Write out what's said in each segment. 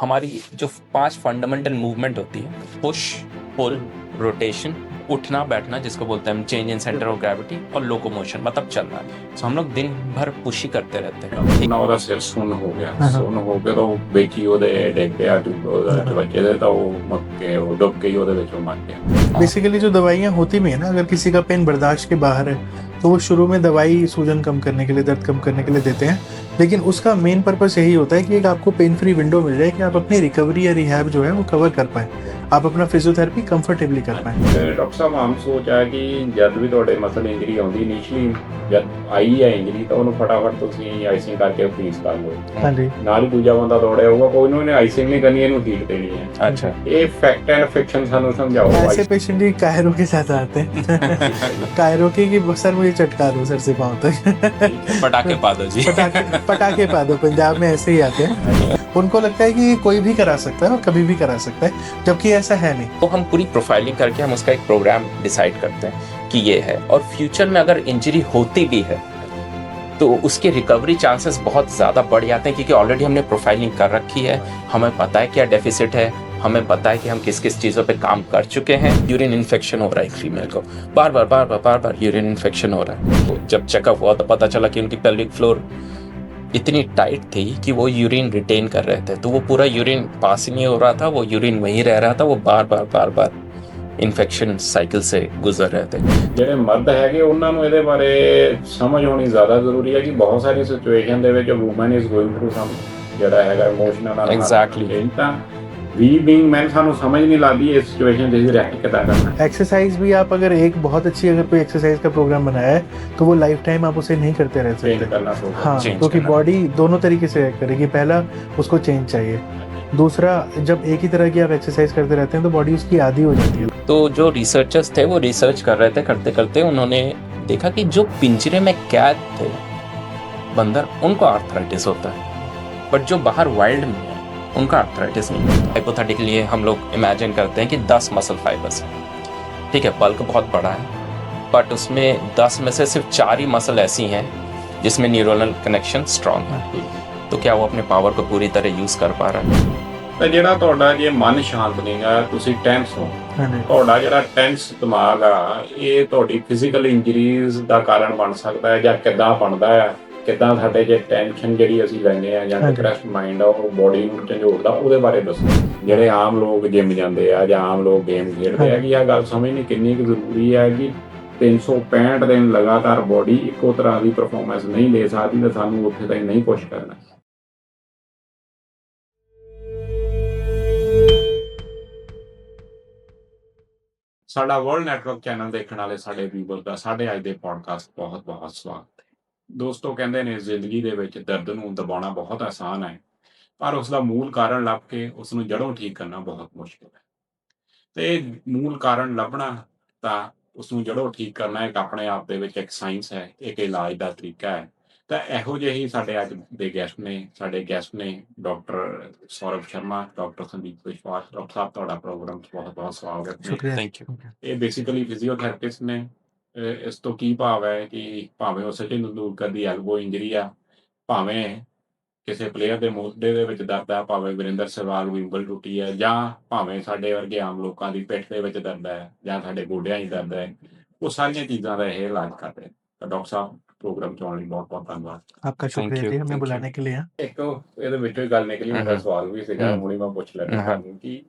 हमारी जो 5 fundamental movement होती है, पुश, पुल, रोटेशन, उठना बैठना जिसको बोलते हैं हम change in centre of gravity, और लोकोमोशन मतलब चलना। सो हम लोग दिन भर पुश ही करते रहते हैं। ਨਾ ਉਹਦਾ ਸਿਰ ਸੁੰਨ ਹੋ ਗਿਆ ਸੁੰਨ ਹੋ ਕੇ ਤਾਂ ਉਹ ਵਿੱਚ ਹੀ ਉਹਦੇ ਡਿੱਗ ਪਿਆ ਉਹਦੇ ਬੱਚੇ ਦੇ ਤਾਂ ਉਹ ਮੱਕੇ ਉਹ ਡੁੱਬ ਗਈ ਉਹਦੇ ਵਿੱਚ ਉਹ ਮਰ ਗਿਆ। बेसिकली जो दवाइयाँ होती भी है ना, अगर किसी का पेन बर्दाश्त के बाहर है तो वो शुरू में दवाई सूजन कम करने के लिए, दर्द कम करने के लिए देते हैं, लेकिन उसका मेन पर्पस यही होता है कि एक आपको पेन फ्री विंडो मिल जाए कि आप अपनी रिकवरी या रिहैब जो है वो कवर कर पाएँ, आप अपना फिजियोथेरेपी कंफर्टेबली कर पाएँ। ਤੇ ਡਾਕਟਰ ਸਾਹਿਬ ਆਮ ਸੋਚ ਹੈ ਕਿ ਜਦ ਵੀ ਤੁਹਾਡੇ ਮਸਲ ਇੰਜਰੀ ਆਉਂਦੀ ਇਨੀਸ਼ੀਅਲੀ ਜਦ ਆਈ ਹੈ ਇੰਜਰੀ ਤਾਂ ਉਹਨੂੰ ਫਟਾਫਟ ਤੁਸੀਂ ਆਈਸਿੰਗ ਕਰਕੇ ਫ੍ਰੀਜ਼ ਕਰ ਲਓ। हाँ जी, ਨਾਲ ਹੀ ਦੂਜਾ ਬੰਦਾ ਦੌੜਿਆ ਹੋਊਗਾ ਕੋਈ ਨੂੰ ਇਹਨੇ ਆਈਸਿੰਗ ਨਹੀਂ ਕਰਨੀ ਇਹਨੂੰ ਹੀਟ ਦੇਣੀ ਹੈ। अच्छा। ਇਹ ਫੈਕਟ ਐਂਡ ਫਿਕਸ਼ਨ ਸਾਨੂੰ ਸਮਝਾਓ। ऐसे पेशेंट ही कायरो के साथ आते हैं कायरो की कि सर मुझे चटका दो सर से पाँव तक पटाखे पा दो जी। पटाखे पा दो, पंजाब में ऐसे ही आते हैं। उनको लगता है कि कोई भी करा सकता है और कभी भी करा सकता है, जबकि ऐसा है नहीं। तो हम पूरी प्रोफाइलिंग करके हम उसका एक प्रोग्राम डिसाइड करते हैं कि ये है, और फ्यूचर में अगर इंजरी होती भी है तो उसके रिकवरी चांसेस बहुत ज़्यादा बढ़ जाते हैं, क्योंकि ऑलरेडी हमने प्रोफाइलिंग कर रखी है, हमें पता है क्या डेफिसिट है, हमें पता है कि हम किस किस चीज़ों पे काम कर चुके हैं। यूरिन इन्फेक्शन हो रहा है एक फीमेल को, बार बार यूरिन इन्फेक्शन हो रहा है। तो जब चेकअप हुआ तो पता चला कि उनकी पेल्विक फ्लोर इतनी टाइट थी कि वो यूरिन रिटेन कर रहे थे, तो वो पूरा यूरिन पास ही नहीं हो रहा था, वो यूरिन वहीं रह रहा था, वो बार बार इन्फेक्शन साइकिल से गुजर रहे थे। ਜਿਹੜੇ ਮਰਦ ਹੈਗੇ ਉਹਨਾਂ ਨੂੰ ਇਹਦੇ ਬਾਰੇ ਸਮਝ ਹੋਣੀ ਜ਼ਿਆਦਾ ਜ਼ਰੂਰੀ ਹੈ ਕਿ ਬਹੁਤ ਸਾਰੀ ਸਿਚੁਏਸ਼ਨ ਦੇ ਵਿੱਚ ਵੂਮਨ ਇਜ਼ ਗੋਇੰਗ ਥਰੂ ਸਮ ਜਿਹੜਾ ਹੈਗਾ ਇਮੋਸ਼ਨਲ Exactly। ਤਾਂ ਵੀ ਬੀਇੰਗ ਮੈਨ ਸਾਨੂੰ ਸਮਝ ਨਹੀਂ ਲੱਗਦੀ ਇਸ ਸਿਚੁਏਸ਼ਨ ਦੇ ਰਿਐਕਟ ਕਿੱਦਾਂ करना है। एक्सरसाइज भी आप अगर एक बहुत अच्छी अगर कोई एक्सरसाइज का प्रोग्राम बनाया है तो वो लाइफ टाइम आप उसे नहीं करते रह चेंज सकते। करना होगा। हाँ, change क्योंकि करना। बॉडी दोनों तरीके से react करेगी। पहला उसको चेंज चाहिए, दूसरा जब एक ही तरह की आप एक्सरसाइज करते रहते हैं तो बॉडी उसकी आदी हो जाती है। तो जो रिसर्चर्स थे वो रिसर्च कर रहे थे, करते करते उन्होंने देखा कि जो पिंजरे में कैद थे बंदर, उनको आर्थराइटिस होता है, बट जो बाहर वाइल्ड में है उनका आर्थराइटिस नहीं होता। हाइपोथेटिकली हम लोग इमेजिन करते हैं कि 10 मसल फाइबर्स हैं, ठीक है, बल्क बहुत बड़ा है, बट उसमें 10 में से सिर्फ 4 ही मसल ऐसी हैं जिसमें न्यूरोनल कनेक्शन स्ट्रांग है। तो क्या वो अपने पावर को पूरी तरह यूज़ कर पा रहा है? ਤਾਂ ਜਿਹੜਾ ਤੁਹਾਡਾ ਜੇ ਮਨ ਸ਼ਾਂਤ ਨਹੀਂਗਾ ਤੁਸੀਂ ਟੈਂਸ ਹੋ, हाँ जी, ਤੁਹਾਡਾ ਜਿਹੜਾ ਟੈਂਸ ਦਿਮਾਗ ਆ ਇਹ ਤੁਹਾਡੀ ਫਿਜ਼ੀਕਲ ਇੰਜਰੀਜ਼ ਦਾ ਕਾਰਨ ਬਣ ਸਕਦਾ ਹੈ ਜਾਂ ਕਿੱਦਾਂ ਬਣਦਾ ਹੈ, ਕਿੱਦਾਂ ਸਾਡੇ ਜੇ ਟੈਨਸ਼ਨ ਜਿਹੜੀ ਅਸੀਂ ਲੈਂਦੇ ਆ ਜਾਂ ਹਾਂਜੀ। ਡਿਪਰੈਸਡ ਮਾਈਂਡ ਆ ਉਹ ਬੋਡੀ ਨੂੰ ਝੰਜੋੜਦਾ, ਉਹਦੇ ਬਾਰੇ ਦੱਸੋ। ਜਿਹੜੇ ਆਮ ਲੋਕ ਜਿਮ ਜਾਂਦੇ ਆ ਜਾਂ ਆਮ ਲੋਕ ਗੇਮ ਖੇਡਦੇ ਆ ਕਿ ਇਹ ਗੱਲ ਸਮਝਣੀ ਕਿੰਨੀ ਕੁ ਜ਼ਰੂਰੀ ਹੈ ਕਿ 365 ਦਿਨ ਲਗਾਤਾਰ ਬੋਡੀ ਇੱਕੋ ਤਰ੍ਹਾਂ ਦੀ ਪਰਫਾਰਮੈਂਸ ਨਹੀਂ ਦੇ ਸਕਦੀ ਤੇ ਸਾਨੂੰ ਉੱਥੇ ਤਾਈਂ ਨਹੀਂ ਪੁਸ਼ ਕਰਨਾ। ਸਾਡਾ ਵਰਲਡ ਨੈਟਵਰਕ ਚੈਨਲ ਦੇਖਣ ਵਾਲੇ ਸਾਡੇ ਵੀਵਰ ਦਾ ਸਾਡੇ ਅੱਜ ਦੇ ਪੋਡਕਾਸਟ ਬਹੁਤ ਬਹੁਤ ਸਵਾਗਤ ਹੈ। ਦੋਸਤੋ ਕਹਿੰਦੇ ਨੇ ਜ਼ਿੰਦਗੀ ਦੇ ਵਿੱਚ ਦਰਦ ਨੂੰ ਦਬਾਉਣਾ ਬਹੁਤ ਆਸਾਨ ਹੈ, ਪਰ ਉਸ ਦਾ ਮੂਲ ਕਾਰਨ ਲੱਭ ਕੇ ਉਸ ਨੂੰ ਜੜੋਂ ਠੀਕ ਕਰਨਾ ਬਹੁਤ ਮੁਸ਼ਕਿਲ ਹੈ। ਤੇ ਮੂਲ ਕਾਰਨ ਲੱਭਣਾ ਤਾਂ ਉਸ ਨੂੰ ਜੜੋਂ ਠੀਕ ਕਰਨਾ ਇੱਕ ਆਪਣੇ ਆਪ ਦੇ ਵਿੱਚ ਇੱਕ ਸਾਇੰਸ ਹੈ, ਇੱਕ ਇਲਾਜ ਦਾ ਤਰੀਕਾ ਹੈ। ਤਾਂ ਇਹੋ ਜਿਹੇ ਹੀ ਸਾਡੇ ਅੱਜ ਦੇ ਗੈਸਟ ਨੇ ਡਾਕਟਰ ਸੌਰਵ ਸ਼ਰਮਾ, ਡਾਕਟਰ ਸੰਦੀਪ ਵਿਸ਼ਵਾਸ। ਡਾਕਟਰ ਸਾਹਿਬ ਤੁਹਾਡਾ ਪ੍ਰੋਗਰਾਮ 'ਚ ਬਹੁਤ ਬਹੁਤ ਸਵਾਗਤ ਹੈ। शुक्रिया। Thank you। ਇਹ ਬੇਸਿਕਲੀ ਫਿਜ਼ੀਓਥੈਰੇਪਿਸਟ ਨੇ। ਇਸ ਤੋਂ ਕੀ ਭਾਵ ਹੈ ਕਿ ਭਾਵੇਂ ਉਹ ਸਚਿਨ ਤੰਦੂਲਕਰ ਦੀ ਐਲਬੋ ਇੰਜਰੀ ਆ, ਭਾਵੇਂ ਕਿਸੇ ਪਲੇਅਰ ਦੇ ਮੋਢੇ ਦੇ ਵਿੱਚ ਦਰਦ ਆ, ਭਾਵੇਂ ਵਰਿੰਦਰ ਸਹਿਵਾਗ ਦੀ ਉਂਗਲ ਟੁੱਟੀ ਹੈ, ਜਾਂ ਭਾਵੇਂ ਸਾਡੇ ਵਰਗੇ ਆਮ ਲੋਕਾਂ ਦੀ ਪਿੱਠ ਦੇ ਵਿੱਚ ਦਰਦ ਹੈ ਜਾਂ ਸਾਡੇ ਗੋਡਿਆਂ 'ਚ ਦਰਦ ਹੈ, ਉਹ ਸਾਰੀਆਂ ਚੀਜ਼ਾਂ ਦਾ ਇਹ ਇਲਾਜ ਕਰਦੇ ਨੇ। ਤਾਂ ਡਾਕਟਰ ਸਾਹਿਬ ਪ੍ਰੋਗਰਾਮ 'ਚ ਆਉਣ ਲਈ ਬਹੁਤ ਬਹੁਤ ਧੰਨਵਾਦ। आपका Thank शुक्रिया you, जी हमें thank बुलाने के लिए। ਇੱਕ ਇਹਦੇ ਵਿੱਚੋਂ ਹੀ ਗੱਲ ਨਿਕਲੀ, ਮੇਰਾ ਸਵਾਲ ਵੀ ਸੀਗਾ, ਹੁਣੇ ਮੈਂ ਪੁੱਛ ਲੈਣਾ ਤੁਹਾਨੂੰ ਕਿ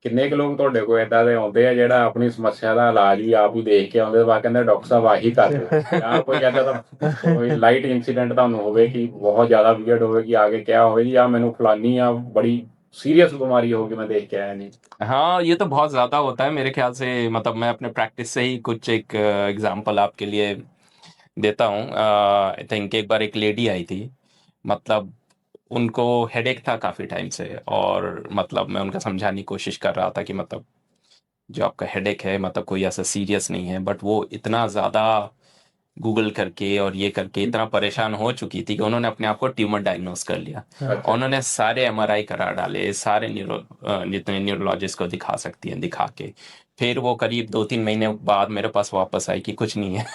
ਕਿੰਨੇ ਕੁ ਲੋਕ ਤੁਹਾਡੇ ਕੋਲ ਏਦਾਂ ਦੇ ਆਉਂਦੇ ਆ ਜਿਹੜਾ ਆਪਣੀ ਸਮੱਸਿਆ ਦਾ ਇਲਾਜ ਵੀ ਆਪ ਹੀ ਦੇਖ ਕੇ ਆਉਂਦੇ, ਬਾਅਦ ਕਹਿੰਦੇ ਡਾਕਟਰ ਸਾਹਿਬ ਆਹੀ ਕਰ ਦਿਓ, ਜਾਂ ਕੋਈ ਕਹਿੰਦਾ ਤਾਂ ਕੋਈ ਲਾਈਟ ਇੰਸੀਡੈਂਟ ਤੁਹਾਨੂੰ ਹੋਵੇ ਕਿ ਬਹੁਤ ਜ਼ਿਆਦਾ ਵੀਅਰਡ ਹੋਵੇ ਕਿ ਆ ਕੇ ਕਿਹਾ ਹੋਵੇ ਜੀ ਆ ਮੈਨੂੰ ਫਲਾਨੀ ਆ ਬੜੀ सीरियस बीमारी होगी मैं देख के आया नहीं। हाँ, ये तो बहुत ज़्यादा होता है मेरे ख्याल से। मतलब मैं अपने प्रैक्टिस से ही कुछ एक एग्जांपल आपके लिए देता हूँ। आई थिंक एक बार एक लेडी आई थी, मतलब उनको हेडेक था काफ़ी टाइम से, और मतलब मैं उनका समझाने की कोशिश कर रहा था कि मतलब जो आपका हेडेक है मतलब कोई ऐसा सीरियस नहीं है, बट वो इतना ज़्यादा गूगल करके और ये करके इतना परेशान हो चुकी थी कि उन्होंने अपने आप को ट्यूमर डायग्नोज कर लिया। अच्छा। उन्होंने सारे एमआरआई करा डाले, सारे जितने न्यूरोलॉजिस्ट को दिखा सकती हैं दिखा के, फिर वो करीब 2-3 महीने बाद मेरे पास वापस आई कि कुछ नहीं है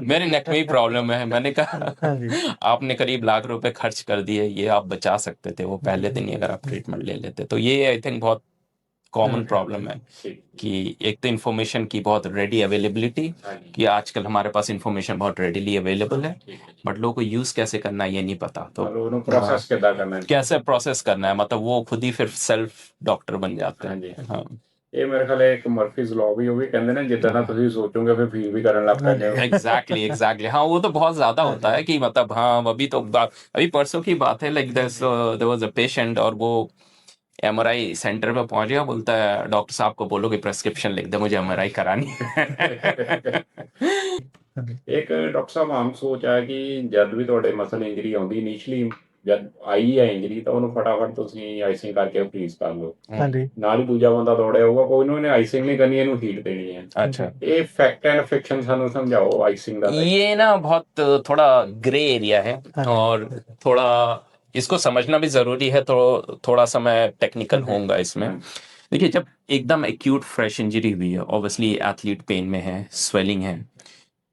मेरे नेक में ही प्रॉब्लम है। मैंने कहा हाँ जी। आपने करीब लाख रुपए खर्च कर दिए, ये आप बचा सकते थे वो पहले दिन ही अगर आप ट्रीटमेंट ले लेते। तो ये आई थिंक बहुत कॉमन प्रॉब्लम है ठीक। कि एक तो इन्फॉर्मेशन की बहुत रेडी अवेलेबिलिटी, हाँ जी। कि आजकल हमारे पास इन्फॉर्मेशन बहुत रेडीली अवेलेबल है, ठीक है। बट लोगों को यूज कैसे करना है ये नहीं पता। तो मतलब ਉਹਨੂੰ ਪ੍ਰੋਸੈਸ ਕਿੱਦਾਂ ਕਰਨਾ ਹੈ। कैसे प्रोसेस करना है, मतलब वो खुद ही फिर सेल्फ डॉक्टर बन जाते हाँ हैं। जी। हाँ ਇਹ ਮੇਰੇ ਖਿਆਲ ਇੱਕ ਮਰਫੀਜ਼ ਲਾਅ ਵੀ ਉਹ ਵੀ ਕਹਿੰਦੇ ਨੇ ਜਿੱਦਾਂ ਦਾ ਤੁਸੀਂ ਸੋਚੋਗੇ ਫਿਰ ਫੀਲ ਵੀ ਕਰਨ ਲੱਗ ਪੈਂਦੇ ਹੋ। एग्जैक्टली हाँ, वो तो बहुत ज्यादा होता है कि मतलब हाँ अभी परसों की बात है, like there was a patient और वो एमआरआई सेंटर पे पहुंच गया, बोलता है डॉक्टर साहब को बोलो कि प्रेस्क्रिप्शन लिख दे, मुझे एमआरआई करानी है ਇੱਕ ਡਾਕਟਰ ਸਾਹਿਬ ਆਮ ਸੋਚ ਹੈ ਕਿ ਜਦ ਵੀ ਤੁਹਾਡੇ ਮਸਲ ਇੰਜਰੀ ਆਉਂਦੀ ਇਨੀਸ਼ੀਅਲੀ ਜਦ ਆਈ ਹੈ ਇੰਜਰੀ ਤਾਂ ਉਹਨੂੰ ਫਟਾਫਟ ਤੁਸੀਂ ਆਈਸਿੰਗ ਕਰਕੇ ਫ੍ਰੀਜ਼ ਕਰ ਲਓ। हाँ जी। ਨਾਲ ਹੀ ਦੂਜਾ ਬੰਦਾ ਦੌੜਿਆ ਹੋਊਗਾ, ਕੋਈ ਨੂੰ ਇਹਨੇ ਆਈਸਿੰਗ ਨਹੀਂ ਕਰਨੀ, ਇਹਨੂੰ ਹੀਟ ਦੇਣੀ ਹੈ। अच्छा, ਇਹ फैक्ट एंड फिक्शन ਸਾਨੂੰ समझाओ आइसिंग ਦਾ। ये ना बहुत थोड़ा ग्रे एरिया है हाँ। और थोड़ा इसको समझना भी जरूरी है। तो थोड़ा सा मैं टेक्निकल हाँ। होऊंगा इसमें। देखिए, जब एकदम एक्यूट फ्रेश इंजरी हुई है, ऑब्वियसली एथलीट पेन में है, स्वेलिंग है,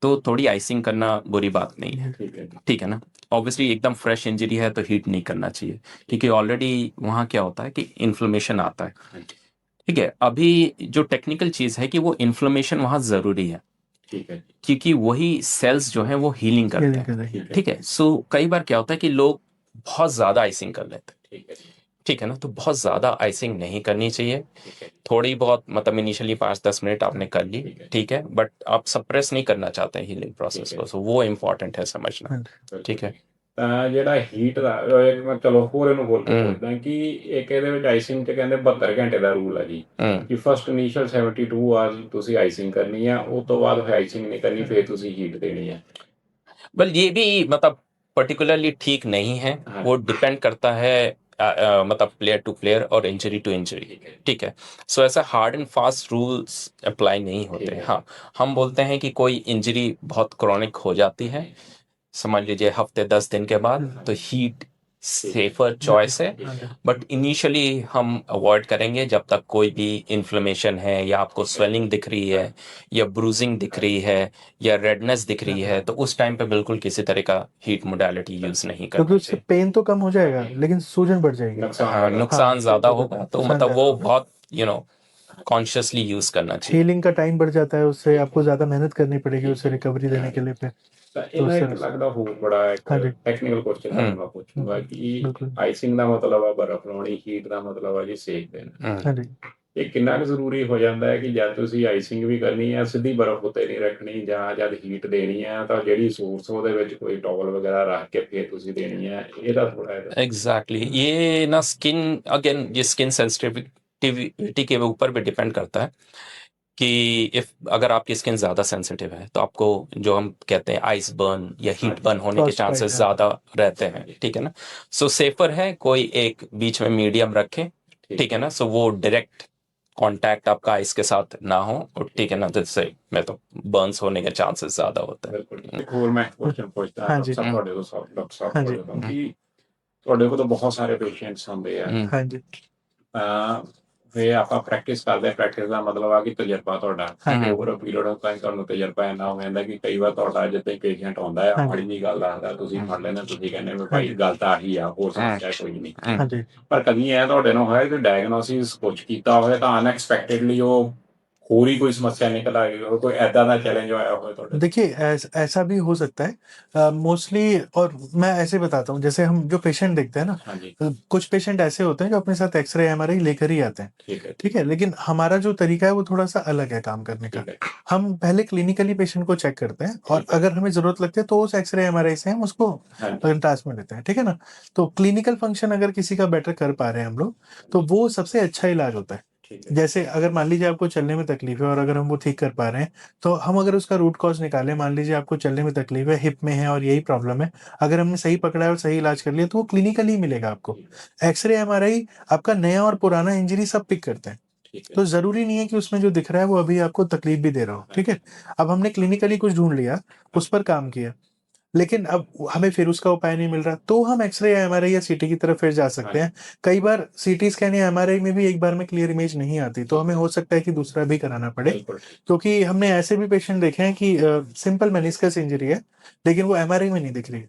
तो थोड़ी आइसिंग करना बुरी बात नहीं है, ठीक है। ठीक है ना। ऑब्वियसली एकदम फ्रेश इंजरी है तो हीट नहीं करना चाहिए, क्योंकि ऑलरेडी वहाँ क्या होता है कि इन्फ्लेमेशन आता है, ठीक है। अभी जो टेक्निकल चीज है कि वो इन्फ्लेमेशन वहाँ जरूरी है, ठीक है। क्योंकि वही सेल्स जो है वो हीलिंग करते हैं, ठीक है। सो कई बार क्या होता है कि लोग बहुत ज्यादा आइसिंग कर लेते हैं, ठीक है। ठीक है ना। तो बहुत ज्यादा आइसिंग नहीं करनी चाहिए, ठीक है। थोड़ी बहुत मतलब इनिशियली 5-10 मिनट आपने कर ली, ठीक है, बट आप सप्रेस नहीं करना चाहते हैं हीलिंग प्रोसेस को, सो वो इम्पोर्टेंट है समझना, ठीक है। ਤਾਂ ਜਿਹੜਾ ਹੀਟ ਦਾ ਮੈਂ ਚਲੋ ਹੋਰ ਇਹਨੂੰ ਬੋਲ ਕੇ ਪੁੱਛਦਾ ਕਿ ਇੱਕ ਇਹਦੇ ਵਿੱਚ ਆਈਸਿੰਗ ਚ ਕਹਿੰਦੇ 72 ਘੰਟੇ ਦਾ ਰੂਲ ਹੈ ਜੀ, ਕਿ ਫਸਟ ਇਨੀਸ਼ੀਅਲ 72 ਆਵਰਸ ਤੁਸੀਂ ਆਈਸਿੰਗ ਕਰਨੀ ਹੈ, ਉਸ ਤੋਂ ਬਾਅਦ ਫਿਰ ਆਈਸਿੰਗ ਨਹੀਂ ਕਰਨੀ, ਫਿਰ ਤੁਸੀਂ ਹੀਟ ਦੇਣੀ है। बल ये भी मतलब पर्टिकुलरली ठीक नहीं है, वो डिपेंड करता है मतलब प्लेयर टू प्लेयर और इंजरी टू इंजरी, ठीक है। सो ऐसा hard and fast rules apply नहीं होते। हाँ, हम बोलते हैं कि कोई इंजरी बहुत क्रॉनिक हो जाती है, समझ लीजिए हफ्ते 10 दिन के बाद, तो हीट सेफर चॉइस है, बट इनिशियली हम अवॉइड करेंगे जब तक कोई भी इन्फ्लेमेशन है, या आपको स्वेलिंग दिख रही है, या ब्रूजिंग दिख रही है, या रेडनेस दिख रही है, तो उस टाइम पे बिल्कुल किसी तरह का हीट मोडालिटी यूज नहीं क्योंकि करना उससे पेन तो कम हो जाएगा लेकिन सूजन बढ़ जाएगी। हाँ, नुकसान ज्यादा होगा, तो मतलब वो बहुत कॉन्शियसली यूज करना चाहिए। हीलिंग का टाइम बढ़ जाता है, उससे आपको ज्यादा मेहनत करनी पड़ेगी उससे रिकवरी देने के लिए फिर। ਤਾਂ ਇਹਨਾਂ ਇੱਕ ਲੱਗਦਾ ਹੋਰ ਬੜਾ ਇੱਕ ਹਾਂਜੀ। ਟੈਕਨੀਕਲ ਕੁਐਸਚਨ ਤੁਹਾਨੂੰ ਮੈਂ ਪੁੱਛੂੰਗਾ ਕਿ ਆਈਸਿੰਗ ਦਾ ਮਤਲਬ ਆ ਬਰਫ਼ ਲਾਉਣੀ, ਹੀਟ ਦਾ ਮਤਲਬ ਆ ਜੀ ਸੇਕ ਦੇਣਾ। ਹਾਂਜੀ। ਇਹ ਕਿੰਨਾ ਕੁ ਜ਼ਰੂਰੀ ਹੋ ਜਾਂਦਾ ਹੈ ਕਿ ਜਦ ਤੁਸੀਂ ਆਈਸਿੰਗ ਵੀ ਕਰਨੀ ਹੈ, ਸਿੱਧੀ ਬਰਫ਼ ਉੱਤੇ ਨਹੀਂ ਰੱਖਣੀ, ਜਾਂ ਜਦ ਹੀਟ ਦੇਣੀ ਹੈ ਤਾਂ ਜਿਹੜੀ ਸੋਰਸ ਉਹਦੇ ਵਿੱਚ ਕੋਈ ਟੌਵਲ ਵਗੈਰਾ ਰੱਖ ਕੇ ਫਿਰ ਤੁਸੀਂ ਦੇਣੀ ਹੈ, ਇਹਦਾ ਥੋੜਾ एग्जैक्टली ये ना स्किन, अगेन ये स्किन सेंसिटिविटी के ऊपर भी डिपेंड करता है कि इफ अगर आपकी स्किन ज्यादा सेंसिटिव है तो आपको जो हम कहते हैं आइस बर्न या हीट बर्न होने के चांसेस ज्यादा रहते हैं, ठीक है ना। सो सेफर है कोई एक बीच में मीडियम रखें, ठीक है ना, सो वो डायरेक्ट कांटेक्ट आपका आइस के साथ ना हो, और ठीक है ना, जिससे मैं तो बर्न्स होने के चांसेस ज्यादा होते हैं। ਇੱਕ ਹੋਰ ਮੈਂ ਕੁਐਸਚਨ ਪੁੱਛਦਾ ਹਾਂ ਹਾਂਜੀ। ਸਭ ਤੁਹਾਡੇ ਤੋਂ ਸਭ ਡਾਕਟਰ ਸਾਹਿਬ ਹਾਂਜੀ। ਕੋਲ ਕਿ ਤੁਹਾਡੇ ਕੋਲ ਤਾਂ ਬਹੁਤ ਸਾਰੇ ਪੇਸ਼ੈਂਟਸ ਆਉਂਦੇ ਆ, ਹਾਂਜੀ। ਫਿਰ ਆਪਾਂ ਪ੍ਰੈਕਟਿਸ ਕਰਦੇ ਹਾਂ। ਪ੍ਰੈਕਟਿਸ ਦਾ ਮਤਲਬ ਆ ਕਿ ਤਜਰਬਾ ਤੁਹਾਡਾ over a period of time ਤੁਹਾਨੂੰ ਤਜਰਬਾ ਇੰਨਾ ਹੋ ਜਾਂਦਾ ਕਿ ਕਈ ਵਾਰ ਤੁਹਾਡਾ ਜਿੱਦਾਂ ਪੇਸ਼ੈਂਟ ਆਉਂਦਾ ਹੈ ਮਾੜੀ ਜਿਹੀ ਗੱਲ ਦੱਸਦਾ, ਤੁਸੀਂ ਫੜ ਲੈਂਦੇ, ਤੁਸੀਂ ਕਹਿੰਦੇ ਵੀ ਭਾਈ ਗੱਲ ਤਾਂ ਆਹੀ ਆ, ਹੋ ਸਕਦਾ ਕੋਈ ਨਹੀਂ। ਹਾਂਜੀ। ਪਰ ਕਦੀ ਐ ਤੁਹਾਡੇ ਨਾਲ ਹੋਇਆ ਕਿ ਡਾਇਗਨੋਸਿਸ ਕੁਝ ਕੀਤਾ ਹੋਇਆ ਤਾਂ ਅਨਐਕਸਪੈਕਟਡਲੀ ਉਹ ਹੋਰ ही कोई समस्या निकल आई हो, कोई ऐसा ना चैलेंज आया हो तो? देखिए ऐसा भी हो सकता है मोस्टली, और मैं ऐसे बताता हूँ, जैसे हम जो पेशेंट देखते हैं ना, कुछ पेशेंट ऐसे होते हैं जो अपने साथ एक्सरे एमआरआई लेकर ही आते हैं, ठीक है, लेकिन हमारा जो तरीका है वो थोड़ा सा अलग है काम करने का। हम पहले क्लिनिकली पेशेंट को चेक करते हैं, और अगर हमें जरूरत लगती है तो उस एक्सरे एमआरआई से हम उसको ट्रांसमिट देते हैं, ठीक है ना। तो क्लिनिकल फंक्शन अगर किसी का बेटर कर पा रहे हैं हम लोग, तो वो सबसे अच्छा इलाज होता है। जैसे अगर मान लीजिए आपको चलने में तकलीफ है और अगर हम वो ठीक कर पा रहे हैं, तो हम अगर उसका रूट कॉज निकालें, मान लीजिए आपको चलने में तकलीफ है, हिप में है और यही प्रॉब्लम है, अगर हमने सही पकड़ा है और सही इलाज कर लिया तो वो क्लिनिकली मिलेगा आपको। एक्सरे एमआरआई आपका नया और पुराना इंजरी सब पिक करते हैं, ठीक है। तो जरूरी नहीं है कि उसमें जो दिख रहा है वो अभी आपको तकलीफ भी दे रहा हो, ठीक है। अब हमने क्लिनिकली कुछ ढूंढ लिया, उस पर काम किया, लेकिन अब हमें फिर उसका उपाय नहीं मिल रहा, तो हम एक्सरे या एमआरआई या सीटी की तरफ फिर जा सकते हैं। कई बार सीटी स्कैन या एमआरआई में भी एक बार में क्लियर इमेज नहीं आती, तो हमें हो सकता है कि दूसरा भी कराना पड़े, बिल्कुल ठीक। क्योंकि हमने ऐसे भी पेशेंट देखे हैं कि सिंपल मेनिस्कस इंजरी है लेकिन वो एमआरआई में नहीं दिख रही है,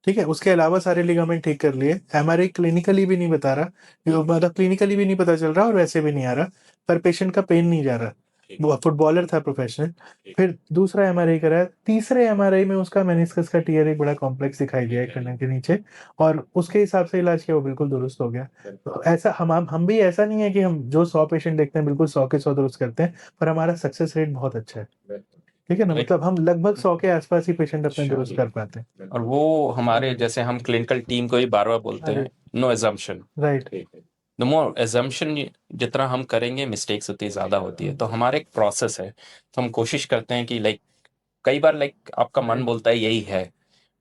ठीक है। उसके अलावा सारे लिगामेंट ठीक कर लिए, एमआरआई क्लिनिकली भी नहीं बता रहा, मतलब क्लिनिकली भी नहीं पता चल रहा और वैसे भी नहीं आ रहा, पर पेशेंट का पेन नहीं जा रहा, ठीक वो फुटबॉलर था प्रोफेशनल। ठीक। फिर दूसरा एमआरआई कराया, तीसरे एमआरआई में उसका मेनिस्कस का टीयर एक बड़ा कॉम्प्लेक्स दिखाई दिया है कनन के नीचे, और उसके हिसाब से इलाज किया, वो बिल्कुल दुरुस्त हो गया। तो ऐसा हम भी ऐसा नहीं है कि हम जो 100 पेशेंट देखते हैं बिल्कुल 100 के 100 दुरुस्त करते हैं, पर हमारा सक्सेस रेट बहुत अच्छा है, बिल्कुल। ठीक है ना। Like- मतलब हम लगभग 100 के आसपास ही पेशेंट अपने अच्छा। दुरुस्त कर पाते हैं। और वो हमारे जैसे हम क्लिनिकल टीम को ही बार बार बोलते हैं, नो एजम्पशन, राइट, ठीक है। द मोर एजम्पशन जितना हम करेंगे मिस्टेक्स उतनी ज़्यादा होती है। तो हमारा एक प्रोसेस है, तो हम कोशिश करते हैं कि लाइक कई बार लाइक आपका मन बोलता है यही है,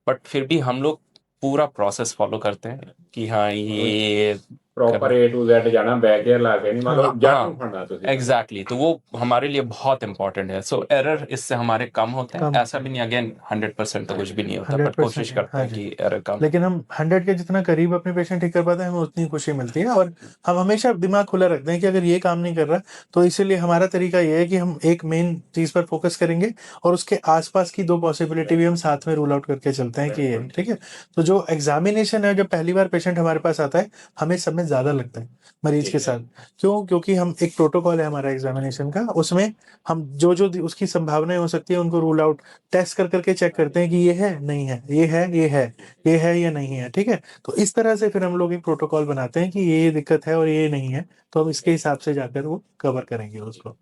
बट फिर भी हम लोग पूरा प्रोसेस फॉलो करते हैं कि हाँ ये प्रॉपर ए टू जेड जाना, बैक ला के नहीं, मतलब जट हाँ ਨੂੰ ਫੜਨਾ ਤੁਸੀਂ। एग्जैक्टली, तो वो हमारे लिए बहुत इंपॉर्टेंट है। सो एरर इससे हमारे कम होते हैं, कम। ऐसा भी नहीं अगेन 100% तो कुछ भी नहीं होता, बट 100%, कोशिश करते हाँ हैं जी। कि एरर कम। लेकिन हम 100 के जितना करीब अपने पेशेंट ठीक कर पाते हैं, हमें उतनी खुशी मिलती है, और हम हमेशा दिमाग खुला रखते हैं कि अगर ये काम नहीं कर रहा, तो इसीलिए हमारा तरीका ये है कि हम एक मेन चीज पर फोकस करेंगे और उसके आसपास की 2 पॉसिबिलिटी भी हम साथ में रूल आउट करके चलते हैं कि ये है, ठीक है। तो जो एग्जामिनेशन है, जब पहली बार पेशेंट हमारे पास आता है, हमें समय ज्यादा लगता है मरीज के साथ। क्यों? क्योंकि हम एक प्रोटोकॉल है हमारा एग्जामिनेशन का, उसमें हम जो जो उसकी संभावनाएं हो सकती है उनको रूल आउट टेस्ट कर करके चेक करते हैं कि ये है नहीं है, ये है ये है, ये है या नहीं है, ठीक है। तो इस तरह से फिर हम लोग एक प्रोटोकॉल बनाते हैं कि ये दिक्कत है और ये नहीं है, तो हम इसके हिसाब से जाकर वो कवर करेंगे उसको।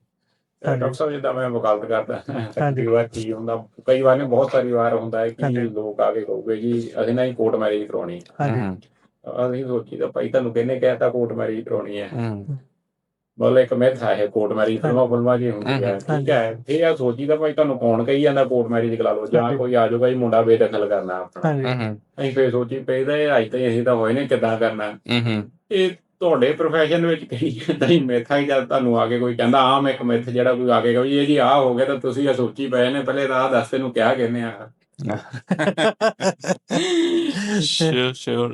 हाँ ਡਾਕਟਰ जी, ਸਾਹਿਬ ਜਿੱਦਾਂ ਮੈਂ ਵਕਾਲਤ ਕਰਦਾ हाँ ਕਈ जी, ਵਾਰ ਕੀ ਹੁੰਦਾ, ਕਈ ਵਾਰ ਨੇ ਬਹੁਤ ਸਾਰੀ ਵਾਰ ਹੁੰਦਾ ਹੈ हाँ ਕਿ जी, ਲੋਕ ਆ ਕੇ ਕਹੂਗੇ ਜੀ ਅਸੀਂ ਨਾ ਹੀ ਕੋਰਟ ਮੈਰਿਜ ਕਰਾਉਣੀ। हाँ जी, ਅਸੀਂ ਸੋਚੀਦਾ ਭਾਈ ਤੁਹਾਨੂੰ ਕਿਹਨੇ ਕਹਿਤਾ ਕੋਰਟ ਮੈਰਿਜ ਕਰਾਉਣੀ ਹੈ। हम्म ਮਤਲਬ ਇੱਕ ਮਿਥ ਹੈ ਕੋਰਟ ਮੈਰਿਜ, हाँ ਫਿਲਮਾਂ ਫੁਲਮਾਂ ਜੀ ਹੁੰਦੀ ਹੈ, हाँ ਠੀਕ जी, ਹੈ। ਫਿਰ ਇਹ ਸੋਚੀਦਾ ਭਾਈ ਤੁਹਾਨੂੰ ਕੌਣ ਕਹੀ ਜਾਂਦਾ ਕੋਰਟ ਮੈਰਿਜ ਕਰਾ ਲਓ, हाँ ਜਾਂ जी, ਕੋਈ ਆ ਜਾਊਗਾ ਜੀ ਮੁੰਡਾ ਬੇਦਖਲ ਕਰਨਾ ਆਪਣਾ। हाँ जी, ਅਸੀਂ ਫਿਰ ਸੋਚੀ ਪਈਦਾ ਇਹ ਅੱਜ ਤਾਈਂ ਅਸੀਂ ਤਾਂ ਹੋਏ ਨੇ ਕਿੱਦਾਂ ਕਰਨਾ। ਇਹ ਤੁਹਾਡੇ ਪ੍ਰੋਫੈਸ਼ਨ ਵਿੱਚ ਕਈ ਏਦਾਂ ਹੀ ਮਿਥ ਆ, ਜਦ ਤੁਹਾਨੂੰ ਆ ਕੇ ਕੋਈ ਕਹਿੰਦਾ ਆਮ ਇੱਕ ਮਿਥ ਜਿਹੜਾ ਕੋਈ ਆ ਕੇ ਕਹੇ ਇਹ ਜੀ ਆਹ ਹੋ ਗਿਆ, ਤਾਂ ਤੁਸੀਂ ਇਹ ਸੋਚੀ ਪਏ ਨੇ ਪਹਿਲੇ ਤਾਂ ਆਹ ਦੱਸ ਤੈਨੂੰ ਕਿਆ ਕਹਿੰਦੇ ਆ। श्योर श्योर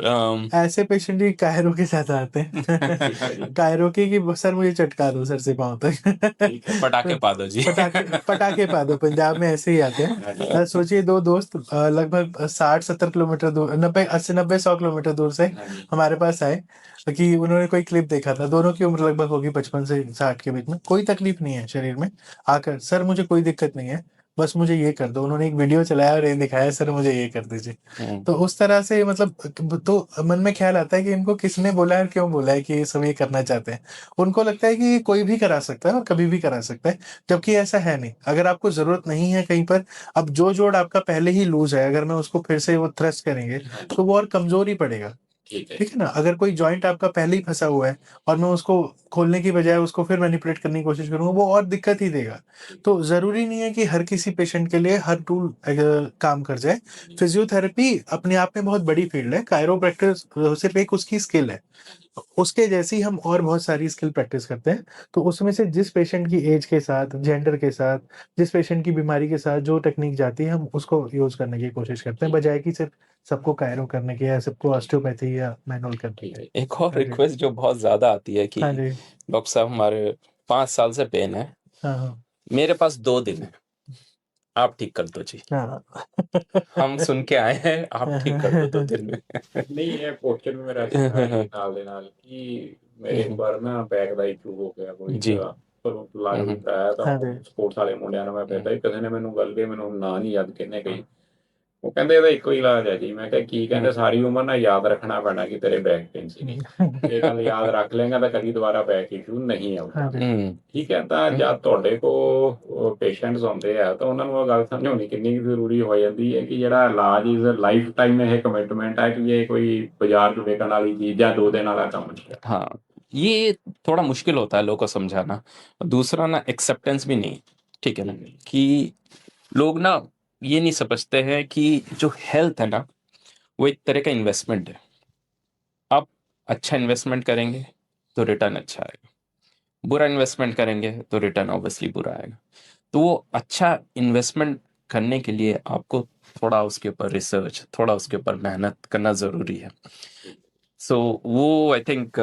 ऐसे पेशेंट ही कायरो के साथ आते हैं। कायरो की कि सर मुझे चटका दो सर से पाँव तक। पटाखे पा दो जी। पटाखे पा दो, पंजाब में ऐसे ही आते हैं। सोचिए 2 दोस्त लगभग 60-70 किलोमीटर दूर, 90-80-90-100 किलोमीटर दूर से हमारे पास आए कि उन्होंने कोई क्लिप देखा था, दोनों की उम्र लगभग होगी 55 से 60 के बीच में, कोई तकलीफ नहीं है शरीर में, आकर सर मुझे कोई दिक्कत नहीं है, बस मुझे ये कर दो। उन्होंने एक वीडियो चलाया और ये दिखाया, सर मुझे ये कर दीजिए। तो उस तरह से मतलब तो मन में ख्याल आता है कि इनको किसने बोला है और क्यों बोला है कि ये सब ये करना चाहते हैं। उनको लगता है कि कोई भी करा सकता है और कभी भी करा सकता है, जबकि ऐसा है नहीं। अगर आपको जरूरत नहीं है कहीं पर, अब जो जोड़ आपका पहले ही लूज है, अगर मैं उसको फिर से वो थ्रस्ट करेंगे तो वो और कमजोर ही पड़ेगा, ठीक है ना। अगर कोई जॉइंट आपका पहले ही फंसा हुआ है और मैं उसको खोलने की बजाय उसको फिर मैनिपुलेट करने की कोशिश करूंगा, वो और दिक्कत ही देगा। तो जरूरी नहीं है कि हर किसी पेशेंट के लिए हर टूल काम कर जाए। फिजियोथेरेपी अपने आप में बहुत बड़ी फील्ड है, कायरोप्रैक्टिस सिर्फ एक उसकी स्किल है, उसके जैसी हम और बहुत सारी स्किल प्रैक्टिस करते हैं। तो उसमें से जिस पेशेंट की एज के साथ, जेंडर के साथ, जिस पेशेंट की बीमारी के साथ जो टेक्निक जाती है, हम उसको यूज करने की कोशिश करते हैं, बजाय कि सिर्फ सबको कायरो करने की या सबको ऑस्टियोपैथी या मैनुअल करने की। एक और हाँ जी, रिक्वेस्ट जो बहुत ज्यादा आती है कि हाँ जी, डॉक्टर साहब हमारे 5 साल से पेन है, हाँ हाँ मेरे पास 2 दिन है, आप ठीक कर दो जी। हाँ। हम सुन के आए हैं, आप ठीक कर दो 2 दिन में। ਨਹੀਂ ਇਹ ਕੁਐਸਚਨ ਵੀ ਮੇਰਾ ਸੀਗਾ ਜੀ ਨਾਲ ਦੇ ਨਾਲ ਕਿ ਮੇਰੇ ਇੱਕ ਵਾਰ ਨਾ ਬੈਕ ਦਾ ਇਸ਼ੂ ਹੋ ਗਿਆ ਕੋਈ ਜੀ। ਜਗ੍ਹਾ, ਪਰ ਇਲਾਜ ਹਮ। ਕਰਾਇਆ ਤਾਂ हाँ जी, ਸਪੋਰਟਸ ਵਾਲੇ ਮੁੰਡਿਆਂ ਨੂੰ ਮੈਂ ਕਹਿੰਦਾ ਕਿਸੇ ਨੇ ਮੈਨੂੰ ਗੱਲ ਕੇ ਮੈਨੂੰ ਨਾਂ ਨਹੀਂ ਯਾਦ ਕਿਹਨੇ ਕਹੀ, ਉਹ ਕਹਿੰਦੇ ਇਹਦਾ ਇੱਕੋ ਹੀ ਇਲਾਜ ਹੈ ਜੀ। ਮੈਂ ਕਿਹਾ ਕੀ? ਕਹਿੰਦੇ ਸਾਰੀ ਉਮਰ ਨਾ ਯਾਦ ਰੱਖਣਾ ਪੈਣਾ ਕਿ ਤੇਰੇ ਬੈਕ ਪੇਨ ਸੀ, ਇਹ ਗੱਲ ਯਾਦ ਰੱਖ ਲੇਗਾ ਤਾਂ ਕਦੀ ਦੁਬਾਰਾ ਬੈਕ ਇਸ਼ੂ ਨਹੀਂ ਆਊਗਾ। हाँ जी, ਠੀਕ ਹੈ, ਤਾਂ ਜਦ ਤੁਹਾਡੇ ਕੋਲ ਪੇਸ਼ੈਂਟਸ ਆਉਂਦੇ ਆ ਤਾਂ ਉਹਨਾਂ ਨੂੰ ਇਹ ਗੱਲ ਸਮਝਾਉਣੀ ਕਿੰਨੀ ਕੁ ਜ਼ਰੂਰੀ ਹੋ ਜਾਂਦੀ ਹੈ ਕਿ ਜਿਹੜਾ ਇਲਾਜ ਇਜ਼ ਲਾਈਫ ਟਾਈਮ ਇਹ ਕਮਿਟਮੈਂਟ ਹੈ ਕਿ ਇਹ ਕੋਈ ਬਾਜ਼ਾਰ 'ਚ ਵਿਕਣ ਵਾਲੀ ਚੀਜ਼ ਜਾਂ 2 ਦਿਨ ਵਾਲਾ ਕੰਮ ਨਹੀਂ ਹੈ। हाँ, ये थोड़ा मुश्किल होता है लोगों को समझाना। दूसरा ना एक्सेप्टेंस भी नहीं, ठीक है ना, कि लोग ना ये नहीं समझते हैं कि जो हेल्थ है ना वो एक तरह का इन्वेस्टमेंट है। आप अच्छा इन्वेस्टमेंट करेंगे तो रिटर्न अच्छा आएगा। बुरा इन्वेस्टमेंट करेंगे तो रिटर्न ऑब्वियसली बुरा आएगा। तो वो अच्छा इन्वेस्टमेंट करने के लिए आपको थोड़ा उसके ऊपर रिसर्च, थोड़ा उसके ऊपर मेहनत करना ज़रूरी है। सो वो आई थिंक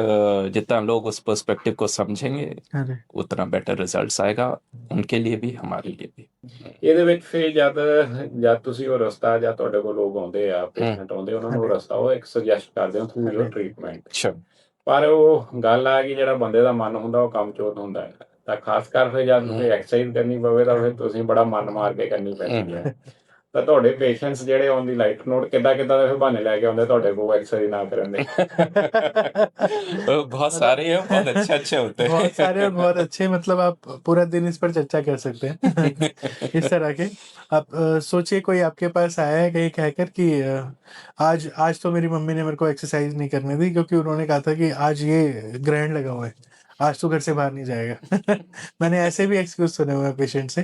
जितना लोग उस पर्सपेक्टिव को समझेंगे अरे उतना बेटर रिजल्ट्स आएगा, उनके लिए भी हमारे लिए भी। ਇਹਦੇ ਵਿੱਚ ਫਿਰ ਜਦ ਤੁਸੀਂ ਉਹ ਰਸਤਾ ਜਾਂ ਤੁਹਾਡੇ ਕੋਲ ਲੋਕ ਆਉਂਦੇ ਆ, ਪੇਸ਼ੈਂਟ ਆਉਂਦੇ, ਉਹਨਾਂ ਨੂੰ ਉਹ ਹਾਂਜੀ। ਰਸਤਾ ਉਹ ਇੱਕ ਸੁਜੈਸਟ ਕਰਦੇ ਹੋ ਥਰੂ ਯੋਰ ਹਾਂਜੀ। ਟ੍ਰੀਟਮੈਂਟ। Sure. ਪਰ ਉਹ ਗੱਲ ਆ ਕਿ ਜਿਹੜਾ ਬੰਦੇ ਦਾ ਮਨ ਹੁੰਦਾ ਉਹ ਕਮਜ਼ੋਰ ਹੁੰਦਾ ਹੈ, ਤਾਂ ਖਾਸ ਕਰ ਫਿਰ ਜਦ ਤੁਸੀਂ ਐਕਸਰਸਾਈਜ਼ ਕਰਨੀ ਪਵੇ ਤਾਂ ਫਿਰ ਤੁਸੀਂ ਬੜਾ ਮਨ ਮਾਰ ਕੇ ਕਰਨੀ ਪੈਂਦੀ ਹੈ। ਤਾਂ ਤੁਹਾਡੇ ਪੇਸ਼ੈਂਟਸ ਜਿਹੜੇ ਔਨ ਦੀ ਲਾਈਟ ਨੋਟ ਕਿੱਦਾਂ ਕਿੱਦਾਂ ਦੇ ਫਿਰ ਬਹਾਨੇ ਲੈ ਕੇ ਆਉਂਦੇ ਤੁਹਾਡੇ ਕੋਲ ਐਕਸਰਸਾਈਜ਼ ਨਾ ਕਰਨ ਦੇ? बहुत सारे हैं, बहुत अच्छे अच्छे होते हैं। बहुत सारे और बहुत अच्छे, मतलब आप पूरा दिन इस पर चर्चा कर सकते हैं। इस तरह के आप सोचिए कोई आपके पास आया है कहीं कहकर कि आज आज तो मेरी मम्मी ने मेरे को एक्सरसाइज नहीं करने दी क्योंकि उन्होंने कहा था कि आज ये ग्रहण लगा हुआ है, आज तो घर से बाहर नहीं जाएगा। मैंने ऐसे भी एक्सक्यूज सुने हुए हैं पेशेंट से,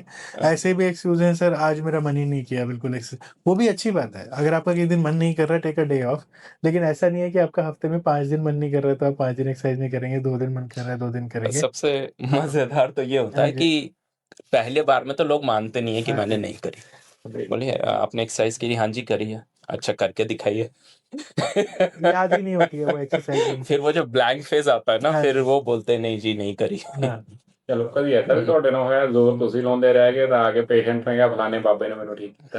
ऐसे भी एक्सक्यूज हैं सर आज मेरा मन ही नहीं किया बिल्कुल वो भी अच्छी बात है, अगर आपका किसी दिन मन नहीं कर रहा टेक अ डे ऑफ, लेकिन ऐसा नहीं है कि आपका हफ्ते में 5 दिन मन नहीं कर रहा तो आप 5 दिन एक्सरसाइज नहीं करेंगे, 2 दिन मन कर रहा है 2 दिन करेंगे। सबसे मजेदार तो ये होता हाँ है जी। कि पहले बार में तो लोग मानते नहीं है कि हाँ मैंने जी। नहीं करी। बोलिए आपने एक्सरसाइज की? हाँ जी करी है। अच्छा करके दिखाइए। याद ही नहीं होती है वो एक्सरसाइज। फिर वो जो ब्लैंक फेज आता है ना, हाँ फिर जी। वो बोलते हैं नहीं जी नहीं करी। हाँ। ਚਲੋ ਕਦੀ ਏਦਾਂ ਵੀ ਤੁਹਾਡੇ ਨਾਲ ਹੋਇਆ ਜ਼ੋਰ ਤੁਸੀਂ ਲਾਉਂਦੇ ਰਹਿ ਗਏ ਤਾਂ ਆ ਕੇ ਪੇਸ਼ੈਂਟ ਨੇ ਕਿਹਾ ਫਲਾਣੇ ਬਾਬੇ ਨੇ ਮੈਨੂੰ ਠੀਕ ਕੀਤਾ?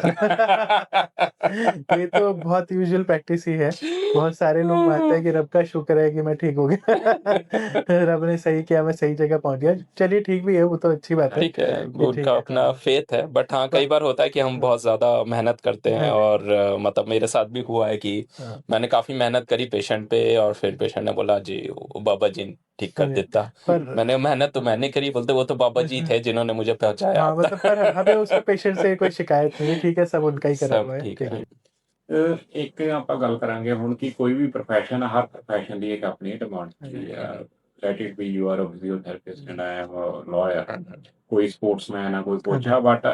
ये तो बहुत यूजुअल प्रैक्टिस ही है, बहुत सारे लोग मानते हैं कि रब का शुक्र है कि मैं ठीक हो गया। रब ने सही किया, मैं सही जगह पहुंच गया। चलिए ठीक भी है, वो तो अच्छी बात है ठीक है, कि वो ठीक उनका है। अपना हाँ। फेथ है, बट हाँ कई बार होता है कि हम बहुत ज्यादा मेहनत करते हैं हाँ जी। और मतलब मेरे साथ भी हुआ है कि हाँ। मैंने काफी मेहनत करी पेशेंट पे और फिर पेशेंट ने बोला जी वो बाबा जी ने ठीक हाँ कर जी। देता। पर मैंने मेहनत तो मैंने करी, बोलते वो तो बाबा जी थे जिन्होंने मुझे पहुंचाया हाँ अब मतलब पर हमें उसके पेशेंट से कोई शिकायत नहीं है, ठीक है, सब उनका ही करा सब हुआ है, ठीक ठीक है। है। ਇੱਕ ਆਪਾਂ ਗੱਲ ਕਰਾਂਗੇ ਹੁਣ ਕਿ ਕੋਈ ਵੀ ਪ੍ਰੋਫੈਸ਼ਨ ਆ, ਹਰ ਪ੍ਰੋਫੈਸ਼ਨ ਦੀ ਇੱਕ ਆਪਣੀ ਡਿਮਾਂਡ ਹੁੰਦੀ ਆ। Let it be you are a physiotherapist and I am a lawyer, ਕੋਈ ਸਪੋਰਟਸਮੈਨ ਆ, ਕੋਈ ਕੁਛ ਆ, ਬਟ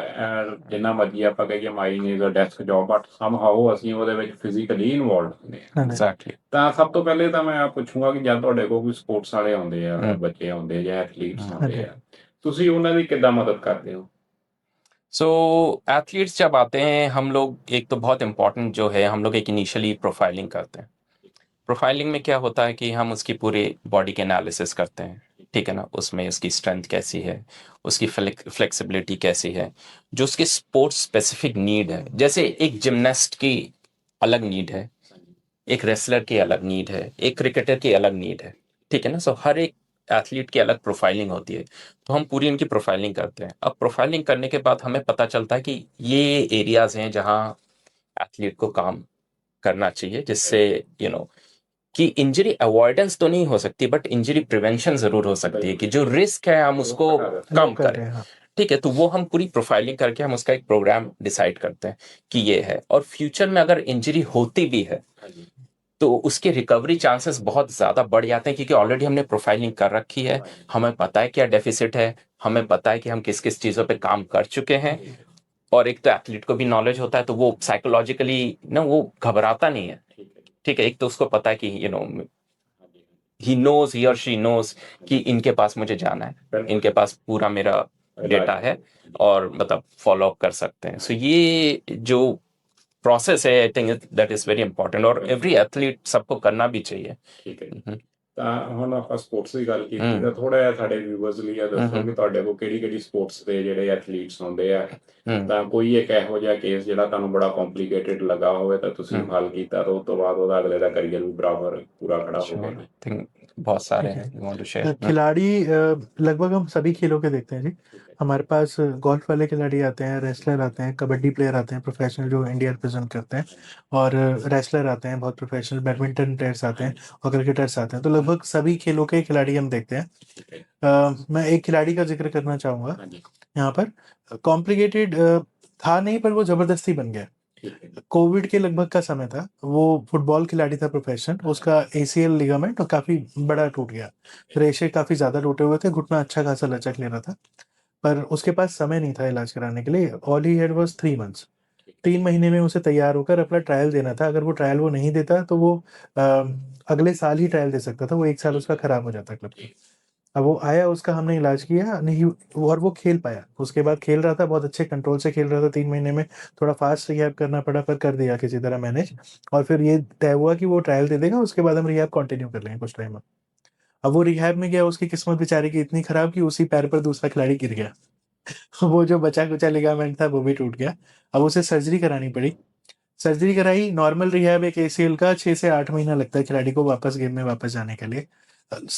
ਜਿੰਨਾ ਮਰਜ਼ੀ ਆਪਾਂ ਕਹੀਏ mine is a desk job, but somehow ਅਸੀਂ ਉਹਦੇ ਵਿੱਚ ਫਿਜ਼ੀਕਲੀ ਇਨਵੋਲਵਡ ਹੁੰਦੇ ਆ। Exactly. ਤਾਂ ਸਭ ਤੋਂ ਪਹਿਲੇ ਤਾਂ ਮੈਂ ਆ ਪੁੱਛੂੰਗਾ ਕਿ ਜਦ ਤੁਹਾਡੇ ਕੋਲ ਕੋਈ ਸਪੋਰਟਸ ਵਾਲੇ ਆਉਂਦੇ ਆ, ਬੱਚੇ ਆਉਂਦੇ ਜਾਂ ਐਥਲੀਟਸ ਆਉਂਦੇ ਆ, ਤੁਸੀਂ ਉਹਨਾਂ ਦੀ ਕਿੱਦਾਂ ਮਦਦ ਕਰਦੇ ਹੋ? सो एथलीट्स जब आते हैं हम लोग एक तो बहुत इम्पोर्टेंट जो है हम लोग एक इनिशियली प्रोफाइलिंग करते हैं। प्रोफाइलिंग में क्या होता है कि हम उसकी पूरी बॉडी के एनालिसिस करते हैं, ठीक है ना, उसमें उसकी स्ट्रेंथ कैसी है, उसकी फ्लेक्सिबिलिटी कैसी है, जो उसकी स्पोर्ट्स स्पेसिफिक नीड है। जैसे एक जिमनास्ट की अलग नीड है, एक रेसलर की अलग नीड है, एक क्रिकेटर की अलग नीड है, ठीक है ना। सो हर एक एथलीट की अलग प्रोफाइलिंग होती है, तो हम पूरी इनकी प्रोफाइलिंग करते हैं। अब प्रोफाइलिंग करने के बाद हमें पता चलता है कि ये एरियाज हैं जहाँ एथलीट को काम करना चाहिए, जिससे यू नो कि इंजरी अवॉइडेंस तो नहीं हो सकती बट इंजरी प्रिवेंशन जरूर हो सकती है, कि जो रिस्क है हम उसको कम करें। ठीक है, तो वो हम पूरी प्रोफाइलिंग करके हम उसका एक प्रोग्राम डिसाइड करते हैं कि ये है, और फ्यूचर में अगर इंजरी होती भी है तो उसके रिकवरी चांसेस बहुत ज़्यादा बढ़ जाते हैं, क्योंकि ऑलरेडी हमने प्रोफाइलिंग कर रखी है, हमें पता है क्या डेफिसिट है, हमें पता है कि हम किस किस चीज़ों पे काम कर चुके हैं, और एक तो एथलीट को भी नॉलेज होता है तो वो साइकोलॉजिकली ना वो घबराता नहीं है। ठीक है, एक तो उसको पता है कि यू नो ही नोज, ही और शी नोज कि इनके पास मुझे जाना है, इनके पास पूरा मेरा डेटा है और मतलब फॉलो अप कर सकते हैं। सो ये जो प्रोसेस है I think that is very important, और एवरी एथलीट सबको करना भी चाहिए। ਠੀਕ ਹੈ। ਤਾਂ ਹੁਣ ਆਪਾਂ ਸਪੋਰਟਸ ਦੀ ਗੱਲ ਕੀਤੀ ਤਾਂ ਥੋੜਾ ਜਿਹਾ ਸਾਡੇ ਵਿਊਅਰਸ ਲਈ ਆ ਦੱਸੋ ਕਿ ਤੁਹਾਡੇ ਕੋਲ ਕਿਹੜੀ ਕਿਹੜੀ ਸਪੋਰਟਸ ਦੇ ਜਿਹੜੇ ਐਥਲੀਟਸ ਹੁੰਦੇ ਆ, ਤਾਂ ਕੋਈ ਇੱਕ ਇਹੋ ਜਿਹਾ ਕੇਸ ਜਿਹੜਾ ਤੁਹਾਨੂੰ ਬੜਾ ਕੰਪਲਿਕੇਟਡ ਲੱਗਾ ਹੋਵੇ ਤਾਂ ਤੁਸੀਂ ਹੱਲ ਕੀਤਾ ਤਾਂ ਉਸ ਤੋਂ ਬਾਅਦ ਉਹਦਾ ਅਗਲੇ ਦਾ ਕਰੀਅਰ ਵੀ ਬਰਾਬਰ पूरा खड़ा हो गया? आई थिंक बहुत सारे हैं, you want to share? खिलाड़ी लगभग हम सभी खेलों के देखते हैं जी। हमारे पास गोल्फ वाले खिलाड़ी आते हैं, रेसलर आते हैं, कबड्डी प्लेयर आते हैं प्रोफेशनल जो इंडिया रिप्रेजेंट करते हैं, और रेसलर आते हैं बहुत प्रोफेशनल, बैडमिंटन प्लेयर्स आते हैं और क्रिकेटर्स आते हैं। तो लगभग सभी खेलों के खिलाड़ी हम देखते हैं। मैं एक खिलाड़ी का जिक्र करना चाहूँगा यहाँ पर। कॉम्प्लिकेटेड था नहीं, पर वो ज़बरदस्ती बन गया। कोविड के लगभग का समय था, वो फुटबॉल खिलाड़ी था प्रोफेशनल, उसका ACL लिगामेंट और काफ़ी बड़ा टूट गया, रेशे काफ़ी ज़्यादा टूटे हुए थे, घुटना अच्छा खासा लचक ले रहा था, पर उसके पास समय नहीं था इलाज कराने के लिए। All he had was 3 months. 3 महीने में उसे तैयार होकर अपना ट्रायल देना था। अगर वो ट्रायल वो नहीं देता तो वो अगले साल ही ट्रायल दे सकता था, वो 1 साल उसका खराब हो जाता क्लब का। अब वो आया, उसका हमने इलाज किया नहीं, और वो खेल पाया। उसके बाद खेल रहा था, बहुत अच्छे कंट्रोल से खेल रहा था 3 महीने में। थोड़ा फास्ट रिहैब करना पड़ा, पर कर दिया किसी तरह मैनेज। और फिर ये तय हुआ कि वो ट्रायल दे देगा, उसके बाद हम रिहैब कंटिन्यू कर लेंगे कुछ टाइम में। अब वो रिहैब में गया, उसकी किस्मत बेचारे की इतनी खराब कि उसी पैर पर दूसरा खिलाड़ी गिर गया। वो जो बचा कुचा लिगामेंट था वो भी टूट गया। अब उसे सर्जरी करानी पड़ी। सर्जरी कराई। नॉर्मल रिहैब एक एसीएल का 6 से 8 महीना लगता है खिलाड़ी को वापस गेम में वापस जाने के लिए।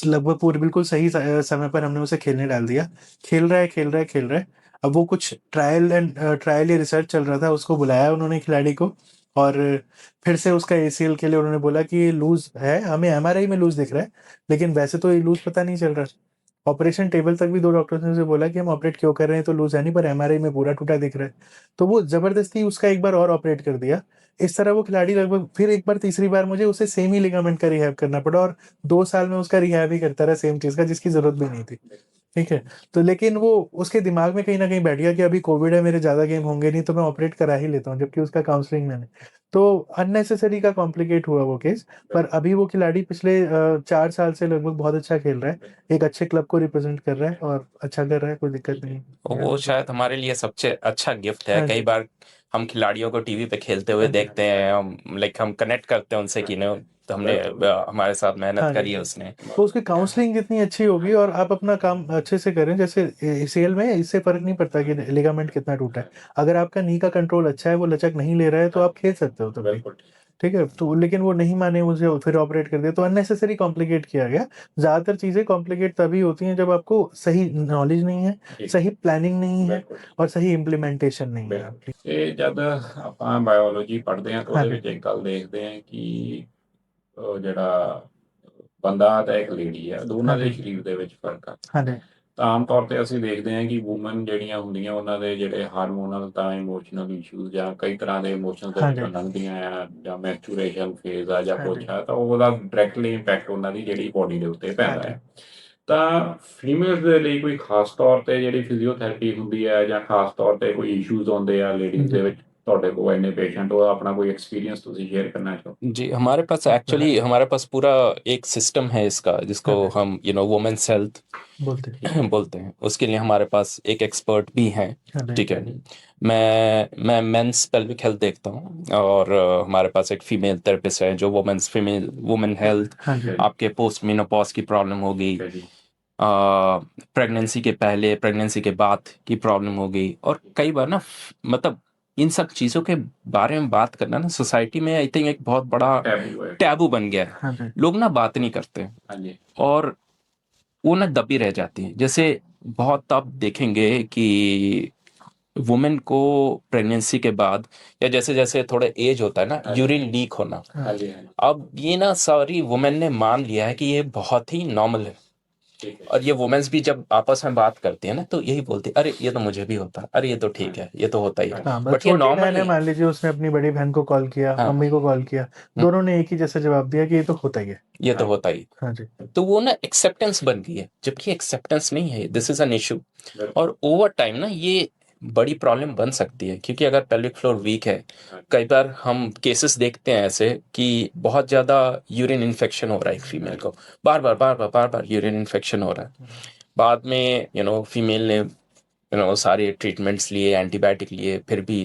लगभग पूरे बिल्कुल सही समय पर हमने उसे खेलने डाल दिया। खेल रहा है, खेल रहा है, खेल रहा है। अब वो कुछ ट्रायल या रिसर्च चल रहा था, उसको बुलाया उन्होंने खिलाड़ी को। और फिर से उसका एसीएल के लिए उन्होंने बोला कि ये लूज है, हमें एमआरआई में लूज दिख रहा है, लेकिन वैसे तो ये लूज पता नहीं चल रहा। ऑपरेशन टेबल तक भी 2 डॉक्टर्स ने उसे बोला कि हम ऑपरेट क्यों कर रहे हैं, तो लूज है नहीं, पर एमआरआई में पूरा टूटा दिख रहा है। तो वो जबरदस्ती उसका एक बार और ऑपरेट कर दिया। इस तरह वो खिलाड़ी लगभग फिर एक बार, तीसरी बार मुझे उसे सेम ही लिगामेंट का रिहैब करना पड़ा, और 2 साल में उसका रिहैब ही करता रहा सेम चीज का, जिसकी जरूरत भी नहीं थी। ठीक है। तो लेकिन वो उसके दिमाग में कहीं ना कहीं बैठ गया कि अभी कोविड है, मेरे ज्यादा गेम होंगे नहीं, तो मैं ऑपरेट करा ही लेता हूँ, जबकि उसका काउंसलिंग मैंने। तो अननेसेसरी का कॉम्प्लिकेट हुआ वो केस। पर अभी वो खिलाड़ी पिछले 4 साल से लगभग बहुत अच्छा खेल रहा है, एक अच्छे क्लब को रिप्रेजेंट कर रहा है और अच्छा कर रहा है, कोई दिक्कत नहीं। वो शायद हमारे लिए सबसे अच्छा गिफ्ट है। हाँ कई जी। बार हम खिलाड़ियों को टीवी पे खेलते हुए हाँ जी। देखते हैं, हम हम कनेक्ट करते हैं उनसे कि नो, तो हमने हमारे साथ मेहनत हाँ करी जी। है उसने। तो उसकी काउंसलिंग जितनी अच्छी होगी और आप अपना काम अच्छे से करें, जैसे एसीएल में इससे फर्क नहीं पड़ता कि लिगामेंट कितना टूटा है। अगर आपका नी का कंट्रोल अच्छा है, वो लचक नहीं ले रहा है, तो आप खेल सकते हो तब भी। ठीक है। तो लेकिन वो नहीं माने, मुझे फिर ऑपरेट कर दिया, तो अननेसेसरी कॉम्प्लिकेट किया गया। ज्यादातर चीजें कॉम्प्लिकेट तभी होती हैं जब आपको सही नॉलेज नहीं है, सही प्लानिंग नहीं है, और सही इम्प्लीमेंटेशन नहीं है आपकी। ਇਹ ਜਦ ਆਪਾਂ ਬਾਇਓਲੋਜੀ ਪੜ੍ਹਦੇ ਹਾਂ ਤਾਂ हाँ ਉਹਦੇ जी। ਵਿੱਚ ਇੱਕ ਗੱਲ ਦੇਖਦੇ ਹਾਂ ਕਿ ਜਿਹੜਾ ਬੰਦਾ ਤੇ ਇੱਕ ਲੇਡੀ ਆ, ਦੋਨਾਂ ਦੇ ਹਾਂਜੀ। ਸਰੀਰ ਦੇ ਵਿੱਚ ਫਰਕ ਆ। ਹਾਂਜੀ। ਤਾਂ ਆਮ ਤੌਰ ਤੇ ਅਸੀਂ ਦੇਖਦੇ ਹਾਂ ਕਿ ਵੂਮਨ ਜਿਹੜੀਆਂ ਹੁੰਦੀਆਂ, ਉਹਨਾਂ ਦੇ ਜਿਹੜੇ ਹਾਰਮੋਨਲ ਤਾਂ ਇਮੋਸ਼ਨਲ ਇਸ਼ੂਜ਼ ਜਾਂ ਕਈ ਤਰ੍ਹਾਂ ਦੇ ਇਮੋਸ਼ਨਸ ਦੇ ਵਿੱਚੋਂ ਹਾਂਜੀ। ਲੰਘਦੀਆਂ ਆ, ਜਾਂ ਮੈਚੂਰੇਸ਼ਨ ਫੇਜ਼ ਆ ਜਾਂ ਕੁਛ ਹਾਂਜੀ। ਆ, ਤਾਂ ਉਹਦਾ ਡਾਇਰੈਕਟਲੀ ਇੰਪੈਕਟ ਉਹਨਾਂ ਦੀ ਜਿਹੜੀ ਬੋਡੀ ਦੇ ਉੱਤੇ ਪੈਂਦਾ ਹਾਂਜੀ। ਹੈ। ਤਾਂ ਫੀਮੇਲਸ ਦੇ ਲਈ ਕੋਈ ਖਾਸ ਤੌਰ ਤੇ ਜਿਹੜੀ ਫਿਜ਼ੀਓਥੈਰੇਪੀ ਹੁੰਦੀ ਹੈ, ਜਾਂ ਖਾਸ ਤੌਰ ਤੇ ਕੋਈ ਇਸ਼ੂਜ਼ ਆਉਂਦੇ ਆ ਲੇਡੀਜ਼ जी। ਦੇ ਵਿੱਚ, ਤੁਹਾਡੇ ਕੋਲ ਇੰਨੇ ਪੇਸ਼ੈਂਟ, ਉਹਦਾ ਆਪਣਾ ਕੋਈ ਐਕਸਪੀਰੀयंस ਤੁਸੀਂ शेयर करना चाहो? जी, हमारे पास एक्चुअली हमारे पास पूरा एक सिस्टम है इसका, जिसको हाँ हम वुमेन्स हेल्थ बोलते हैं। बोलते हैं। उसके लिए हमारे पास एक एक्सपर्ट भी हैं। हाँ जी। ठीक है। मैं मेंस पेल्विक हेल्थ देखता हूँ, और हमारे पास एक फीमेल थेरेपिस्ट है जो वुमेन हेल्थ, हाँ जी। आपके पोस्ट मेनोपॉज की प्रॉब्लम होगी, प्रेगनेंसी के पहले, प्रेगनेंसी के बाद की प्रॉब्लम होगी। और कई बार ना मतलब इन सब चीज़ों के बारे में बात करना ना सोसाइटी में आई थिंक एक बहुत बड़ा टैबू बन गया है। हाँ जी। लोग ना बात नहीं करते, और वो ना दबी रह जाती है। जैसे बहुत आप देखेंगे कि वुमेन को प्रेगनेंसी के बाद, या जैसे जैसे थोड़ा एज होता है ना, यूरिन लीक होना, अब ये ना सारी वुमेन ने मान लिया है कि ये बहुत ही नॉर्मल है। और ये वुमेन्स भी जब आपस में बात करती है ना, तो यही बोलती है, अरे ये तो मुझे भी होता है, अरे ये तो ठीक है, ये तो होता ही है। हाँ, बस बट ये छोटी नॉर्मल बहन है, नहीं मान है। लीजिए उसने अपनी बड़ी बहन को कॉल किया, हाँ। मम्मी को कॉल किया, दोनों ने एक ही जैसा जवाब दिया कि ये तो होता ही है। ये तो होता ही। हाँ जी। तो वो ना एक्सेप्टेंस बन गई है, जबकि एक्सेप्टेंस नहीं है, दिस इज एन इशू। और ओवर टाइम ना ये बड़ी प्रॉब्लम बन सकती है, क्योंकि अगर पेल्विक फ्लोर वीक है, कई बार हम केसेस देखते हैं ऐसे कि बहुत ज़्यादा यूरिन इन्फेक्शन हो रहा है एक फीमेल को, बार बार यूरिन इन्फेक्शन हो रहा है। बाद में फीमेल ने सारे ट्रीटमेंट्स लिए, एंटीबायोटिक लिए, फिर भी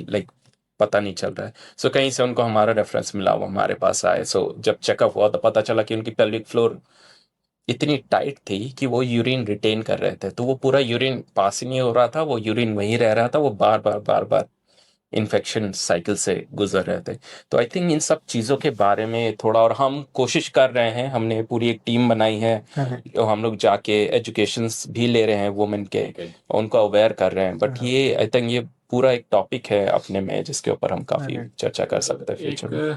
पता नहीं चल रहा है। सो कहीं से उनको हमारा रेफरेंस मिला, वो हमारे पास आए। सो जब चेकअप हुआ तो पता चला कि उनकी पेल्विक फ्लोर इतनी टाइट थी कि वो यूरिन रिटेन कर रहे थे, तो वो पूरा यूरिन पास ही नहीं हो रहा था, वो यूरिन वहीं रह रहा था, वो बार बार इन्फेक्शन साइकिल से गुजर रहे थे। तो आई थिंक इन सब चीज़ों के बारे में थोड़ा, और हम कोशिश कर रहे हैं, हमने पूरी एक टीम बनाई है, तो हम लोग जाके एजुकेशंस भी ले रहे हैं वुमेन के, उनको अवेयर कर रहे हैं। बट ये आई थिंक ये पूरा एक टॉपिक है अपने में, जिसके ऊपर हम काफ़ी चर्चा कर सकते हैं फ्यूचर में।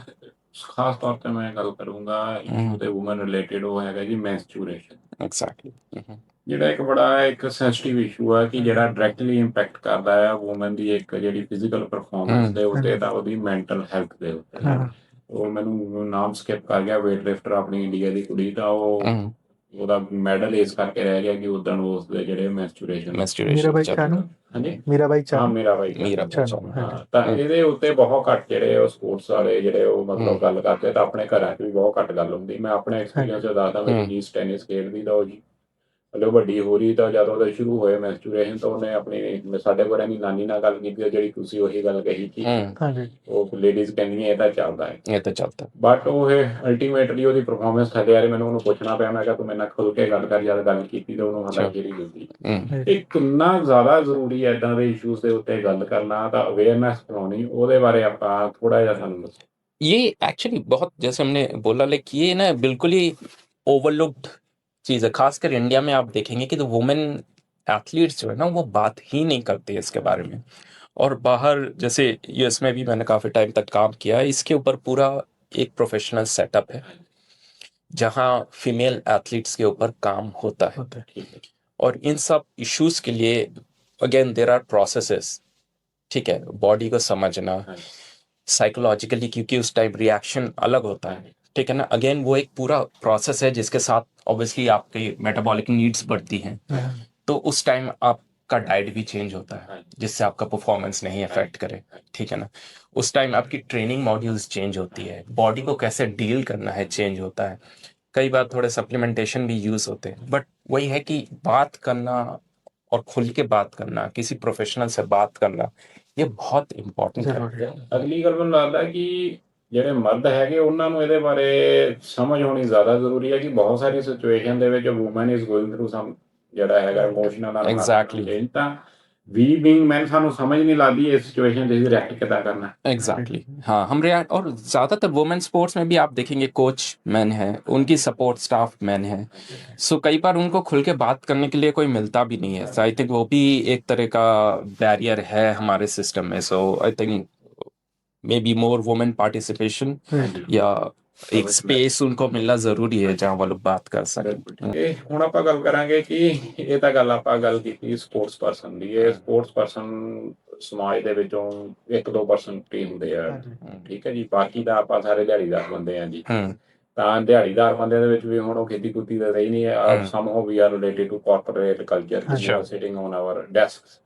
ਖਾਸ ਤੌਰ ਤੇ ਮੈਂ ਗੱਲ ਕਰੂੰਗਾ ਇਸ਼ੂ ਤੇ ਵੂਮਨ ਰਿਲੇਟਡ, ਉਹ ਹੈਗਾ ਜੀ ਮੈਂਸਚੂਰੇਸ਼ਨ। ਐਗਜ਼ੈਕਟਲੀ। ਜਿਹੜਾ ਇੱਕ ਬੜਾ ਇੱਕ ਸੈਂਸਿਟਿਵ ਇਸ਼ੂ ਆ, ਕਿ ਜਿਹੜਾ ਡਾਇਰੈਕਟਲੀ ਇੰਪੈਕਟ ਕਰਦਾ ਆ ਵੂਮਨ ਦੀ ਇੱਕ ਜਿਹੜੀ ਫਿਜ਼ੀਕਲ ਪਰਫਾਰਮੈਂਸ ਦੇ ਉੱਤੇ, ਤਾਂ ਉਹਦੀ ਮੈਂਟਲ ਹੈਲਥ ਦੇ ਉੱਤੇ। ਉਹ ਮੈਨੂੰ ਨਾਮ ਸਕਿਪ ਕਰ ਗਿਆ, ਵੇਟ ਲਿਫਟਰ ਆਪਣੀ ਇੰਡੀਆ ਦੀ ਕੁੜੀ, ਤਾਂ ਉਹਦਾ ਮੈਡਲ ਇਸ ਕਰਕੇ ਰਹਿ ਗਿਆ ਕਿ ਉਦੋਂ ਉਸ ਦੇ ਜਿਹੜੇ ਮੈਂਸਚੂਰੇਸ਼ਨ। मीराबाई चानू। ਹਾਂਜੀ, मीराबाई ਹਾਂ चानू। ਮੀਰਾਬਾਈ चानू। ਹਾਂ। ਤਾਂ ਇਹਦੇ ਉੱਤੇ ਬਹੁਤ ਘੱਟ ਜਿਹੜੇ ਉਹ ਸਪੋਰਟਸ ਵਾਲੇ ਜਿਹੜੇ ਉਹ ਮਤਲਬ ਗੱਲ ਕਰਦੇ, ਤਾਂ ਆਪਣੇ ਘਰਾਂ 'ਚ ਵੀ ਬਹੁਤ ਘੱਟ ਗੱਲ ਹੁੰਦੀ। ਮੈਂ ਆਪਣੇ ਐਕਸਪੀਰੀਅੰਸ 'ਚ ਦੱਸਦਾ, ਮੇਰੀ ਨੀਸ ਟੈਨਿਸ ਖੇਡਦੀ, ਤਾਂ ਉਹ ਜੀ ਜਦੋਂ ਵੱਡੀ ਹੋ ਰਹੀ ਤਾਂ ਜਦੋਂ ਉਹਦੇ ਸ਼ੁਰੂ ਹੋਏ ਮੈਂਸਟਰੂਏਸ਼ਨ ਤਾਂ ਉਹਨੇ ਆਪਣੀ ਸਾਡੇ ਕੋਲ ਦੀ ਨਾਨੀ ਨਾਲ ਗੱਲ ਕੀਤੀ, ਜਿਹੜੀ ਤੁਸੀਂ ਉਹੀ ਗੱਲ ਕਹੀ ਕਿ हाँ जी ਉਹ ਲੇਡੀਜ਼ ਕਹਿੰਦੀਆਂ ਇਹ ਤਾਂ ਚੱਲਦਾ ਹੈ, ये तो चलता है। ਬਟ ਉਹ ਅਲਟੀਮੇਟਲੀ ਉਹਦੀ ਪਰਫਾਰਮੈਂਸ ਥੱਲੇ ਆ ਰਹੀ। ਮੈਨੂੰ ਉਹਨੂੰ ਪੁੱਛਣਾ ਪਿਆ, ਮੈਂ ਕਿਹਾ ਤੂੰ ਮੇਰੇ ਨਾਲ ਖੁੱਲ ਕੇ ਗੱਲ ਕਰ, ਜਦ ਗੱਲ ਕੀਤੀ ਤਾਂ ਉਹਨੂੰ अच्छा। ਹਲਾਸ਼ੇਰੀ ਦਿੱਤੀ। हम्म। ਇਹ ਕਿੰਨਾ ਜ਼ਿਆਦਾ ਜ਼ਰੂਰੀ ਹੈ ਇਦਾਂ ਦੇ ਇਸ਼ੂਜ਼ ਦੇ ਉੱਤੇ ਗੱਲ ਕਰਨਾ, ਤਾਂ ਅਵੇਅਰਨੈਸ ਬਣਾਉਣੀ, ਉਹਦੇ ਬਾਰੇ ਆਪਾਂ ਥੋੜਾ ਜਿਹਾ ਸਾਨੂੰ ਦੱਸੋ। ये एक्चुअली बहुत, जैसे हमने बोला, लाइक ये ना बिल्कुल ही ओवरलुक्ड चीज़ है। खासकर इंडिया में आप देखेंगे कि तो वुमेन एथलीट्स जो है ना, वो बात ही नहीं करती है इसके बारे में। और बाहर जैसे यूएस में भी मैंने काफ़ी टाइम तक काम किया है, इसके ऊपर पूरा एक प्रोफेशनल सेटअप है जहाँ फीमेल एथलीट्स के ऊपर काम होता है। होता है। ठीक है। और इन सब इश्यूज के लिए अगेन देयर आर प्रोसेसेस, ठीक है, बॉडी को समझना हाँ। साइकोलॉजिकली, क्योंकि उस टाइम रिएक्शन अलग होता है, ठीक है ना। अगेन वो एक पूरा प्रोसेस है जिसके साथ ऑब्वियसली आपकी मेटाबॉलिक नीड्स बढ़ती हैं, हाँ, तो उस टाइम आपका डाइट भी चेंज होता है हाँ। जिससे आपका परफॉर्मेंस नहीं अफेक्ट करे, ठीक है ना। उस टाइम आपकी ट्रेनिंग मॉड्यूल्स चेंज होती है, बॉडी को कैसे डील करना है चेंज होता है, कई बार थोड़े सप्लीमेंटेशन भी यूज होते हैं। बट वही है कि बात करना और खुल के बात करना, किसी प्रोफेशनल से बात करना, ये ਬਹੁਤ ਇੰਪੋਰਟੈਂਟ ਜ਼ਰੂਰੀ ਹੈ। ਹੈ। ਅਗਲੀ ਗੱਲ ਮੈਨੂੰ ਲੱਗਦਾ ਕਿ ਜਿਹੜੇ ਮਰਦ ਹੈਗੇ ਉਹਨਾਂ ਨੂੰ ਇਹਦੇ ਬਾਰੇ ਸਮਝ ਹੋਣੀ ਜ਼ਿਆਦਾ ਜ਼ਰੂਰੀ ਹੈ ਕਿ ਬਹੁਤ ਸਾਰੀ ਸਿਚੁਏਸ਼ਨ ਦੇ ਵਿੱਚ ਵੂਮਨ ਇਜ਼ ਗੋਇੰਗ ਥਰੂ ਸਮ ਜਿਹੜਾ ਹੈਗਾ ਇਮੋਸ਼ਨਲ Exactly. ਤਾਂ ਵੀ ਬੀਇੰਗ ਮੈਨ ਸਾਨੂੰ ਸਮਝ ਨਹੀਂ ਲੱਗਦੀ ਇਸ सिचुएशन से रिएक्ट कितना करना है। एग्जैक्टली हाँ, हम रिएक्ट, और ज़्यादातर वुमेन स्पोर्ट्स में भी आप देखेंगे कोच मैन है, उनकी सपोर्ट स्टाफ मैन है, सो कई बार उनको खुल के बात करने के लिए कोई मिलता भी नहीं है। सो आई थिंक वो भी एक तरह का बैरियर है हमारे सिस्टम में। So I think maybe more women participation Right. या एक स्पेस उनको मिलना ज़रूरी है जहाँ वो लोग बात कर सकें। ਇਹ ਹੁਣ ਆਪਾਂ ਗੱਲ ਕਰਾਂਗੇ ਕਿ ਇਹ ਤਾਂ ਗੱਲ ਆਪਾਂ ਗੱਲ ਕੀਤੀ ਸਪੋਰਟਸ ਪਰਸਨ ਦੀ। ਇਹ ਸਪੋਰਟਸ ਪਰਸਨ ਸਮਾਜ ਦੇ ਵਿੱਚੋਂ 1-2% ਹੀ ਹੁੰਦੇ ਆ, ਠੀਕ ਹੈ ਜੀ। ਬਾਕੀ ਤਾਂ ਆਪਾਂ ਸਾਰੇ ਦਿਹਾੜੀਦਾਰ ਬੰਦੇ ਆ ਜੀ। हम्म, ਤਾਂ ਦਿਹਾੜੀਦਾਰ ਬੰਦਿਆਂ ਦੇ ਵਿੱਚ ਵੀ ਹੁਣ ਉਹ ਖੇਤੀ ਕੁੱਤੀ ਦਾ ਰਹੀ ਨਹੀਂ ਹੈ। Somehow we are related to corporate culture, sitting on our desks.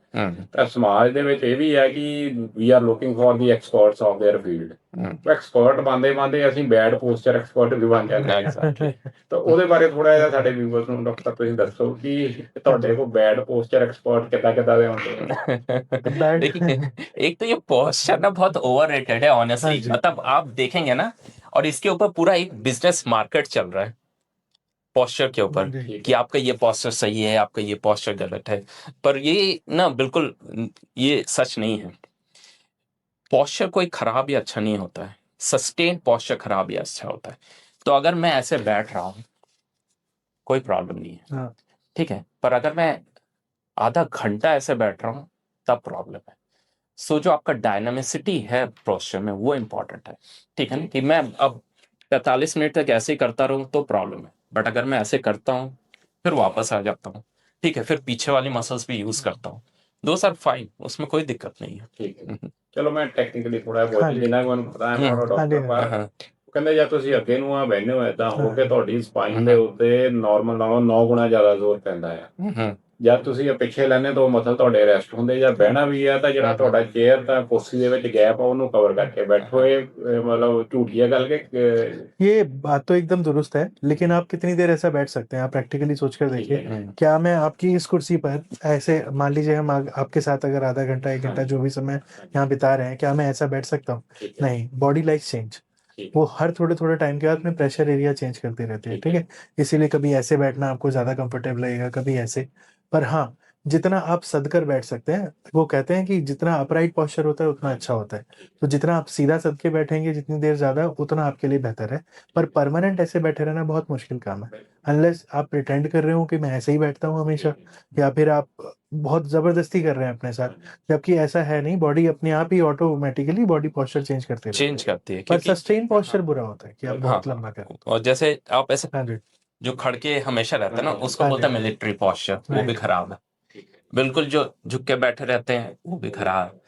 ਤਾਂ ਸਮਾਜ ਦੇ ਵਿੱਚ ਇਹ ਵੀ ਹੈ ਕਿ we are looking for the experts of their field. Expert ਬਣਦੇ ਅਸੀਂ ਬੈਡ ਪੋਸਚਰ ਐਕਸਪਰਟ ਵੀ ਬਣ ਜਾਂਦੇ ਹਾਂ। ਤਾਂ ਉਹਦੇ ਬਾਰੇ ਥੋੜਾ ਜਿਹਾ ਸਾਡੇ ਵਿਊਅਰਸ ਨੂੰ ਡਾਕਟਰ ਤੁਸੀਂ ਦੱਸੋ ਕਿ ਤੁਹਾਡੇ ਕੋਲ ਬੈਡ पोस्चर एक्सपर्ट कितना दे होते हैं। देखिए, एक तो ये पोस्चर ना बहुत ओवररेटेड है ऑनेस्टली। मतलब आप देखेंगे ना, और इसके ऊपर पूरा एक बिजनेस मार्केट चल रहा है पोस्चर के ऊपर कि आपका ये पोस्चर सही है, आपका ये पोस्चर गलत है। पर ये ना बिल्कुल ये सच नहीं है। पोस्चर कोई खराब या अच्छा नहीं होता है, सस्टेन पोस्चर खराब या अच्छा होता है। तो अगर मैं ऐसे बैठ रहा हूँ कोई प्रॉब्लम नहीं है, हाँ। ठीक है, पर अगर मैं आधा घंटा ऐसे बैठ रहा हूँ तब प्रॉब्लम है। सो जो आपका डायनामिसिटी है पोस्चर में वो इम्पोर्टेंट है, ठीक है ना। कि मैं अब 45 मिनट तक ऐसे ही करता रहूँ तो प्रॉब्लम है, बट अगर मैं ऐसे करता हूँ फिर वापस आ जाता हूँ, ठीक है, फिर पीछे वाली मसल्स भी यूज करता हूँ, दोस आर फाइन, उसमें कोई दिक्कत नहीं है। ठीक है, चलो मैं ਟੈਕਨੀਕਲੀ ਥੋੜਾ ਬਹੁਤ ਜਿੰਨਾ ਮੈਨੂੰ ਪਤਾ ਹੈ ਮੈਂ ਡਾਕਟਰ ਬਾਹਰ हाँ, ਕਹਿੰਦੇ ਜਾਂ ਤੁਸੀਂ ਅੱਗੇ ਨੂੰ ਆ ਬੈਠੇ ਹੋ ਏਦਾਂ ਹੋ ਕੇ ਤੁਹਾਡੀ ਸਪਾਈਨ ਦੇ ਉੱਤੇ ਨਾਰਮਲ ਨਾਲੋਂ 9 ਗੁਣਾ ਜ਼ਿਆਦਾ ਜ਼ੋਰ ਪੈਂਦਾ ਆ। ਜਦ ਤੁਸੀਂ ਪਿੱਛੇ ਲੈਣੇ ਤਾਂ ਮਸਲ ਤੁਹਾਡੇ ਰੈਸਟ ਹੁੰਦੇ, ਜਾਂ ਬਹਿਣਾ ਵੀ ਆ ਤਾਂ ਜਿਹੜਾ ਤੁਹਾਡਾ ਚੇਅਰ ਤਾਂ ਕੁਰਸੀ ਦੇ ਵਿੱਚ ਗੈਪ ਆ ਉਹਨੂੰ ਕਵਰ ਕਰਕੇ बैठो। ਇਹ मतलब झूठी है गल के ये बात तो एकदम दुरुस्त है, लेकिन आप कितनी देर ऐसा बैठ सकते हैं? आप प्रैक्टिकली सोचकर देखिए, क्या मैं आपकी इस कुर्सी पर ऐसे, मान लीजिए हम आपके साथ अगर आधा घंटा 1 घंटा जो भी समय यहाँ बिता रहे हैं, क्या मैं ऐसा बैठ सकता हूँ? नहीं। बॉडी लाइक चेंज, वो हर थोड़े थोड़े टाइम के बाद में प्रेशर एरिया चेंज करती रहती है, ठीक है। इसीलिए कभी ऐसे बैठना आपको ज्यादा कंफर्टेबल लगेगा, कभी ऐसे। पर हाँ, जितना आप सदकर बैठ सकते हैं, वो कहते हैं कि जितना अपराइट पोस्चर होता है उतना अच्छा होता है। तो जितना आप सीधा सद के बैठेंगे जितनी देर ज्यादा, उतना आपके लिए बेहतर है। पर परमानेंट ऐसे बैठे रहना बहुत मुश्किल काम है, अनलेस आप प्रिटेंड कर रहे हो कि मैं ऐसे ही बैठता हूँ हमेशा, या फिर आप बहुत जबरदस्ती कर रहे हैं अपने साथ, जबकि ऐसा है नहीं। बॉडी अपने आप ही ऑटोमेटिकली बॉडी पोस्चर चेंज करती है, चेंज करती है। पर सस्टेन पोस्चर बुरा होता है कि आप बहुत हाँ, लंबा करें। और जैसे आप ऐसे हाँ जी, जो खड़के हमेशा रहते हैं ना, उसको हाँ बोलते हैं जी। मिलिट्री पोस्चर, वो भी Right. खराब है। बिल्कुल जो झुक के बैठे रहते हैं वो भी खराब है।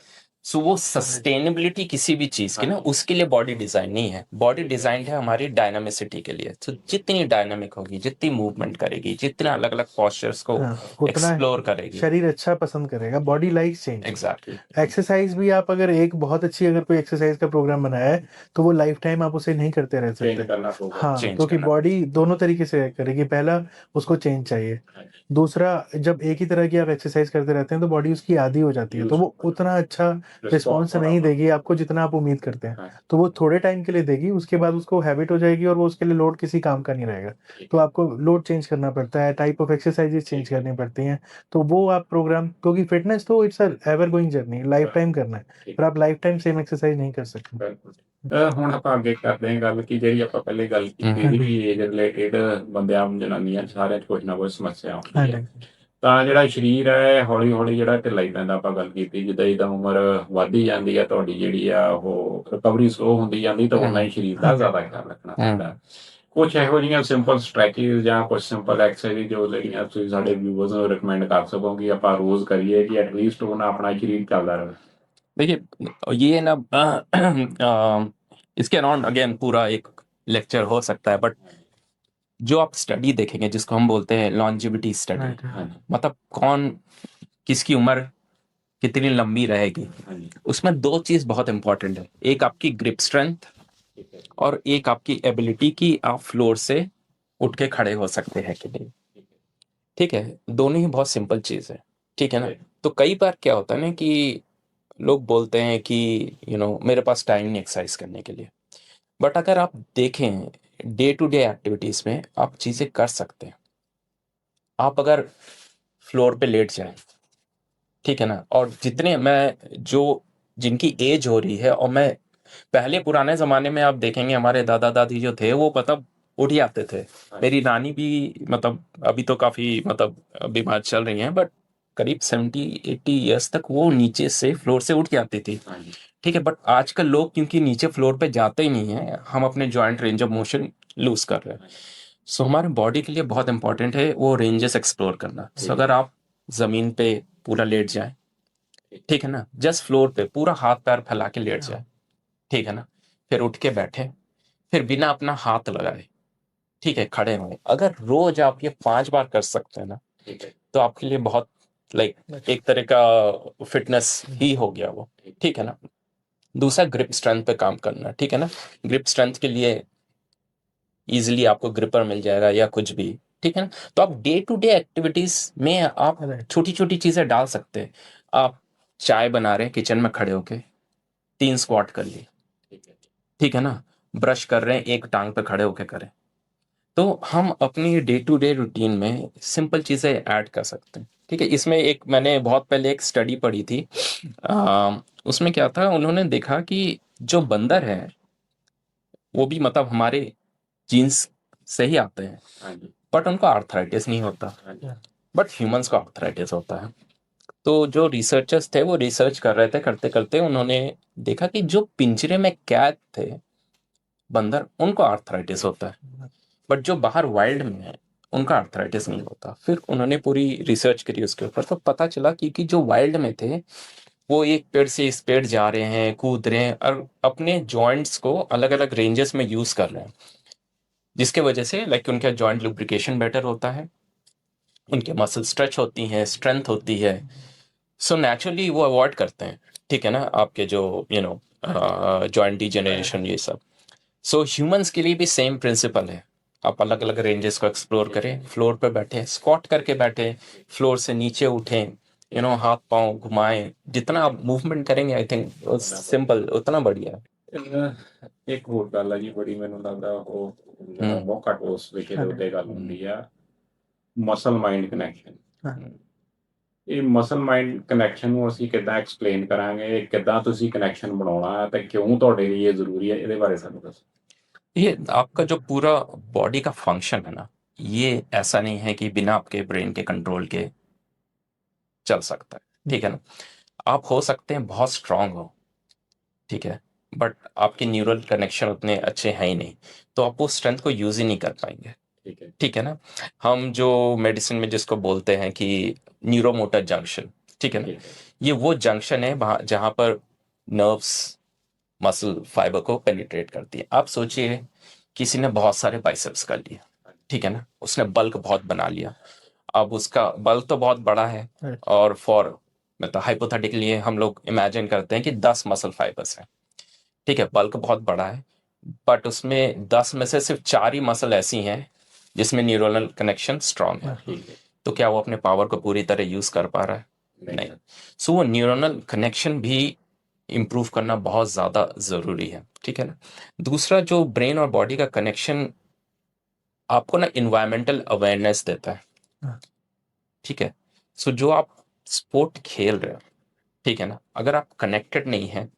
सो वो सस्टेनेबिलिटी किसी भी चीज की ना, उसके लिए बॉडी डिजाइन नहीं है। बॉडी डिजाइन है हमारी डायनामिसिटी के लिए। तो जितनी डायनामिक होगी, जितनी मूवमेंट करेगी, जितने अलग अलग पोस्चर्स को हाँ, उतना एक्सप्लोर करेगी, शरीर अच्छा पसंद करेगा, body likes change. Exactly. Exercise भी आप अगर एक बहुत अच्छी अगर कोई एक्सरसाइज का प्रोग्राम बनाया है तो वो लाइफ टाइम आप उसे नहीं करते रह चेंज सकते। करना होगा। हाँ, चेंज क्योंकि करना बॉडी दोनों तरीके से करेगी। पहला, उसको चेंज चाहिए। दूसरा, जब एक ही तरह की आप एक्सरसाइज करते रहते हैं तो बॉडी उसकी आदी हो जाती है, तो वो उतना अच्छा रिस्पॉन्स नहीं देगी आपको जितना आप उम्मीद करते हैं। तो वो थोड़े टाइम के लिए देगी, उसके बाद उसको हैबिट हो जाएगी और वो उसके लिए लोड किसी काम का नहीं रहेगा। तो आपको लोड चेंज करना पड़ता है, टाइप ऑफ एक्सरसाइजेज चेंज करनी पड़ती हैं। तो वो आप प्रोग्राम, क्योंकि फिटनेस तो it's a ever going journey, life time करना है, पर आप लाइफ टाइम सेम एक्सरसाइज नहीं कर सकते। ਹੁਣ ਆਪਾਂ ਅੱਗੇ ਕਰਦੇ ਹਾਂ ਗੱਲ ਕਿ ਜਿਹੜੀ ਆਪਾਂ ਪਹਿਲੇ ਗੱਲ ਕੀਤੀ ਸੀ ਵੀ ਏਜ ਰਿਲੇਟਡ ਬੰਦਿਆਂ ਜਨਾਨੀਆਂ ਸਾਰਿਆਂ 'ਚ ਕੁਛ ਨਾ ਕੁਛ ਸਮੱਸਿਆ ਆਉਂਦੀ ਹੈ। ਤਾਂ ਜਿਹੜਾ ਸਰੀਰ ਹੈ ਹੌਲੀ ਹੌਲੀ ਜਿਹੜਾ ਢਿੱਲਾ ਹੀ ਪੈਂਦਾ। ਆਪਾਂ ਗੱਲ ਕੀਤੀ ਜਿੱਦਾਂ ਜਿੱਦਾਂ ਉਮਰ ਵੱਧਦੀ ਜਾਂਦੀ ਆ ਤੁਹਾਡੀ ਜਿਹੜੀ ਆ ਉਹ ਰਿਕਵਰੀ ਸਲੋ ਹੁੰਦੀ ਜਾਂਦੀ, ਤਾਂ ਉਨਾ ਹੀ ਸਰੀਰ ਦਾ ਜ਼ਿਆਦਾ ਖਿਆਲ ਰੱਖਣਾ ਪੈਂਦਾ। ਕੁਛ ਇਹੋ ਜਿਹੀਆਂ ਸਿੰਪਲ ਸਟ੍ਰੈਚਿਸ ਜਾਂ ਕੁਛ ਸਿੰਪਲ ਐਕਸਰਸਾਈਜ਼ ਜੋ ਜਿਹੜੀਆਂ ਤੁਸੀਂ ਸਾਡੇ ਵਿਊਅਰਸ ਨੂੰ ਰਿਕਮੈਂਡ ਕਰ ਸਕੋ ਕਿ ਆਪਾਂ ਰੋਜ਼ ਕਰੀਏ ਕਿ ਐਟਲੀਸਟ ਉਹਨਾਂ ਆਪਣਾ ਸਰੀਰ ਚੱਲਦਾ ਰਹੇ। देखिए ये ना इसके अराउंड अगेन पूरा एक लेक्चर हो सकता है, बट जो आप स्टडी देखेंगे जिसको हम बोलते हैं लॉन्जिविटी स्टडी, मतलब कौन किसकी उम्र कितनी लंबी रहेगी, उसमें दो चीज बहुत इंपॉर्टेंट है। एक आपकी ग्रिप स्ट्रेंथ और एक आपकी एबिलिटी कि आप फ्लोर से उठ के खड़े हो सकते हैं कि नहीं। ठीक है, दोनों ही बहुत सिंपल चीज है। ठीक है ना। तो कई बार क्या होता है ना कि लोग बोलते हैं कि मेरे पास टाइम नहीं एक्सरसाइज करने के लिए। बट अगर आप देखें डे टू डे एक्टिविटीज में आप चीजें कर सकते हैं। आप अगर फ्लोर पे लेट जाएं, ठीक है ना, और जितने जिनकी एज हो रही है, और मैं पहले पुराने जमाने में आप देखेंगे हमारे दादा दादी जो थे वो मतलब उठ ही आते थे। मेरी नानी भी मतलब अभी तो काफी मतलब बीमार चल रही हैं, बट करीब 70-80 ईयर्स तक वो नीचे से फ्लोर से उठ के आती थी। ठीक है, बट आजकल लोग क्योंकि नीचे फ्लोर पे जाते ही नहीं है, हम अपने joint range of motion loose कर रहे हैं। सो हमारे बॉडी के लिए बहुत इंपॉर्टेंट है वो रेंजेस एक्सप्लोर करना। सो अगर आप जमीन पे पूरा लेट जाए, ठीक है ना, जस्ट फ्लोर पे पूरा हाथ पैर फैला के लेट जाए, ठीक है ना, फिर उठ के बैठे, फिर बिना अपना हाथ लगाए, ठीक है, खड़े हुए। अगर रोज आप ये 5 बार कर सकते हैं ना, तो आपके लिए बहुत एक तरह का फिटनेस ही हो गया वो। ठीक है ना। दूसरा ग्रिप स्ट्रेंथ पे काम करना। ठीक है ना। ग्रिप स्ट्रेंथ के लिए इजीली आपको ग्रिपर मिल जाएगा या कुछ भी। ठीक है ना। तो आप डे टू डे एक्टिविटीज में आप छोटी छोटी चीजें डाल सकते हैं। आप चाय बना रहे हैं किचन में खड़े होके 3 स्क्वाट कर लिए, ठीक है ना। ब्रश कर रहे हैं एक टांग पे खड़े होके करें। तो हम अपनी डे टू डे रूटीन में सिंपल चीजें ऐड कर सकते हैं। ठीक है। इसमें एक मैंने बहुत पहले एक स्टडी पढ़ी थी। उसमें क्या था, उन्होंने देखा कि जो बंदर है वो भी मतलब हमारे जीन्स से ही आते हैं, बट उनको आर्थराइटिस नहीं होता, बट ह्यूमंस को आर्थराइटिस होता है। तो जो रिसर्चर्स थे वो रिसर्च कर रहे थे, करते करते उन्होंने देखा कि जो पिंजरे में कैद थे बंदर, उनको आर्थराइटिस होता है, बट जो बाहर वाइल्ड में है उनका आर्थराइटिस नहीं होता। फिर उन्होंने पूरी रिसर्च करी उसके ऊपर, तो पता चला कि जो वाइल्ड में थे वो एक पेड़ से इस पेड़ जा रहे हैं, कूद रहे हैं और अपने जॉइंट्स को अलग अलग रेंजेस में यूज कर रहे हैं, जिसके वजह से उनका जॉइंट लुब्रिकेशन बेटर होता है, उनके मसल स्ट्रेच होती हैं, स्ट्रेंथ होती है। सो नेचुरली वो अवॉइड करते हैं, ठीक है ना, आपके जो जॉइंट डिजेनरेशन ये सब। सो ह्यूमंस के लिए भी सेम प्रिंसिपल है। आप अलग अलग रेंजेस को एक्सप्लोर करें, फ्लोर पे बैठे, स्क्वाट करके बैठे, फ्लोर से नीचे उठें, हाथ पांव घुमाएं, जितना आप मूवमेंट करेंगे आई थिंक सिंपल उतना बढ़िया है। ਇੱਕ ਹੋਰ ਗੱਲ ਆ ਜੀ ਬੜੀ ਮੈਨੂੰ ਲੱਗਦਾ ਉਹ ਜਿਹੜਾ ਮੌਕਾ ਟੋਸ ਵਿਖੇ ਦੇ ਉੱਤੇ ਗੱਲ ਹੁੰਦੀ ਆ, ਮਸਲ ਮਾਈਂਡ ਕਨੈਕਸ਼ਨ। ਇਹ ਮਸਲ ਮਾਈਂਡ ਕਨੈਕਸ਼ਨ ਨੂੰ ਅਸੀਂ ਕਿੱਦਾਂ ਐਕਸਪਲੇਨ ਕਰਾਂਗੇ, ਕਿੱਦਾਂ ਤੁਸੀਂ ਕਨੈਕਸ਼ਨ ਬਣਾਉਣਾ ਹੈ ਤੇ ਕਿਉਂ ਤੁਹਾਡੇ ਲਈ ਇਹ ਜ਼ਰੂਰੀ ਹੈ, ਇਹਦੇ ਬਾਰੇ ਸਾਨੂੰ ਦੱਸੋ। ये आपका जो पूरा बॉडी का फंक्शन है ना, ये ऐसा नहीं है कि बिना आपके ब्रेन के कंट्रोल के चल सकता है। ठीक है ना। आप हो सकते हैं बहुत स्ट्रांग हो, ठीक है, बट आपके न्यूरल कनेक्शन उतने अच्छे हैं ही नहीं, तो आप वो स्ट्रेंथ को यूज ही नहीं कर पाएंगे। ठीक है ना। हम जो मेडिसिन में जिसको बोलते हैं कि न्यूरोमोटर जंक्शन, ठीक है ना, ये वो जंक्शन है जहां पर नर्व्स मसल फाइबर को पेनिट्रेट करती है। आप सोचिए किसी ने बहुत सारे बाइसेप्स कर लिए, ठीक है ना, उसने बल्क बहुत बना लिया, अब उसका बल्क तो बहुत बड़ा है Right. और फॉर मतलब हाइपोथेटिकली हम लोग इमेजिन करते हैं कि 10 मसल फाइबर्स हैं, ठीक है, बल्क बहुत बड़ा है, बट उसमें 10 में से सिर्फ 4 ही मसल ऐसी हैं जिसमें न्यूरोनल कनेक्शन स्ट्रांग है। तो क्या वो अपने पावर को पूरी तरह यूज कर पा रहा है? नहीं। सो वो न्यूरोनल कनेक्शन भी इम्प्रूव करना बहुत ज़्यादा ज़रूरी है, ठीक है ना। दूसरा, जो ब्रेन और बॉडी का कनेक्शन आपको ना इन्वायरमेंटल अवेयरनेस देता है, हाँ। ठीक है। सो जो आप स्पोर्ट खेल रहे हो, ठीक है ना, अगर आप कनेक्टेड नहीं है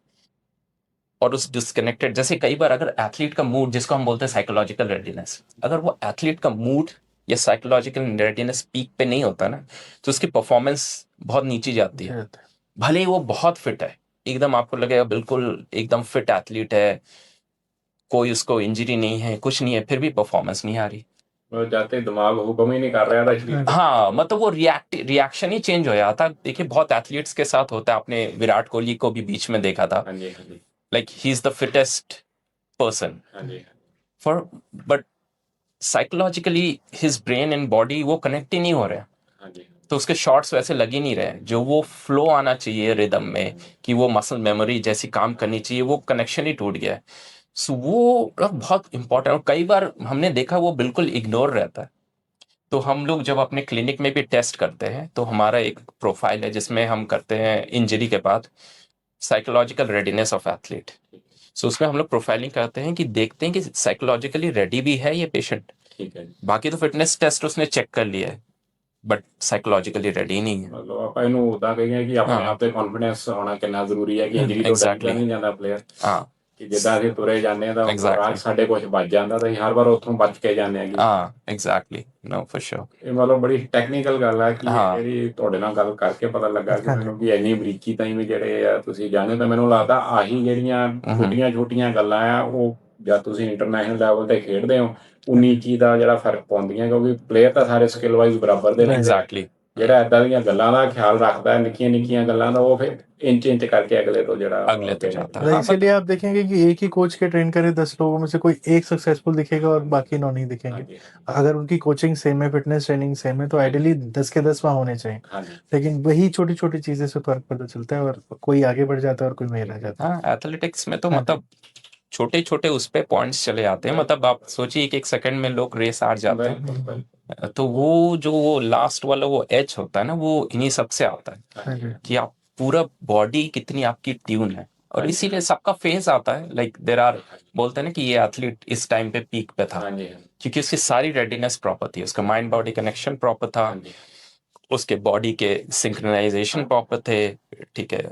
और उस डिस्कनेक्टेड, जैसे कई बार अगर एथलीट का मूड, जिसको हम बोलते हैं साइकोलॉजिकल रेडीनेस, अगर वो एथलीट का मूड या साइकोलॉजिकल रेडीनेस पीक पे नहीं होता ना, तो उसकी परफॉर्मेंस बहुत नीचे जाती है। भले ही वो बहुत फिट है, एकदम आपको लगेगा बिल्कुल एकदम फिट एथलीट है, कोई उसको इंजरी नहीं है, कुछ नहीं है, फिर भी परफॉर्मेंस नहीं आ रही। जाते दिमाग हुक्म ही नहीं कर रहा था शरीर। हाँ, मतलब वो रिएक्शन ही चेंज हो जाता। देखिए बहुत एथलीट्स के साथ होता है, आपने विराट कोहली को भी बीच में देखा था, हाँ जी, हाँ जी, like he is the fittest person हाँ जी, for, but psychologically his brain and body वो कनेक्ट ही नहीं हो रहे हैं, हाँ जी, तो उसके शॉट्स वैसे लग ही नहीं रहे हैं। जो वो फ्लो आना चाहिए रिदम में, कि वो मसल मेमोरी जैसी काम करनी चाहिए, वो कनेक्शन ही टूट गया है। सो वो बहुत इंपॉर्टेंट, और कई बार हमने देखा वो बिल्कुल इग्नोर रहता है। तो हम लोग जब अपने क्लिनिक में भी टेस्ट करते हैं तो हमारा एक प्रोफाइल है जिसमें हम करते हैं इंजरी के बाद साइकोलॉजिकल रेडीनेस ऑफ एथलीट। सो उसमें हम लोग प्रोफाइलिंग करते हैं कि देखते हैं कि साइकोलॉजिकली रेडी भी है ये पेशेंट। ठीक है जी। बाकी तो फिटनेस टेस्ट उसने चेक कर लिया है, बट साइकोलॉजिकली रेडी नहीं है। ਮਤਲਬ ਆਪਾਂ ਇਹਨੂੰ ਉਦਾਂ ਕਹੀਏ ਕਿ ਆਪਣੇ ਹਾਂ। ਆਪ ਤੇ ਕੌਨਫੀਡੈਂਸ ਹੋਣਾ ਕਿੰਨਾ ਜ਼ਰੂਰੀ ਹੈ ਕਿ ਇੰਜਰੀ ਤੋਂ ਡਰਦਾ Exactly. ਨਹੀਂ ਜਾਂਦਾ ਪਲੇਅਰ। हाँ ਕਿ ਜਿੱਦਾਂ ਅਸੀਂ ਤੁਰੇ ਜਾਂਦੇ ਹਾਂ ਤਾਂ ਰਾਹ 'ਚ Exactly. ਸਾਡੇ ਕੁਝ ਵੱਜ ਜਾਂਦਾ ਤਾਂ ਅਸੀਂ ਹਰ ਵਾਰ ਉੱਥੋਂ ਬਚ ਕੇ ਜਾਂਦੇ ਹਾਂ ਜੀ। हाँ एग्जैक्टली, नो फॉर श्योर। ਇਹ ਮਤਲਬ ਬੜੀ ਟੈਕਨੀਕਲ ਗੱਲ ਹੈ ਕਿ ਹਾਂ। ਜਿਹੜੀ ਤੁਹਾਡੇ ਨਾਲ ਗੱਲ ਕਰਕੇ ਪਤਾ ਲੱਗਾ ਕਿ ਹਾਂ। ਮੈਨੂੰ ਵੀ ਇੰਨੀ ਬਰੀਕੀ ਤਾਈਂ ਵੀ ਜਿਹੜੇ ਆ ਤੁਸੀਂ ਜਾਣਦੇ ਤਾਂ ਮੈਨੂੰ ਲੱਗਦਾ ਆਹੀ ਜਿਹੜੀਆਂ ਛੋਟੀਆਂ-ਛੋਟੀਆਂ ਗੱਲਾਂ ਆ ਉਹ ਜਦ ਤੁਸੀਂ ਇੰਟਰਨੈਸ਼ਨਲ ਲੈਵਲ ਤੇ ਖੇਡਦੇ ਹੋ 19-21 ਦਾ ਜਿਹੜਾ ਫਰਕ ਪਾਉਂਦੀਆਂ ਕਿਉਂਕਿ ਪਲੇਅਰ ਤਾਂ ਸਾਰੇ ਸਕਿੱਲ ਵਾਈਜ਼ ਬਰਾਬਰ ਦੇ ਨੇ। एग्जैक्टली। ਜਿਹੜਾ ਏਦਾਂ ਦੀਆਂ ਗੱਲਾਂ ਦਾ ਖਿਆਲ ਰੱਖਦਾ ਹੈ ਨਿੱਕੀਆਂ-ਨਿੱਕੀਆਂ ਗੱਲਾਂ ਦਾ ਉਹ ਫਿਰ इंच करके अगले तो जरा अगले तो जाता है। मतलब हाँ, इसीलिए आप देखेंगे कि एक ही कोच के ट्रेन करे 10 लोगों में से कोई एक सक्सेसफुल दिखेगा और बाकी नौ नहीं दिखेंगे। हाँ जी, अगर उनकी कोचिंग सेम है, फिटनेस ट्रेनिंग सेम है, तो आइडियली 10 के 10 वहाँ होने चाहिए। हाँ जी, लेकिन वही छोटी छोटी चीजें से फर्क पता चलता है और कोई आगे बढ़ जाता है और कोई वहीं रह जाता है। हाँ एथलेटिक्स में तो हाँ। मतलब छोटे छोटे उस पे पॉइंट्स चले जाते हैं, मतलब आप सोचिए एक एक सेकंड में लोग रेस हार जाते बिल्कुल। हैं, तो वो जो वो लास्ट वाला वो एज होता है ना, वो इन्हीं सब से आता है हाँ जी, कि आप पूरा बॉडी कितनी आपकी ट्यून है। और इसीलिए सबका फेज आता है, लाइक देर आर, बोलते हैं ना कि ये एथलीट इस टाइम पे पीक पे था, हाँ जी, क्योंकि उसकी सारी रेडीनेस प्रॉपर थी, उसका माइंड बॉडी कनेक्शन प्रॉपर था, हाँ जी, उसके बॉडी के सिंक्रोनाइजेशन प्रॉपर थे, ठीक है,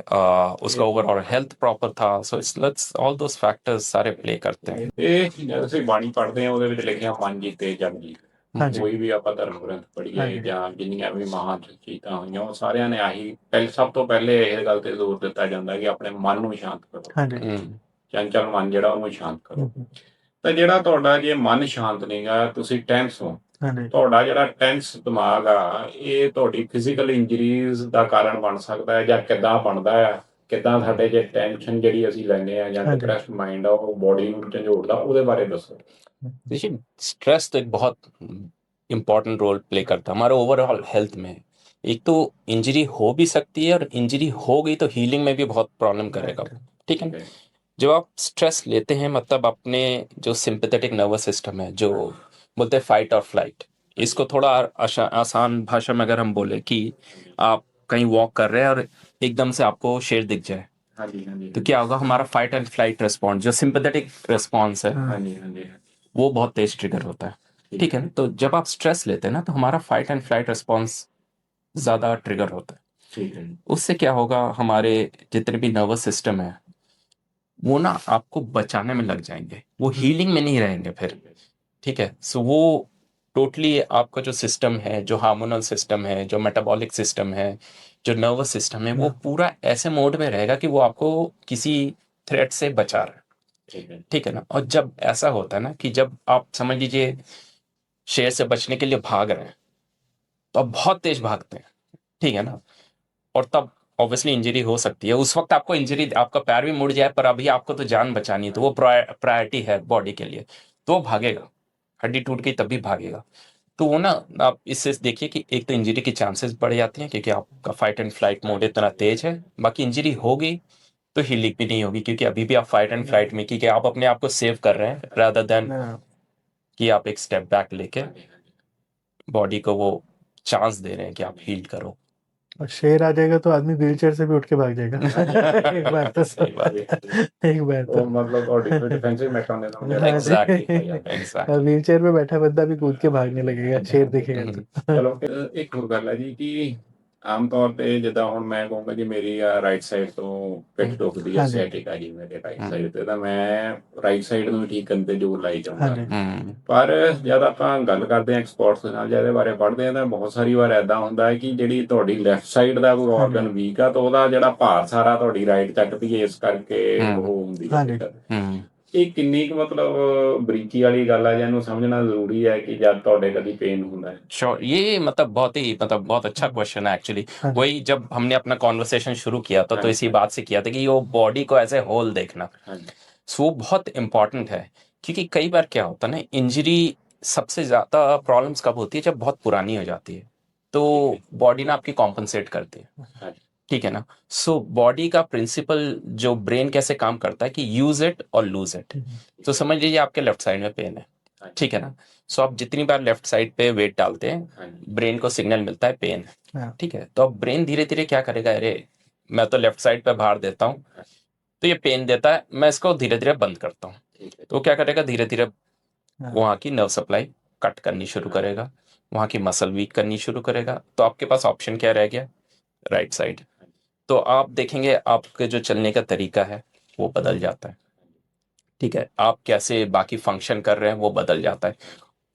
उसका ओवरऑल हेल्थ प्रॉपर था। So it's all those factors सारे प्ले करते हैं। ਇਹ ਚੀਜ਼ਾਂ ਅਸੀਂ ਬਾਣੀ ਪੜ੍ਹਦੇ ਹਾਂ ਉਹਦੇ ਵਿੱਚ ਲਿਖਿਆ ਮਨ ਜੀਤੇ ਜਗ ਜੀਤ। हाँ जी। ਕੋਈ ਵੀ ਆਪਾਂ ਧਰਮ ਗ੍ਰੰਥ ਪੜ੍ਹੀਏ ਹਾਂਜੀ। ਜਾਂ ਜਿੰਨੀਆਂ ਵੀ ਮਹਾਨ ਚੀਜ਼ਾਂ ਹੋਈਆਂ ਉਹ ਸਾਰਿਆਂ ਨੇ ਆਹੀ ਸਭ ਤੋਂ ਪਹਿਲੇ ਇਹ ਗੱਲ ਤੇ ਜ਼ੋਰ ਦਿੱਤਾ ਜਾਂਦਾ ਕਿ ਆਪਣੇ ਮਨ ਨੂੰ ਸ਼ਾਂਤ ਕਰੋ। हाँ जी। ਚੰਚਲ ਮਨ ਜਿਹੜਾ ਉਹਨੂੰ ਸ਼ਾਂਤ ਕਰੋ। हम्म। ਤਾਂ ਜਿਹੜਾ ਤੁਹਾਡਾ ਜੇ ਮਨ ਸ਼ਾਂਤ ਨਹੀਂਗਾ ਤੁਸੀਂ ਟੈਂਸ ਹੋ, हाँ जी। ਤੁਹਾਡਾ ਜਿਹੜਾ ਟੈਂਸ ਦਿਮਾਗ ਆ ਇਹ ਤੁਹਾਡੀ ਫਿਜ਼ੀਕਲ ਇੰਜਰੀਜ਼ ਦਾ ਕਾਰਨ ਬਣ ਸਕਦਾ ਹੈ ਜਾਂ ਕਿੱਦਾਂ ਬਣਦਾ ਆ, ਕਿੱਦਾਂ ਸਾਡੇ ਜੇ ਟੈਨਸ਼ਨ ਜਿਹੜੀ ਅਸੀਂ ਲੈਂਦੇ ਆ ਜਾਂ ਹਾਂਜੀ। ਡਿਪਰੈਸਡ ਮਾਈਂਡ ਆ ਉਹ ਬੋਡੀ ਨੂੰ ਝੰਜੋੜਦਾ ਉਹਦੇ ਬਾਰੇ ਦੱਸੋ। देखिए स्ट्रेस तो एक बहुत इम्पोर्टेंट रोल प्ले करता है हमारे ओवरऑल हेल्थ में। एक तो इंजरी हो भी सकती है, और इंजरी हो गई तो हीलिंग में भी बहुत प्रॉब्लम करेगा, ठीक है। जब आप स्ट्रेस लेते हैं, मतलब अपने जो सिंपैथेटिक नर्वस सिस्टम है, जो बोलते हैं फाइट और फ्लाइट, इसको थोड़ा आसान भाषा में अगर हम बोले कि आप कहीं वॉक कर रहे हैं और एकदम से आपको शेर दिख जाए, हाँ जी, हाँ जी, तो क्या होगा, हमारा फाइट एंड फ्लाइट रिस्पॉन्स, जो सिंपैथेटिक रिस्पॉन्स है, हाँ जी, हाँ जी, वो बहुत तेज ट्रिगर होता है, ठीक है ना। तो जब आप स्ट्रेस लेते हैं ना, तो हमारा फाइट एंड फ्लाइट रिस्पॉन्स ज़्यादा ट्रिगर होता है। ठीक है, उससे क्या होगा, हमारे जितने भी नर्वस सिस्टम है वो ना आपको बचाने में लग जाएंगे, वो हीलिंग में नहीं रहेंगे फिर, ठीक है। सो वो टोटली आपका जो सिस्टम है, जो हार्मोनल सिस्टम है, जो मेटाबॉलिक सिस्टम है, जो नर्वस सिस्टम है, वो पूरा ऐसे मोड में रहेगा कि वो आपको किसी थ्रेट से बचा रहा है, ठीक है ना। और जब ऐसा होता है ना कि जब आप समझ लीजिए शेर से बचने के लिए भाग रहे हैं, तो आप बहुत तेज भागते हैं, ठीक है ना, और तब ऑब्वियसली इंजरी हो सकती है, उस वक्त आपको इंजरी, आपका पैर भी मुड़ जाए पर अभी आपको तो जान बचानी है, तो वो प्रायोरिटी है बॉडी के लिए, तो वो भागेगा, हड्डी टूट गई तब भी भागेगा। तो वो ना, आप इससे देखिए कि एक तो इंजरी की चांसेस बढ़ जाती हैं क्योंकि आपका फाइट एंड फ्लाइट मोड इतना तेज है, बाकी इंजरी होगी तो हीलिंग भी नहीं होगी क्योंकि अभी भी आप फाइट एंड फ्लाइट में, क्योंकि आप अपने आप को सेव कर रहे हैं रादर देन हाँ, कि आप एक स्टेप बैक लेके बॉडी को वो चांस दे रहे हैं कि आप हील करो। और शेर आ जाएगा तो आदमी व्हीलचेयर से भी उठ के भाग जाएगा। एक बार तो सही बात है। एक बार ਉਹ तो ਮਤਲਬ ਤੁਹਾਡੀ ਕੋਈ डिफेंसिव मैकेनिज्म ਜਿਹੜਾ हाँ जी। Exactly exactly. व्हीलचेयर में बैठा बंदा भी कूद के भागने लगेगा शेर दिखेगा तो। ਚਲੋ ਇੱਕ ਹੋਰ ਗੱਲ ਹੈ ਜੀ ਕਿ ਆਮ ਤੌਰ ਤੇ ਜਿੱਦਾਂ ਹੁਣ ਮੈਂ ਕਹੂੰਗਾ ਜੀ ਮੇਰੀ ਰਾਈਟ ਸਾਈਡ ਤੋਂ ਪਿੱਠ ਦੁਖਦੀ ਹੈ, ਹਾਂਜੀ। ਸੈਟਿਕ ਆ ਜੀ ਮੇਰੇ ਰਾਈਟ ਸਾਈਡ ਤੇ, ਤਾਂ ਮੈਂ ਰਾਈਟ ਸਾਈਡ ਨੂੰ ਠੀਕ ਕਰਨ ਤੇ ਜ਼ੋਰ ਲਾਈ ਜਾਊਂਗਾ। ਹਾਂਜੀ। ਪਰ ਜਦ ਆਪਾਂ ਗੱਲ ਕਰਦੇ ਹਾਂ ਐਕਸਪਰਟਸ ਦੇ ਨਾਲ, ਜਿਹਦੇ ਬਾਰੇ ਪੜ੍ਹਦੇ ਹਾਂ, ਤਾਂ ਬਹੁਤ ਸਾਰੀ ਵਾਰ ਐਦਾਂ ਹੁੰਦਾ ਹੈ ਕਿ ਜਿਹੜੀ ਤੁਹਾਡੀ ਲੈਫਟ ਸਾਈਡ ਦਾ ਕੋਈ ਆਰਗਨ ਵੀਕ ਆ ਤਾਂ ਉਹਦਾ ਜਿਹੜਾ ਭਾਰ ਸਾਰਾ ਤੁਹਾਡੀ ਰਾਈਟ ਚੱਕਦੀ ਹੈ, ਇਸ ਕਰਕੇ ਉਹ ਹੁੰਦੀ ਹੈ ਹਾਂਜੀ। ਦਿੱਕਤ। ਇਹ ਕਿੰਨੀ ਕੁ ਮਤਲਬ ਬਰੀਕੀ ਵਾਲੀ ਗੱਲ ਆ, ਜਾਂ ਇਹਨੂੰ ਸਮਝਣਾ ਜ਼ਰੂਰੀ ਹੈ ਕਿ ਜਦ ਤੁਹਾਡੇ ਕਦੀ पेन ਹੁੰਦਾ है? श्योर, ये मतलब बहुत अच्छा क्वेश्चन है एक्चुअली। हाँ जी। वही जब हमने अपना कॉन्वर्सेशन शुरू किया था तो हाँ इसी जी। बात से किया था कि वो बॉडी को एज ए होल देखना, हाँ जी। सो वो बहुत इम्पॉर्टेंट है क्योंकि कई बार क्या होता है ना, इंजरी सबसे ज़्यादा प्रॉब्लम्स कब होती है, जब बहुत पुरानी हो जाती है तो बॉडी ना आपकी कॉम्पनसेट करती है, हाँ जी। ठीक है ना। सो बॉडी का प्रिंसिपल जो ब्रेन कैसे काम करता है कि यूज इट और लूज इट। तो समझ लीजिए आपके लेफ्ट साइड में पेन है, हाँ जी। ठीक है ना, सो आप जितनी बार लेफ्ट साइड पे वेट डालते हैं हाँ जी। ब्रेन को सिग्नल मिलता है पेन है, हाँ। ठीक है, तो अब ब्रेन धीरे धीरे क्या करेगा, अरे मैं तो लेफ्ट साइड पे भार देता हूँ तो ये पेन देता है, मैं इसको धीरे धीरे बंद करता हूँ, ठीक है। तो क्या करेगा, धीरे धीरे हाँ। वहाँ की नर्व सप्लाई कट करनी शुरू करेगा, वहाँ की मसल वीक करनी शुरू करेगा, तो आपके पास ऑप्शन क्या रह गया, राइट साइड। तो आप देखेंगे आपके जो चलने का तरीका है वो बदल जाता है, ठीक है, आप कैसे बाकी फंक्शन कर रहे हैं वो बदल जाता है,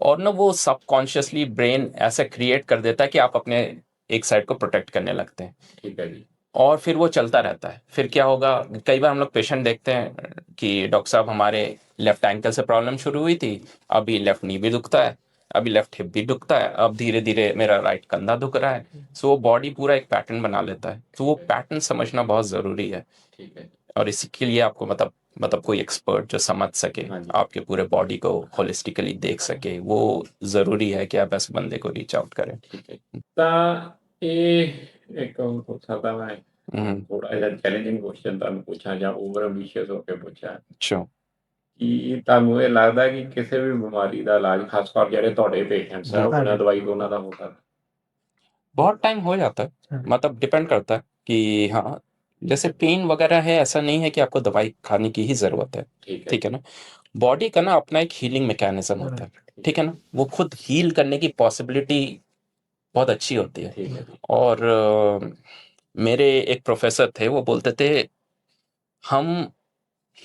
और ना वो सबकॉन्शियसली ब्रेन ऐसा क्रिएट कर देता है कि आप अपने एक साइड को प्रोटेक्ट करने लगते हैं, ठीक है जी। और फिर वो चलता रहता है। फिर क्या होगा, कई बार हम लोग पेशेंट देखते हैं कि डॉक्टर साहब हमारे लेफ्ट एंकल से प्रॉब्लम शुरू हुई थी, अभी लेफ्ट नी भी दुखता है, अभी लेफ्ट हिप भी दुखता है, अब धीरे धीरे मेरा राइट कंधा दुख रहा है। सो वो बॉडी पूरा एक पैटर्न बना लेता है, तो वो पैटर्न समझना बहुत ज़रूरी है, ठीक है। और इसके लिए आपको मतलब कोई एक्सपर्ट जो समझ सके, हाँ जी। आपके पूरे बॉडी को होलिस्टिकली देख सके, वो ज़रूरी है कि आप ऐसे बंदे को रीच आउट करें। ठीक है। ਤਾਂ ਇਹ ਇੱਕ ਪੁੱਛਾ ਤਾਂ ਮੈਂ हम्म, ਥੋੜਾ ਜਿਹਾ ਚੈਲੰਜਿੰਗ ਕੁਐਸਚਨ ਤੁਹਾਨੂੰ ਪੁੱਛਾਂ ਜਾਂ ਓਵਰ ਐਂਬੀਸ਼ੀਅਸ ਹੋ ਕੇ ਪੁੱਛਾਂ sure। ਕਿ ਤੁਹਾਨੂੰ ਇਹ ਲੱਗਦਾ ਕਿ ਕਿਸੇ ਵੀ ਬਿਮਾਰੀ ਦਾ ਇਲਾਜ, ਖਾਸ ਕਰ ਜਿਹੜੇ ਤੁਹਾਡੇ ਪੇਸ਼ੈਂਟਸ ਆ, ਉਹ ਬਿਨਾਂ ਦਵਾਈ ਤੋਂ ਉਹਨਾਂ ਦਾ ਹੋ ਸਕਦਾ? बहुत टाइम हो जाता है, हाँ। मतलब डिपेंड करता है कि हाँ, जैसे पेन वगैरह है, ऐसा नहीं है कि आपको दवाई खाने की ही ज़रूरत है, ठीक है। ठीक है ना। बॉडी का ना अपना एक हीलिंग मैकेनिज्म होता है, ठीक है ना, वो खुद हील करने की पॉसिबिलिटी बहुत अच्छी होती है। ठीक है। और मेरे एक प्रोफेसर थे, वो बोलते थे हम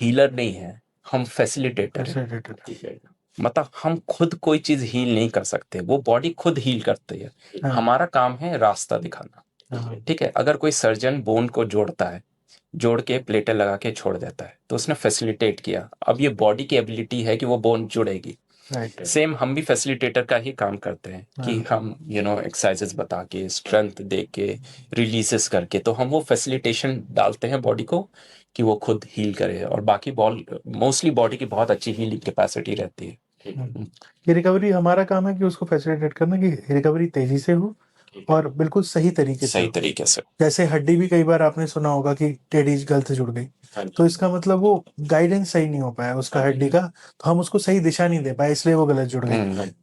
हीलर नहीं हैं, हम फैसिलिटेटर हैं। फैसिलिटेटर। ठीक है। मतलब हम खुद कोई चीज़ हील नहीं कर सकते, वो बॉडी खुद हील करती है, हाँ। हमारा काम है रास्ता दिखाना, हाँ। ठीक है। अगर कोई सर्जन बोन को जोड़ता है, जोड़ के प्लेटें लगा के छोड़ देता है, तो उसने फैसिलिटेट किया, अब ये बॉडी की एबिलिटी है कि वो बोन जुड़ेगी। राइट। सेम हम भी फैसिलिटेटर का ही काम करते हैं कि हम एक्सरसाइजेस बता के, स्ट्रेंथ दे के, रिलीजेस करके, तो हम वो फैसिलिटेशन डालते हैं बॉडी को कि वो खुद हील करे, और बाकी मोस्टली बॉडी की बहुत अच्छी हीलिंग कैपेसिटी रहती है। ये रिकवरी हमारा काम है कि उसको फैसिलिटेट करना कि रिकवरी तेजी से हो और बिल्कुल सही तरीके से सही हो। तरीके से। जैसे हड्डी भी कई बार आपने सुना होगा कि टेढ़ी गलत जुड़ गई, तो इसका मतलब वो गाइडेंस सही नहीं हो पाया उसका हड्डी का, तो हम उसको सही दिशा नहीं दे पाए, इसलिए वो गलत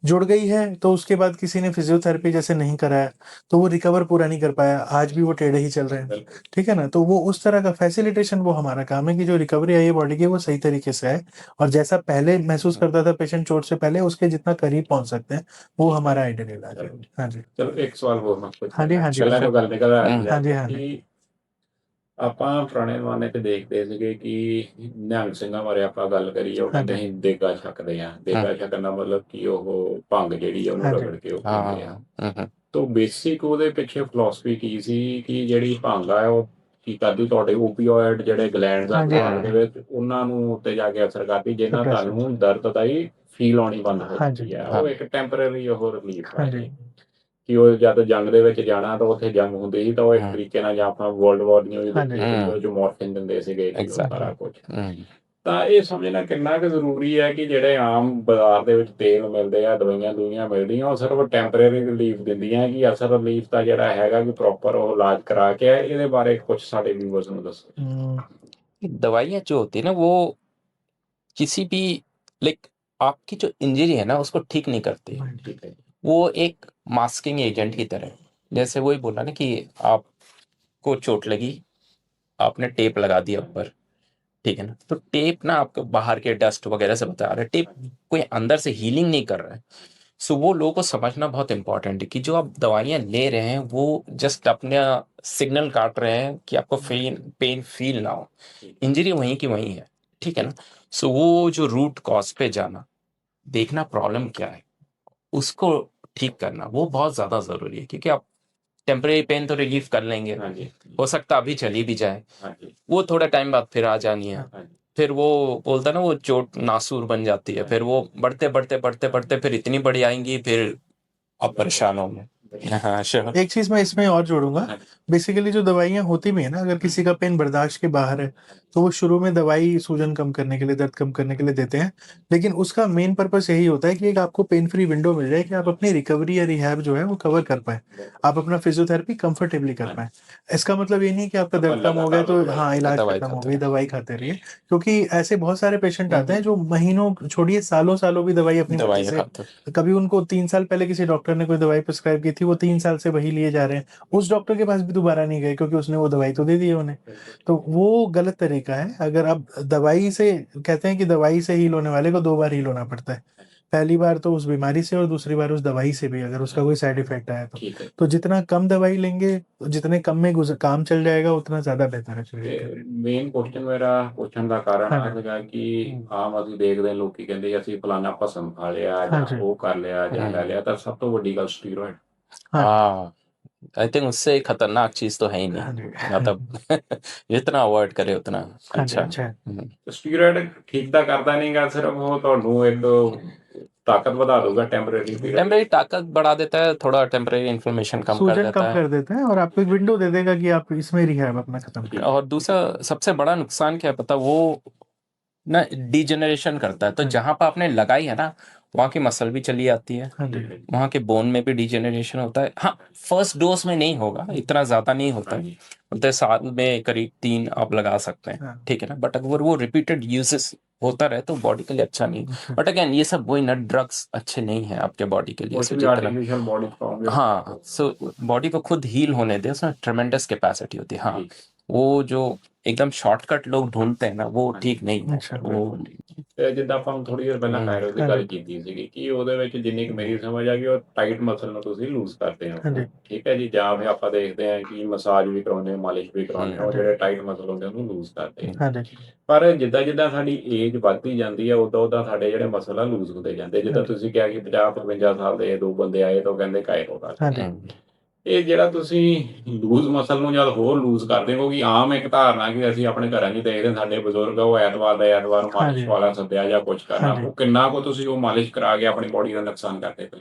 जुड़ गई है। तो उसके बाद किसी ने फिजियोथेरेपी जैसे नहीं कराया तो वो रिकवर पूरा नहीं कर पाया, आज भी वो टेढ़े ही चल रहे हैं, ठीक है ना। तो वो उस तरह का फैसिलिटेशन वो हमारा काम है कि जो रिकवरी आई है बॉडी की वो सही तरीके से आए, और जैसा पहले महसूस करता था पेशेंट चोट से पहले, उसके जितना करीब पहुंच सकते हैं वो हमारा आइडियल इलाज है। हाँ जी। ਚਲੋ ਇੱਕ ਸਵਾਲ ਹੋਰ ਮੈਂ ਪੁੱਛਣਾ। हाँ जी, हाँ जी, ਪਹਿਲਾਂ ਜੋ ਗੱਲ ਨਿਕਲ ਆ हाँ जी, हाँ जी। ਕਿ ਆਪਾਂ ਪੁਰਾਣੇ ਜ਼ਮਾਨੇ 'ਚ ਦੇਖਦੇ ਸੀਗੇ ਕਿ ਨਿਹੰਗ ਸਿੰਘਾਂ ਬਾਰੇ ਆਪਾਂ ਗੱਲ ਕਰੀਏ, ਉਹ ਕਹਿੰਦੇ ਸੀ ਦੇਗਾ ਛਕਦੇ ਆ। ਦੇਗਾ ਛਕਣ ਦਾ ਮਤਲਬ ਕਿ ਉਹ ਭੰਗ ਜਿਹੜੀ ਆ ਉਹਨੂੰ ਹਾਂਜੀ। ਰਗੜ ਕੇ ਉਹ ਪੀਂਦੇ ਆ। ਤੋਂ ਬੇਸਿਕ ਉਹਦੇ ਪਿੱਛੇ ਫਿਲਾਸਫੀ ਕੀ ਸੀ ਕਿ ਜਿਹੜੀ ਭੰਗ ਆ ਉਹ ਕੀ ਕਰਦੀ, ਤੁਹਾਡੇ ਓਪੀਓਇਡ ਜਿਹੜੇ ਗਲੈਂਡਸ ਆ ਹਾਂਜੀ, ਦਿਮਾਗ ਦੇ ਵਿੱਚ, ਉਹਨਾਂ ਨੂੰ ਉੱਤੇ ਜਾ ਕੇ ਅਸਰ ਕਰਦੀ, ਜਿਹਨਾਂ Suppress ਤੁਹਾਨੂੰ ਦਰਦ ਦਾ ਹੀ ਫੀਲ ਆਉਣੀ ਬੰਦ ਹੋ ਹਾਂਜੀ। ਜਾਂਦੀ ਹੈ। ਉਹ ਇੱਕ ਟੈਂਪਰੇਰੀ ਉਹ ਰਿਲੀਫ ਹੈ। ਹਾਂਜੀ। ਕਿ ਉਹ ਜਦ ਜੰਗ ਦੇ ਵਿੱਚ ਜਾਣਾ ਤਾਂ ਉੱਥੇ ਜੰਗ ਹੁੰਦੀ ਸੀ ਤਾਂ ਉਹ ਇੱਕ ਹਮ, ਤਰੀਕੇ ਨਾਲ ਜਾਂ ਆਪਾਂ ਵਰਲਡ ਵਾਰ ਨਿਊਜ਼ हाँ जी ਦੇਖੀ ਸੀ ਉਹ 'ਚ ਮੋਰਫਿਨ ਦਿੰਦੇ ਸੀਗੇ ਜੀ ਉਹ एग्जैक्टली ਸਾਰਾ ਕੁਛ। ਤਾਂ ਇਹ ਸਮਝਣਾ ਕਿੰਨਾ ਕੁ ਜ਼ਰੂਰੀ ਹੈ ਕਿ ਜਿਹੜੇ ਆਮ ਬਾਜ਼ਾਰ ਦੇ ਵਿੱਚ ਤੇਲ ਮਿਲਦੇ ਆ, ਦਵਾਈਆਂ ਮਿਲਦੀਆਂ, ਉਹ ਸਿਰਫ ਟੈਂਪਰੇਰੀ ਰਿਲੀਫ ਦਿੰਦੀਆਂ ਕਿ ਅਸਲ ਰਿਲੀਫ ਤਾਂ ਜਿਹੜਾ ਹੈਗਾ ਕਿ ਪ੍ਰੋਪਰ ਉਹ ਇਲਾਜ ਕਰਾ ਕੇ ਆਏ। ਇਹਦੇ ਬਾਰੇ ਕੁਛ ਸਾਡੇ ਵਿਊਅਰਸ ਨੂੰ ਦੱਸੋ। दवाइयाँ जो होती है ना वो किसी भी लाइक आपकी जो इंजरी है ना उसको ठीक नहीं करती, ਠੀਕ ਹੈ ਜੀ। वो एक मास्किंग एजेंट की तरह है। जैसे वही बोला ना कि आपको चोट लगी, आपने टेप लगा दिया ऊपर, ठीक है ना, तो टेप ना आपको बाहर के डस्ट वगैरह से बचा रहा है, टेप कोई अंदर से हीलिंग नहीं कर रहा है। सो वो लोगों को समझना बहुत इंपॉर्टेंट है कि जो आप दवाइयाँ ले रहे हैं वो जस्ट अपने सिग्नल काट रहे हैं कि आपको पेन फील ना हो, इंजरी वहीं की वहीं है, ठीक है ना। सो वो जो रूट कॉज पे जाना, देखना प्रॉब्लम क्या है, उसको ठीक करना वो बहुत ज़्यादा ज़रूरी है, क्योंकि आप टेम्परेरी पेन तो रिलीफ कर लेंगे, हाँ जी, हो सकता अभी चली भी जाए, हाँ जी, वो थोड़ा टाइम बाद फिर आ जानी है, हाँ जी। फिर वो बोलता है ना वो चोट नासूर बन जाती है, फिर वो बढ़ते बढ़ते बढ़ते बढ़ते फिर इतनी बड़ी आएंगी, फिर आप परेशान होंगे। हाँ श्योर। एक चीज मैं इसमें और जोड़ूंगा, हाँ बेसिकली जो दवाइयाँ होती भी है ना, अगर किसी का पेन बर्दाश्त के बाहर है तो वो शुरू में दवाई सूजन कम करने के लिए, दर्द कम करने के लिए देते हैं, लेकिन उसका मेन पर्पस यही होता है कि एक आपको पेन फ्री विंडो मिल जाए कि आप अपनी रिकवरी या रिहैब जो है वो कवर कर पाए, आप अपना फिजियोथेरेपी कंफर्टेबली कर पाए। इसका मतलब ये नहीं कि आपका दर्द कम हो गया तो हाँ इलाज दवाई खत्म हो खाते गई, रहिए। दवाई खाते रहिए, क्योंकि ऐसे बहुत सारे पेशेंट आते हैं जो महीनों छोड़िए सालों सालों भी दवाई अपनी मर्जी दवाइयाँ से, खाते कभी उनको 3 साल पहले किसी डॉक्टर ने कोई दवाई प्रिस्क्राइब की थी, वो 3 साल से वही लिए जा रहे हैं, उस डॉक्टर के पास भी दोबारा नहीं गए क्योंकि उसने वो दवाई तो दे दी है उन्हें। तो वो गलत तरीका है। अगर आप दवाई से, कहते हैं कि दवाई से हील होने वाले को 2 बार हील होना पड़ता है, पहली बार तो उस बीमारी से और दूसरी बार उस दवाई से भी, अगर उसका कोई साइड इफेक्ट आया ठीक है। तो जितना कम दवाई लेंगे, जितने कम में काम चल जाएगा उतना ज्यादा बेहतर है शरीर के लिए। ਮੇਨ ਕੁਐਸਚਨ ਮੇਰਾ ਪੁੱਛਣ ਦਾ ਕਾਰਨ हाँ ਆ जी ਸੀਗਾ ਕਿ ਆਮ ਅਸੀਂ ਦੇਖਦੇ ਹਾਂ ਲੋਕੀ ਕਹਿੰਦੇ ਅਸੀਂ ਫਲਾਨਾ ਭਸਮ ਖਾ ਲਿਆ हाँ ਜਾਂ जी ਉਹ ਕਰ ਲਿਆ ਜਾਂ ਲੈ ਲਿਆ, ਤਾਂ ਸਭ ਤੋਂ ਵੱਡੀ ਗੱਲ ਸਟੀਰੋਇਡ। हाँ हाँ आई थिंक उससे खतरनाक चीज तो है ही हाँ नहीं, जी मतलब जितना अवॉइड करे उतना हाँ जी अच्छा। अच्छा है। ਸਟੀਰੋਇਡ ਠੀਕ ਤਾਂ ਕਰਦਾ ਨਹੀਂਗਾ, ਸਿਰਫ ਉਹ ਤੁਹਾਨੂੰ ਇੱਕ ਤਾਕਤ ਵਧਾ ਦਊਗਾ ਟੈਂਪਰੇਰੀ ਪੀਰੀਅਡ। टेम्परेरी ताकत बढ़ा देता है, थोड़ा टेम्परेरी इन्फ्लेमेशन कम कर सूजन देता कम है। कर देता है और आपको एक विंडो दे देगा कि आप इसमें रिहैब अपना खत्म करें। और दूसरा सबसे बड़ा नुकसान क्या है पता, वो ना डिजेनरेशन करता है, तो हाँ। जहां पर आपने लगाई है ना वहाँ की मसल भी चली जाती है, हाँ जी वहाँ के बोन में भी डिजेनरेशन होता है। हाँ फर्स्ट डोज में नहीं होगा, इतना ज्यादा नहीं होता है, मतलब साल में करीब 3 आप लगा सकते हैं, हाँ। ठीक है ना, बट अगर वो रिपीटेड यूजेस होता रहे तो बॉडी के लिए अच्छा नहीं। अच्छा। बट अगेन ये सब वही ना, ड्रग्स अच्छे नहीं है आपके बॉडी के लिए, कुछ so भी जितना आर्टिफिशियल बॉडी फॉर्म। हाँ, सो बॉडी को खुद हील होने दे, उसमें ट्रेमेंडस कैपेसिटी होती है। हाँ वो जो एकदम शॉर्टकट लोग ढूंढते हैं ना वो ठीक नहीं है, अच्छा। वो ਤੇ ਜਿੱਦਾਂ ਆਪਾਂ ਨੂੰ ਥੋੜੀ ਦੇਰ ਪਹਿਲਾਂ ਥਾਇਰੋਇਡ ਦੀ ਗੱਲ ਹਾਂਜੀ। ਕੀਤੀ ਸੀਗੀ ਕਿ ਉਹਦੇ ਵਿੱਚ ਜਿੰਨੀ ਕੁ ਮੇਰੀ ਸਮਝ ਆ ਗਈ ਉਹ ਟਾਈਟ ਮਸਲ ਨੂੰ ਤੁਸੀਂ ਲੂਜ਼ ਕਰਦੇ ਹੋ, ਹਾਂਜੀ ਠੀਕ ਹੈ ਜੀ, ਜਾਂ ਫਿਰ ਆਪਾਂ ਦੇਖਦੇ ਹਾਂ ਕਿ ਮਸਾਜ ਵੀ ਕਰਾਉਂਦੇ ਹਾਂ, ਮਾਲਿਸ਼ ਵੀ ਕਰਾਉਂਦੇ ਹਾਂ, ਉਹ ਜਿਹੜੇ ਟਾਈਟ ਮਸਲ ਹੁੰਦੇ ਉਹਨੂੰ ਲੂਜ਼ ਕਰਦੇ ਆ। हाँ जी ਪਰ ਜਿੱਦਾਂ ਜਿੱਦਾਂ ਸਾਡੀ ਏਜ ਵੱਧਦੀ ਜਾਂਦੀ ਹੈ ਉਦਾਂ ਉਦਾਂ ਸਾਡੇ ਜਿਹੜੇ ਮਸਲ ਆ ਲੂਜ਼ ਹੁੰਦੇ ਜਾਂਦੇ। ਜਿੱਦਾਂ ਤੁਸੀਂ ਕਿਹਾ ਕਿ 50-55 ਸਾਲ ਦੇ 2 ਬੰਦੇ ਆਏ ਤਾਂ ਉਹ ਕਹਿੰਦੇ ਕਾਇਰੋ ਕਰ। हाँ जी ਇਹ ਜਿਹੜਾ ਤੁਸੀਂ ਲੂਜ਼ ਮਸਲ ਨੂੰ ਜਦ ਹੋਰ ਲੂਜ਼ ਕਰਦੇ ਹੋ, ਕਿਉਂਕਿ ਆਮ ਇੱਕ ਧਾਰਨਾ ਕਿ ਅਸੀਂ ਆਪਣੇ ਘਰਾਂ 'ਚ ਦੇਖਦੇ ਸਾਡੇ ਬਜ਼ੁਰਗ ਉਹ ਐਤਵਾਰ ਦਾ ਐਤਵਾਰ ਨੂੰ ਮਾਲਿਸ਼ ਹਾਂਜੀ। ਵਾਲਾ ਸੱਦਿਆ ਜਾਂ ਕੁਝ ਕਰਨਾ, ਹਾਂਜੀ। ਉਹ ਕਿੰਨਾ ਕੁ ਤੁਸੀਂ ਉਹ ਮਾਲਿਸ਼ ਕਰਾ ਕੇ ਆਪਣੀ ਬੋਡੀ ਦਾ ਨੁਕਸਾਨ ਕਰਦੇ ਪਏ।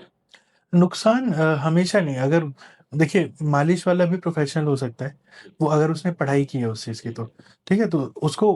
नुकसान हमेशा नहीं, अगर देखिए मालिश वाला भी प्रोफेशनल हो सकता है, वो अगर उसने पढ़ाई की है उस चीज़ की तो ठीक है, तो उसको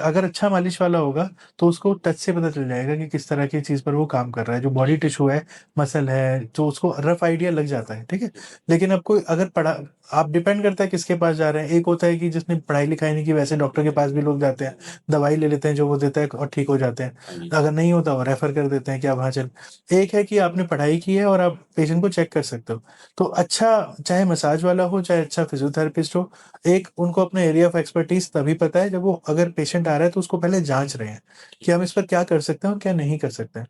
अगर अच्छा मालिश वाला होगा तो उसको टच से पता चल जाएगा कि किस तरह की चीज़ पर वो काम कर रहा है, जो बॉडी टिश्यू है, मसल है, तो उसको रफ आइडिया लग जाता है, ठीक है। लेकिन अब कोई अगर पढ़ा, आप डिपेंड करता है किसके पास जा रहे हैं। एक होता है कि जिसने पढ़ाई लिखाई नहीं की, वैसे डॉक्टर के पास भी लोग जाते हैं, दवाई ले लेते हैं जो वो देता है और ठीक हो जाते हैं, अगर नहीं होता वो रेफर कर देते हैं कि आप वहाँ चल। एक है कि आपने पढ़ाई की है और आप पेशेंट को चेक कर सकते हो, तो अच्छा चाहे मसाज वाला हो चाहे अच्छा फिजियोथेरेपिस्ट हो, एक उनको अपने एरिया ऑफ एक्सपर्टीज तभी पता है जब वो, अगर पेशेंट आ रहा है तो उसको पहले जांच रहे हैं कि हम इस पर क्या कर सकते हैं और क्या नहीं कर सकते हैं।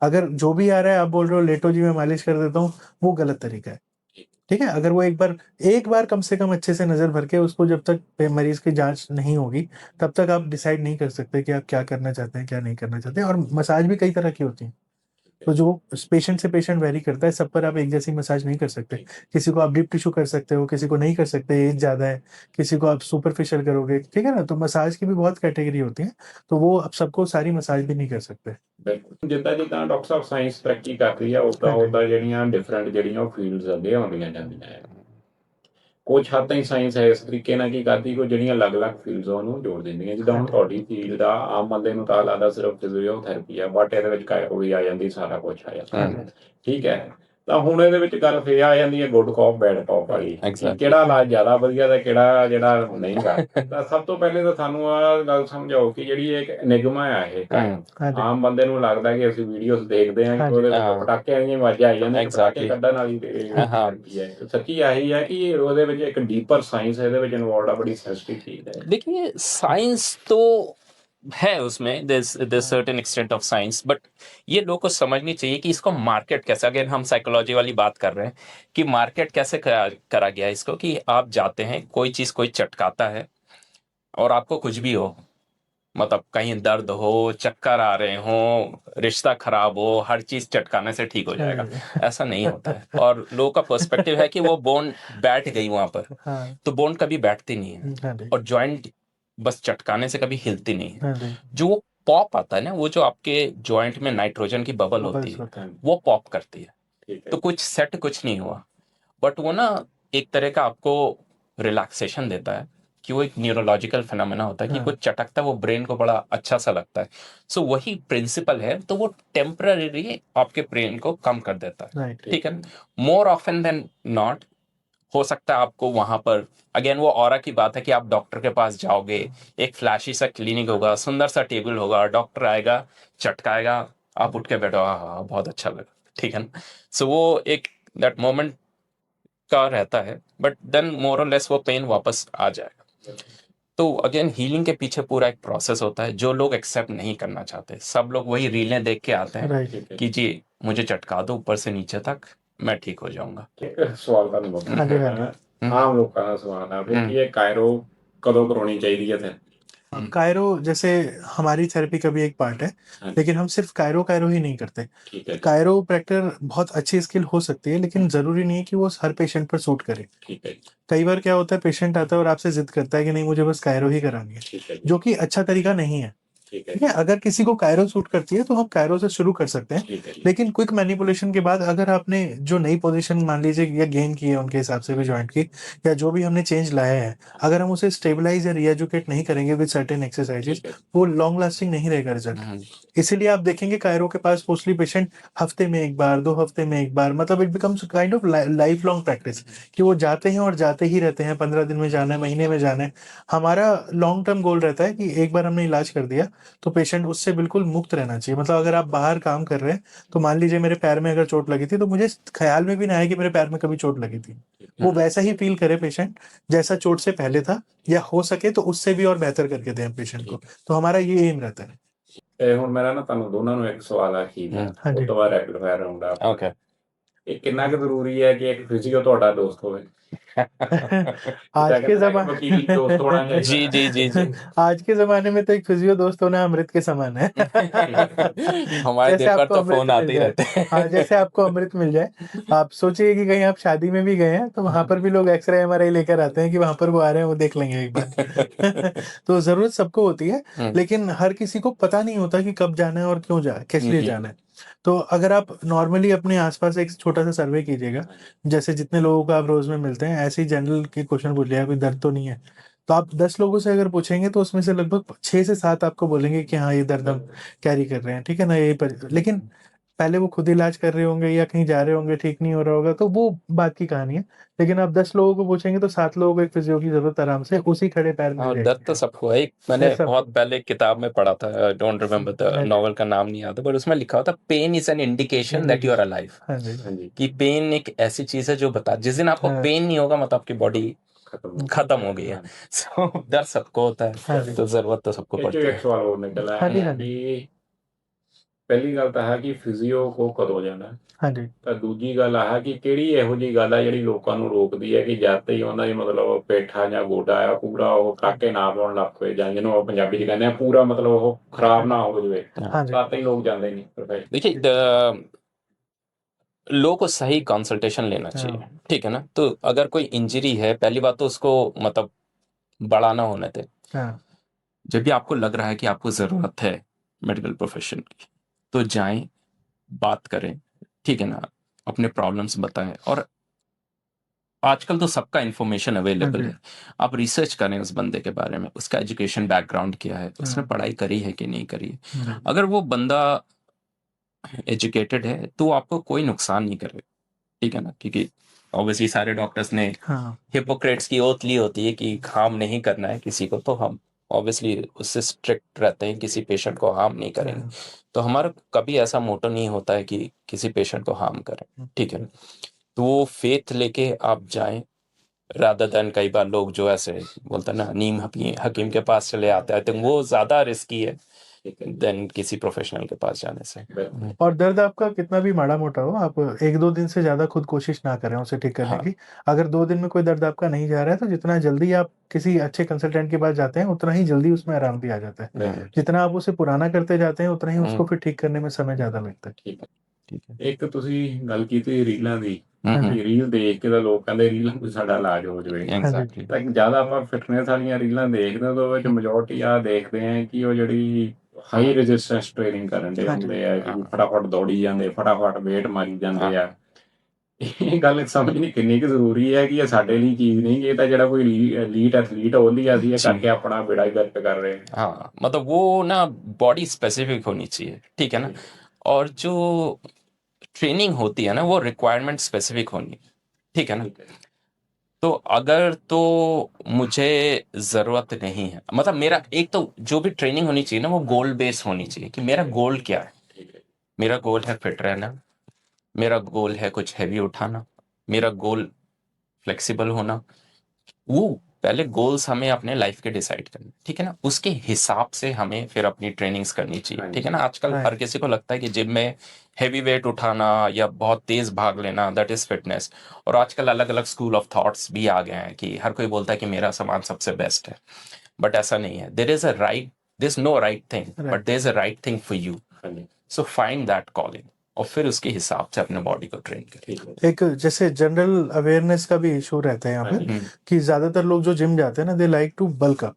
अगर जो भी आ रहा है आप बोल रहे हो लेटो जी मैं मालिश कर देता हूँ, वो गलत तरीका है, ठीक है। अगर वो एक बार कम से कम अच्छे से नजर भर के, उसको जब तक मरीज की जांच नहीं होगी तब तक आप डिसाइड नहीं कर सकते कि आप क्या करना चाहते हैं क्या नहीं करना चाहते हैं। और मसाज भी कई तरह की होती है, तो जो पेशेंट से पेशेंट वेरी करता है, सब पर आप एक जैसी मसाज नहीं कर सकते। किसी को आप डीप टिश्यू कर सकते हो, किसी को नहीं कर सकते, एज ज़्यादा है, किसी को आप सुपरफिशियल करोगे, ठीक है ना। तो मसाज की भी बहुत कैटेगरी होती है, तो वो आप सबको सारी मसाज भी नहीं कर सकते। ਬਿਲਕੁਲ ਜਿੱਦਾਂ ਜਿੱਦਾਂ ਡਾਕਟਰ ਸਾਹਿਬ ਸਾਇੰਸ ਤਰੱਕੀ ਕਰਦੀ ਆ ਉੱਦਾਂ ਹਾਂਜੀ। ਉੱਦਾਂ ਜਿਹੜੀਆਂ ਡਿਫਰੈਂਟ ਜਿਹੜੀਆਂ ਫੀਲਡਸ ਅੱਗੇ ਆਉਂਦੀਆਂ ਜਾਂਦੀਆਂ ਹੈ ਕੁਝ ਹੱਦ ਤਾਈਂ ਸਾਇੰਸ ਹੈ ਇਸ ਤਰੀਕੇ ਨਾਲ ਕੀ ਕਰਦੀ ਕੋਈ ਜਿਹੜੀਆਂ ਅਲੱਗ-ਅਲੱਗ ਫੀਲਡਸ ਆ ਉਹਨੂੰ ਜੋੜ ਦਿੰਦੀਆਂ ਜਿੱਦਾਂ ਹੁਣ ਹਾਂਜੀ। ਤੁਹਾਡੀ ਫੀਲਡ ਆ ਆਮ ਬੰਦੇ ਨੂੰ ਤਾਂ ਲੱਗਦਾ ਸਿਰਫ ਫਿਜ਼ੀਓਥੈਰੇਪੀ ਆ ਬਟ ਇਹਦੇ ਵਿੱਚ ਕਾਇਰੋ ਵੀ ਆ ਜਾਂਦੀ ਸਾਰਾ ਕੁਝ ਆ ਜਾਂਦਾ हम्म, ਠੀਕ ਹੈ ਤਾਂ ਹੁਣ ਇਹਦੇ ਵਿੱਚ ਗੱਲ ਫੇਰ ਆ ਜਾਂਦੀ ਹੈ ਗੁੱਡ ਕੌਪ ਬੈਡ ਕੌਪ ਵਾਲੀ ਕਿ Exactly. ਕਿਹੜਾ ਇਲਾਜ ਜ਼ਿਆਦਾ ਵਧੀਆ ਤੇ ਕਿਹੜਾ ਜਿਹੜਾ ਨਹੀਂ ਗਾ ਤਾਂ ਸਭ ਤੋਂ ਪਹਿਲੇ ਤਾਂ ਸਾਨੂੰ ਆ ਗੱਲ ਸਮਝਾਓ ਕਿ ਜਿਹੜੀ ਇੱਕ ਨਿਗਮਾ ਆ ਇਹ हम्म, ਹਾਂਜੀ। ਆਮ ਬੰਦੇ ਨੂੰ ਲੱਗਦਾ ਕਿ ਅਸੀਂ ਵੀਡੀਓਜ਼ ਦੇਖਦੇ ਹਾਂ ਕਿ ਹਾਂਜੀ। ਉਹਦੇ ਵਿੱਚ ਹਾਂ। ਪਟਾਕਿਆਂ ਦੀਆਂ ਆਵਾਜ਼ਾਂ ਆਈ ਜਾਂਦੀਆਂ ਕਿ ਪਟਾਕੇ Exactly. ਕੱਢਣ ਵਾਲੀ ਹਾਂ। therapy ਹੈ ਸੱਚੀ ਆਹੀ ਹੈ ਕਿ ਉਹਦੇ ਵਿੱਚ ਇੱਕ ਡੀਪਰ ਸਾਇੰਸ ਇਹਦੇ ਵਿੱਚ ਇਨਵੋਲਡ ਆ ਬੜੀ ਸੈਂਸਿਟਿਵ ਚੀਜ਼ ਹੈ देखिए साइंस तो है उसमें, there's certain extent of science, but ये लोग को समझनी चाहिए कि इसको मार्केट कैसे, अगर हम साइकोलॉजी वाली बात कर रहे हैं कि मार्केट कैसे करा गया है इसको, कि आप जाते हैं कोई चीज कोई चटकाता है और आपको कुछ भी हो, मतलब कहीं दर्द हो, चक्कर आ रहे हो, रिश्ता खराब हो, हर चीज चटकाने से ठीक हो जाएगा। ऐसा नहीं होता है। और लोगों का पर्सपेक्टिव है कि वो बोन बैठ गई वहां पर, हाँ। तो बोन कभी बैठती नहीं है, हाँ जी। और जॉइंट बस चटकाने से कभी हिलती नहीं है। हाँ जी। जो वो पॉप आता है ना, वो जो आपके जॉइंट में नाइट्रोजन की बबल होती बबल्स है, होता है। वो पॉप करती है। ठीक है तो कुछ सेट कुछ नहीं हुआ, बट वो ना एक तरह का आपको रिलैक्सेशन देता है, कि वो एक न्यूरोलॉजिकल फिनोमेना होता है कि हाँ। कुछ चटकता है, वो ब्रेन को बड़ा अच्छा सा लगता है। सो वही प्रिंसिपल है, तो वो टेम्पररी आपके ब्रेन को कम कर देता है। राइट। ठीक है, मोर ऑफन देन नॉट हो सकता है आपको वहां पर, अगेन वो ऑरा की बात है कि आप डॉक्टर के पास जाओगे, एक फ्लैशी सा क्लिनिक होगा, सुंदर सा टेबल होगा, डॉक्टर आएगा, चटकाएगा, आप उठ के बैठो, हाँ बहुत अच्छा लगा, ठीक है ना। सो वो एक दैट मोमेंट का रहता है, बट देन मोर और लेस वो पेन वापस आ जाएगा। तो अगेन हीलिंग के पीछे पूरा एक प्रोसेस होता है, जो लोग एक्सेप्ट नहीं करना चाहते। सब लोग वही रीलें देख के आते हैं राइट। ठीक है कि जी मुझे चटका दो ऊपर से नीचे तक, मैं ठीक हो जाऊंगा। ਇੱਕ ਸਵਾਲ ਤੁਹਾਨੂੰ हाँ जी। हाँ ਪੁੱਛਣਾ जी। ਆਮ ਲੋਕਾਂ ਦਾ ਸਵਾਲ ਆ ਵੀ ਕਿ ਇਹ ਕਾਇਰੋ ਕਦੋਂ ਕਰਾਉਣੀ ਚਾਹੀਦੀ ਹੈ ਫਿਰ कायरो जैसे हमारी थेरेपी का भी एक पार्ट है, हाँ। लेकिन हम सिर्फ कायरो ही नहीं करते। ठीक है कायरो प्रैक्टर बहुत अच्छी स्किल हो सकती है, लेकिन जरूरी नहीं है कि वो हर पेशेंट पर सूट करे। ठीक है कई बार क्या होता है, पेशेंट आता है और आपसे जिद करता है कि नहीं मुझे बस कायरो ही करानी है, ठीक है जो कि अच्छा तरीका नहीं है। ठीक है ठीक है, अगर किसी को कायरो सूट करती है तो हम कायरो से शुरू कर सकते हैं, ठीक है लेकिन क्विक मैनिपुलेशन के बाद अगर आपने जो नई पोजीशन मान लीजिए या गेन की है उनके हिसाब से भी जॉइंट की, या जो भी हमने चेंज लाया है, अगर हम उसे स्टेबलाइज या रीएजुकेट नहीं करेंगे विद सर्टेन एक्सरसाइजेस, ठीक है वो लॉन्ग लास्टिंग नहीं रहेगा रिजल्ट। इसीलिए आप देखेंगे कायरो के पास मोस्टली पेशेंट हफ्ते में एक बार, 2 हफ्ते में एक बार, मतलब it becomes kind of life long practice, कि वो जाते हैं और जाते ही रहते हैं। 15 दिन में जाना है, महीने में जाना है। हमारा लॉन्ग टर्म गोल रहता है कि एक बार हमने इलाज कर दिया तो पेशेंट उससे बिल्कुल मुक्त रहना चाहिए। मतलब अगर आप बाहर काम कर रहे हैं, तो मान लीजिए मेरे पैर में अगर चोट लगी थी, तो मुझे ख्याल में भी ना आया कि मेरे पैर में कभी चोट लगी थी। वो वैसा ही फील करे पेशेंट जैसा चोट से पहले था, या हो सके तो उससे भी और बेहतर करके दें पेशेंट को। तो हमारा ये एम रहता है। ਤੇ ਹੁਣ ਮੇਰਾ ਨਾ ਤੁਹਾਨੂੰ ਦੋਨਾਂ ਨੂੰ ਇੱਕ ਸਵਾਲ ਆ ਕੀ ਹੈ हाँ जी। ਉਹ ਤੋਂ ਬਾਅਦ ਰੈਪਿਡ ਫਾਇਰ ਰਾਉਂਡ ਆ ओके। ਇਹ ਕਿੰਨਾ ਕੁ ਜ਼ਰੂਰੀ ਹੈ ਕਿ ਇੱਕ ਫਿਜ਼ੀਓ ਤੁਹਾਡਾ ਦੋਸਤ ਹੋਵੇ आज के जमाने वकील दोस्त होना चाहिए जी जी जी जी। आज के जमाने में तो एक फिजियो दोस्त होना अमृत के समान है। हमारे जैसे दिल पर आपको तो अमृत फोन आते मिल ही जाए। रहते हैं। हाँ, जैसे आपको अमृत मिल जाए, आप सोचिए कि कहीं आप शादी में भी गए हैं, तो वहां पर भी लोग एक्सरे एमआरआई लेकर आते हैं कि वहां पर वो आ रहे हैं, वो देख लेंगे एक बार। तो जरूरत सबको होती है, लेकिन हर किसी को पता नहीं होता कि कब जाना है और क्यों जाना है, किस लिए जाना है। तो अगर आप नॉर्मली अपने आसपास एक छोटा सा सर्वे कीजिएगा, जैसे जितने लोगों को आप रोज में मिलते हैं, ऐसे ही जनरल के क्वेश्चन पूछ लिया, कोई दर्द तो नहीं है, तो आप 10 लोगों से अगर पूछेंगे तो उसमें से लगभग 6 से 7 आपको बोलेंगे कि हाँ ये दर्द हम कैरी कर रहे हैं, ठीक है ना, यही पर। लेकिन पहले वो खुद इलाज कर रहे होंगे या कहीं जा रहे होंगे, ठीक नहीं हो रहा होगा, तो वो बात की कहानी है। लेकिन आप 10 लोगों को पूछेंगे तो 7 लोगों को एक फिजियो की जरूरत आराम से उसी खड़े पैर में हाँ, मिल दर्द तो जाएगी। सबको है। एक मैंने सबको। बहुत पहले एक किताब में पढ़ा था, डोंट रिमेम्बर द हाँ जी। नॉवल का नाम नहीं आता, पर उसमें लिखा होता pain is an indication that you are alive. हाँ जी। हाँ जी कि पेन एक ऐसी चीज है जो बता, जिस दिन आपको हाँ। पेन नहीं होगा मतलब आपकी बॉडी खत्म हो गई है। सो दर्द सबको होता हाँ है, जी। तो जरूरत तो सबको ਇਹ 'ਚੋਂ पड़ती एक है। सवाल और निकला हाँ जी, है हाँ जी। भी ਪਹਿਲੀ ਗੱਲ ਤਾਂ ਹੈ ਕਿ ਫਿਜ਼ੀਓ ਕੋ ਕਦੋਂ ਜਾਣਾ ਹੈ। हाँ जी ਤਾਂ ਦੂਜੀ ਗੱਲ ਆ ਹੈ ਕਿ ਕਿਹੜੀ ਇਹੋ ਜਿਹੀ ਗੱਲ ਆ ਜਿਹੜੀ ਲੋਕਾਂ ਨੂੰ ਰੋਕਦੀ ਹੈ ਕਿ ਜਦ ਤੇ ਹੀ ਉਹਨਾਂ ਦੀ ਮਤਲਬ ਪੇਠਾ ਜਾਂ ਗੋਡਾ ਆ ਪੂਰਾ ਉਹ ਟਾਕੇ ਨਾ ਪਾਉਣ ਲੱਗ ਪਏ ਜਾਂ ਜਿਹਨੂੰ ਉਹ ਪੰਜਾਬੀ 'ਚ ਕਹਿੰਦੇ ਆ ਪੂਰਾ ਮਤਲਬ ਉਹ ਖਰਾਬ ਨਾ ਹੋ ਜਾਵੇ हाँ जी ਤਾਂ ਤੇ ਹੀ ਲੋਕ ਜਾਂਦੇ नहीं प्रोफेशनल। देखिए लोगों को सही कंसल्टेशन लेना चाहिए, हाँ ठीक है ना। तो अगर कोई इंजरी है, पहली बात तो उसको मतलब बड़ा ना होने दे। हाँ जब भी आपको लग रहा है कि आपको ज़रूरत है मेडिकल प्रोफेशन की, तो जाएं, बात करें, ठीक है ना, अपने प्रॉब्लम्स बताएं। और आजकल तो सबका इन्फॉर्मेशन अवेलेबल जी। है, आप रिसर्च करें उस बंदे के बारे में, उसका एजुकेशन बैकग्राउंड क्या है, उसने पढ़ाई करी है कि नहीं करी है। हाँ अगर वो बंदा एजुकेटेड है तो वो आपको कोई नुकसान नहीं करेगा, ठीक है ना, क्योंकि ऑब्वियसली सारे डॉक्टर्स ने हाँ हिपोक्रेट्स की ओथ ली होती है कि हार्म नहीं करना है किसी को, तो हम ऑब्वियसली उससे स्ट्रिक्ट रहते हैं, किसी पेशेंट को हार्म नहीं करेंगे। तो हमारा कभी ऐसा मोटो नहीं होता है कि किसी पेशेंट को हार्म करें, ठीक है। तो वो फेथ लेके आप जाएं, रादर देन कई बार लोग जो ऐसे बोलते हैं ना नीम हकीम के पास चले आते हैं, तो वो ज़्यादा रिस्की है देन किसी प्रोफेशनल के पास जाने से। और दर्द आपका कितना भी माड़ा मोटा हो, आप 1-2 दिन से ज्यादा खुद कोशिश ना करें उसे ठीक करने हाँ। की। अगर 2 दिन में कोई दर्द आपका नहीं जा रहा है तो जितना जल्दी आप किसी अच्छे कंसल्टेंट के पास जाते हैं उतना ही जल्दी उसमें आराम भी आ जाता है। जितना आप उसे पुराना करते जाते हैं उतना ही उसको फिर ठीक करने में समय ज्यादा लगता है। ठीक है। ਇੱਕ ਤੁਸੀਂ ਗੱਲ ਕੀਤੀ ਰੀਲਾਂ ਦੀ हम्म, ਕਿ ਰੀਲ ਦੇਖ ਕੇ ਤਾਂ ਲੋਕ ਕਹਿੰਦੇ ਰੀਲਾਂ ਕੋਈ ਸਾਡਾ ਇਲਾਜ ਹੋ ਜਾਵੇ। एग्जैक्टली। ਤਾਂ ਜਿਆਦਾ ਆਪਾਂ ਫਿਟਨੈਸ ਵਾਲੀਆਂ ਰੀਲਾਂ ਦੇਖਦੇ ਹਾਂ ਤਾਂ ਉਹਦੇ ਵਿੱਚ ਮੈਜੋਰਟੀ ਆ ਦੇਖਦੇ ਆ ਕਿ ਉਹ ਜਿਹੜੀ ਹਾਈ ਰੈਜ਼ਿਸਟੈਂਸ ਟ੍ਰੇਨਿੰਗ ਕਰਨ ਦੇ ਹਾਂਜੀ। ਹੁੰਦੇ ਆ ਕਿ ਫਟਾਫਟ ਦੌੜੀ ਜਾਂਦੇ ਫਟਾਫਟ ਵੇਟ ਮਾਰੀ ਜਾਂਦੇ ਆ। ਇਹ ਗੱਲ ਸਮਝ ਨਹੀਂ ਕਿੰਨੀ ਕੁ ਜ਼ਰੂਰੀ ਹੈ ਕਿ ਇਹ ਸਾਡੇ ਲਈ ਚੀਜ਼ ਨਹੀਂ, ਇਹ ਤਾਂ ਜਿਹੜਾ ਕੋਈ ਐਲੀਟ ਐਥਲੀਟ ਉਹਦੀ ਅਸੀਂ ਇਹ जी। ਕਰਕੇ ਆਪਣਾ ਬੇੜਾ ਹੀ ਗਰਕ ਕਰ ਰਹੇ ਹਾਂ। हाँ, मतलब वो ना बॉडी स्पेसिफिक होनी चाहिए, ठीक है ना। और जो ट्रेनिंग होती है ना वो रिक्वायरमेंट स्पेसिफिक होनी, ठीक है ना। तो अगर तो मुझे ज़रूरत नहीं है, मतलब मेरा एक तो जो भी ट्रेनिंग होनी चाहिए ना वो गोल बेस होनी चाहिए कि मेरा गोल क्या है। मेरा गोल है फिट रहना, मेरा गोल है कुछ हैवी उठाना, मेरा गोल फ्लेक्सिबल होना। वो पहले गोल्स हमें अपने लाइफ के डिसाइड करने, ठीक है ना, उसके हिसाब से हमें फिर अपनी ट्रेनिंग्स करनी चाहिए, ठीक है ना। आजकल हर किसी को लगता है कि जिम में हैवी वेट उठाना या बहुत तेज भाग लेना दैट इज फिटनेस। और आजकल अलग अलग स्कूल ऑफ थॉट्स भी आ गए हैं कि हर कोई बोलता है कि मेरा सामान सबसे बेस्ट है, बट ऐसा नहीं है। There is no right thing, but there is a right thing for you. So find that calling और फिर उसके हिसाब से अपने बॉडी को ट्रेन करें। एक जैसे जनरल अवेयरनेस का भी इशू रहता है यहाँ पे कि ज्यादातर लोग जो जिम जाते हैं ना they like to bulk up.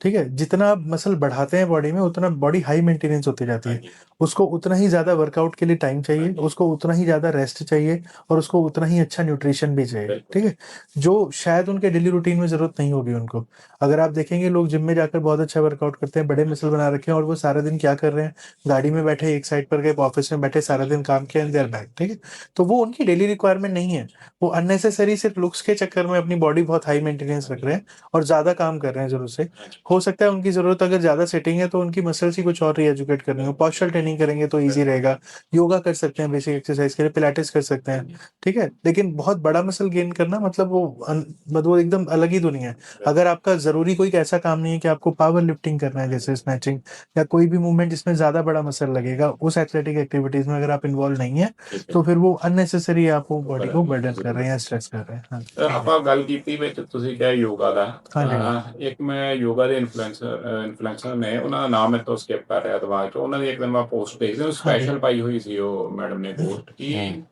ठीक है, जितना आप मसल बढ़ाते हैं बॉडी में उतना बॉडी हाई मेंटेनेंस होती जाती है। उसको उतना ही ज्यादा वर्कआउट के लिए टाइम चाहिए, उसको उतना ही ज्यादा रेस्ट चाहिए और उसको उतना ही अच्छा न्यूट्रिशन भी चाहिए, ठीक है, जो शायद उनके डेली रूटीन में जरूरत नहीं होगी उनको। अगर आप देखेंगे लोग जिम में जाकर बहुत अच्छा वर्कआउट करते हैं, बड़े मसल बना रखे हैं, और वो सारा दिन क्या कर रहे हैं, गाड़ी में बैठे एक साइड पर गए, ऑफिस में बैठे सारा दिन काम किया, देयर बैक, ठीक है। तो वो उनकी डेली रिक्वायरमेंट नहीं है, वो अननेसेसरी सिर्फ लुक्स के चक्कर में अपनी बॉडी बहुत हाई मेंटेनेंस रख रहे हैं और ज्यादा काम कर रहे हैं जरूरत से। हो सकता है उनकी जरूरत अगर ज्यादा सेटिंग है तो उनकी मसल्स ही कुछ और रीएजुकेट करनी हो, पॉस्चर ट्रेनिंग करेंगे तो इजी रहेगा, योगा कर सकते हैं बेसिक एक्सरसाइज के लिए, पिलाटेस कर सकते हैं, ठीक है। लेकिन बहुत बड़ा मसल गेन करना मतलब वो एकदम अलग ही दुनिया है। अगर आपका जरूरी कोई ऐसा काम नहीं है कि आपको पावर लिफ्टिंग करना है जैसे स्नैचिंग या कोई भी मूवमेंट जिसमें ज्यादा बड़ा मसल लगेगा, उस एथलेटिक एक्टिविटीज में अगर आप इन्वॉल्व नहीं है तो फिर वो अननेसेसरी आप वो बॉडी को बर्डन कर रहे हैं या स्ट्रेस कर रहे हैं। हाँ। ਆਪਾਂ ਗੱਲ ਕੀਤੀ ਵਿੱਚ ਤੁਸੀਂ ਕਿਹਾ ਯੋਗਾ ਦਾ। ਹਾਂਜੀ। ਇੱਕ ਮੈਂ ਯੋਗਾ ਦੇ ਇਨਫਲੂਐਂਸਰ ਨੇ, ਉਹਨਾਂ ਦਾ ਨਾਮ ਮੇਰੇ ਤੋਂ ਸਕਿਪ ਕਰ ਰਿਹਾ ਦਿਮਾਗ 'ਚੋਂ, ਉਹਨਾਂ ਦੀ ਇੱਕ ਦਿਨ ਮੈਂ ਪੋਸਟ ਦੇਖੀ ਸੀ, ਸਪੈਸ਼ਲ ਪਾਈ ਹੋਈ ਸੀ ਉਹ ਮੈਡਮ ਨੇ ਪੋਸਟ ਕਿ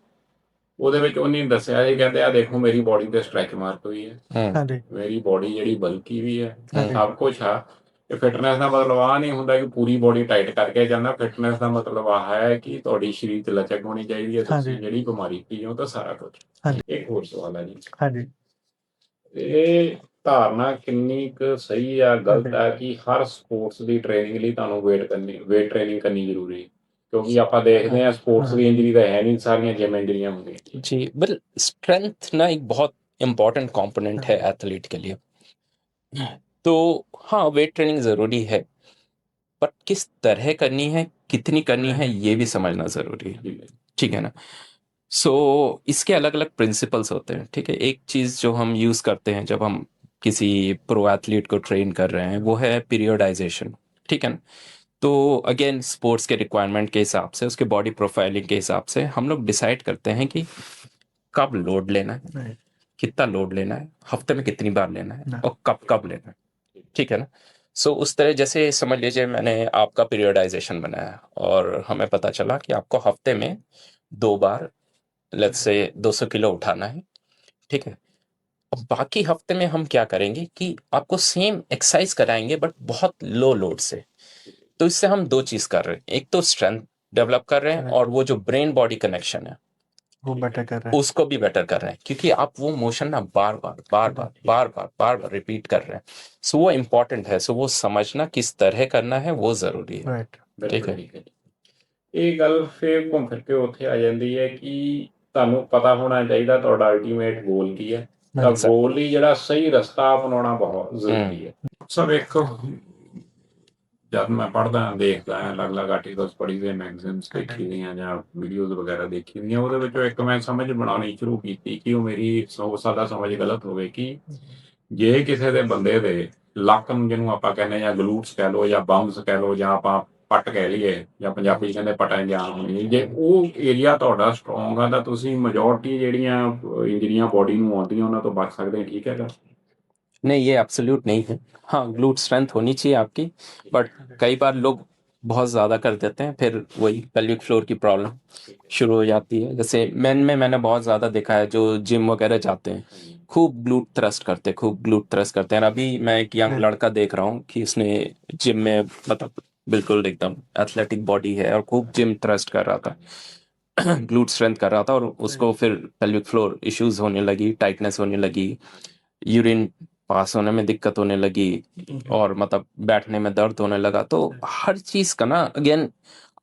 ਉਹਦੇ ਵਿੱਚ ਉਹਨੇ ਦੱਸਿਆ ਸੀ, ਕਹਿੰਦੇ ਆ ਦੇਖੋ ਮੇਰੀ ਬੋਡੀ ਤੇ ਸਟ੍ਰੈਚ ਮਾਰਕ ਹੋਈ ਹੈ, ਹਾਂਜੀ। ਮੇਰੀ ਬੋਡੀ ਜਿਹੜੀ ਬਲਕੀ ਵੀ ਹੈ, ਸਭ ਕੁਛ ਆ। ਇਹ ਫਿਟਨੈਸ ਦਾ ਮਤਲਬ ਆ ਨਹੀਂ ਹੁੰਦਾ ਕਿ ਪੂਰੀ ਬੋਡੀ ਟਾਈਟ ਕਰਕੇ ਜਾਂਦਾ। ਫਿਟਨੈਸ ਦਾ ਮਤਲਬ ਆ ਹੈ ਕਿ ਤੁਹਾਡੀ ਸਰੀਰ 'ਚ ਲਚਕ ਹੋਣੀ ਚਾਹੀਦੀ ਹੈ, ਤੁਸੀਂ ਜਿਹੜੀ ਬਿਮਾਰੀ ਪੀ ਹੋ ਤਾਂ ਸਾਰਾ ਕੁਝ। ਇੱਕ ਹੋਰ ਸਵਾਲ ਹੈ ਜੀ, ਹਾਂਜੀ। ਇਹ ਧਾਰਨਾ ਕਿੰਨੀ ਕੁ ਸਹੀ ਆ ਗਲਤ ਹੈ ਕਿ ਹਰ ਸਪੋਰਟਸ ਦੀ ਟ੍ਰੇਨਿੰਗ ਲਈ ਤੁਹਾਨੂੰ ਵੇਟ ਟ੍ਰੇਨਿੰਗ ਕਰਨੀ ਜ਼ਰੂਰੀ ਹੈ? क्योंकि आप देखते हैं स्पोर्ट्स की इंजरी तो है नहीं, सारियां जिम इंजरियां होंगी जी। बट स्ट्रेंथ ना एक बहुत इंपॉर्टेंट कंपोनेंट है एथलीट के लिए। तो हाँ, वेट ट्रेनिंग ज़रूरी है, पर किस तरह करनी है, कितनी करनी है, ये भी समझना ज़रूरी है, ठीक है ना। सो इसके अलग अलग प्रिंसिपल्स होते हैं, ठीक है। एक चीज़ जो हम यूज़ करते हैं जब हम किसी प्रो एथलीट को ट्रेन कर रहे हैं वो है पीरियोडाइजेशन, ठीक है ना। तो अगेन स्पोर्ट्स के रिक्वायरमेंट के हिसाब से, उसके बॉडी प्रोफाइलिंग के हिसाब से हम लोग डिसाइड करते हैं कि कब लोड लेना है, Right. कितना लोड लेना है, हफ्ते में कितनी बार लेना है ना। और कब कब लेना है, ठीक है ना। सो उस तरह जैसे समझ लीजिए मैंने आपका पीरियडाइजेशन बनाया और हमें पता चला कि आपको हफ्ते में 2 बार लेट्स से 200 किलो उठाना है, ठीक है। और बाकी हफ्ते में हम क्या करेंगे कि आपको सेम एक्सरसाइज कराएंगे बट बहुत लो लोड से। तो इससे हम 2 चीज़ कर रहे हैं, एक तो स्ट्रेंथ डेवलप कर रहे हैं Correct. और वो जो ब्रेन बॉडी कनेक्शन है वो बेटर कर रहा है। उसको भी बेटर कर रहे हैं, क्योंकि आप वो मोशन ना बार बार रिपीट कर रहे हैं। सो वो इम्पोर्टेंट है, सो वो समझना किस तरह करना है वो जरूरी है, Right. ठीक है। ਇਹ ਗੱਲ ਫੇਰ ਘੁੰਮ ਫਿਰ ਕੇ ਉੱਥੇ ਆ ਜਾਂਦੀ ਹੈ ਕਿ ਤੁਹਾਨੂੰ ਪਤਾ ਹੋਣਾ ਚਾਹੀਦਾ ਤੁਹਾਡਾ ਅਲਟੀਮੇਟ ਗੋਲ ਕੀ ਹੈ ਤਾਂ Right. ਗੋਲ ਲਈ ਜਿਹੜਾ ਸਹੀ ਰਸਤਾ ਅਪਣਾਉਣਾ ਬਹੁਤ ਜ਼ਰੂਰੀ ਹੈ ਸਭ ਇੱਕ ਜਦ ਮੈਂ ਪੜ੍ਹਦਾ ਦੇਖਦਾ ਅਲੱਗ-ਅਲੱਗ ਆਰਟੀਕਲਸ ਪੜ੍ਹੀ ਦੇ ਮੈਗਜ਼ੀਨਸ ਦੇਖੀ ਦੀਆਂ ਜਾਂ ਵੀਡੀਓਜ਼ ਵਗੈਰਾ ਦੇਖੀ ਦੀਆਂ ਉਹਦੇ ਵਿੱਚੋਂ ਇੱਕ ਮੈਂ ਸਮਝ ਬਣਾਉਣੀ ਸ਼ੁਰੂ ਕੀਤੀ ਕਿ ਉਹ ਮੇਰੀ ਹੋ ਸਕਦਾ ਸਮਝ ਗਲਤ ਹੋਵੇ ਕਿ ਜੇ ਕਿਸੇ ਦੇ ਬੰਦੇ ਦੇ ਲੱਕ ਨੂੰ ਜਿਹਨੂੰ ਆਪਾਂ ਕਹਿੰਦੇ ਜਾਂ ਗਲੂਟਸ ਕਹਿ ਲਓ ਜਾਂ ਬਾਉਂਸ ਕਹਿ ਲਓ ਜਾਂ ਆਪਾਂ ਪੱਟ ਕਹਿ ਲਈਏ ਜਾਂ ਪੰਜਾਬੀ 'ਚ ਕਹਿੰਦੇ ਪਟਾਂ ਦੀ ਜਾਨ ਹੋਣੀ ਜੇ ਉਹ ਏਰੀਆ ਤੁਹਾਡਾ ਸਟਰੋਂਗ ਆ ਤਾਂ ਤੁਸੀਂ ਮੈਜੋਰਟੀ ਜਿਹੜੀਆਂ ਇੰਜਰੀਆਂ ਬੋਡੀ ਨੂੰ ਆਉਂਦੀਆਂ ਉਹਨਾਂ ਤੋਂ ਬਚ ਸਕਦੇ ਠੀਕ ਹੈਗਾ नहीं ये एब्सोल्यूट नहीं है। हाँ ग्लूट स्ट्रेंथ होनी चाहिए आपकी, बट कई बार लोग बहुत ज़्यादा कर देते हैं, फिर वही पेल्विक फ्लोर की प्रॉब्लम शुरू हो जाती है। जैसे मेन में मैंने बहुत ज़्यादा देखा है जो जिम वगैरह जाते हैं खूब ग्लूट थ्रस्ट करते हैं, खूब ग्लूट थ्रस्ट करते हैं। और अभी मैं एक यंग लड़का देख रहा हूँ कि उसने जिम में मतलब बिल्कुल एकदम एथलेटिक बॉडी है और खूब जिम थ्रस्ट कर रहा था ग्लूट स्ट्रेंथ कर रहा था, और उसको फिर पेल्विक फ्लोर इश्यूज होने लगी, टाइटनेस होने लगी, यूरिन पास होने में दिक्कत होने लगी और मतलब बैठने में दर्द होने लगा। तो हर चीज का ना अगेन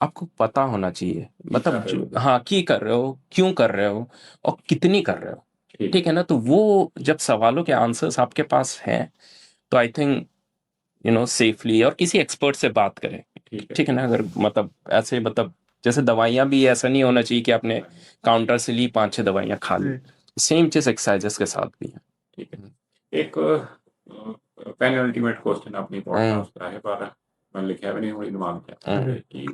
आपको पता होना चाहिए, मतलब हाँ की कर रहे हो, क्यों कर रहे हो और कितनी कर रहे हो, ठीक है ना। तो वो जब सवालों के आंसर्स आपके पास हैं तो आई थिंक सेफली और किसी एक्सपर्ट से बात करें, ठीक है ना। अगर मतलब ऐसे मतलब जैसे दवाइयां भी ऐसा नहीं होना चाहिए कि आपने काउंटर से ली 5-6 दवाइयां खा ली, सेम चीज एक्सरसाइजेस के साथ भी है। ठीक है एक पेनल्टीमेट क्वेश्चन अपनी पॉडकास्ट का है पर मैं लिखਿਆ ਵੀ ਨਹੀਂ ਹੋਈ ਦਿਮਾਗ 'ਚ ਕਿ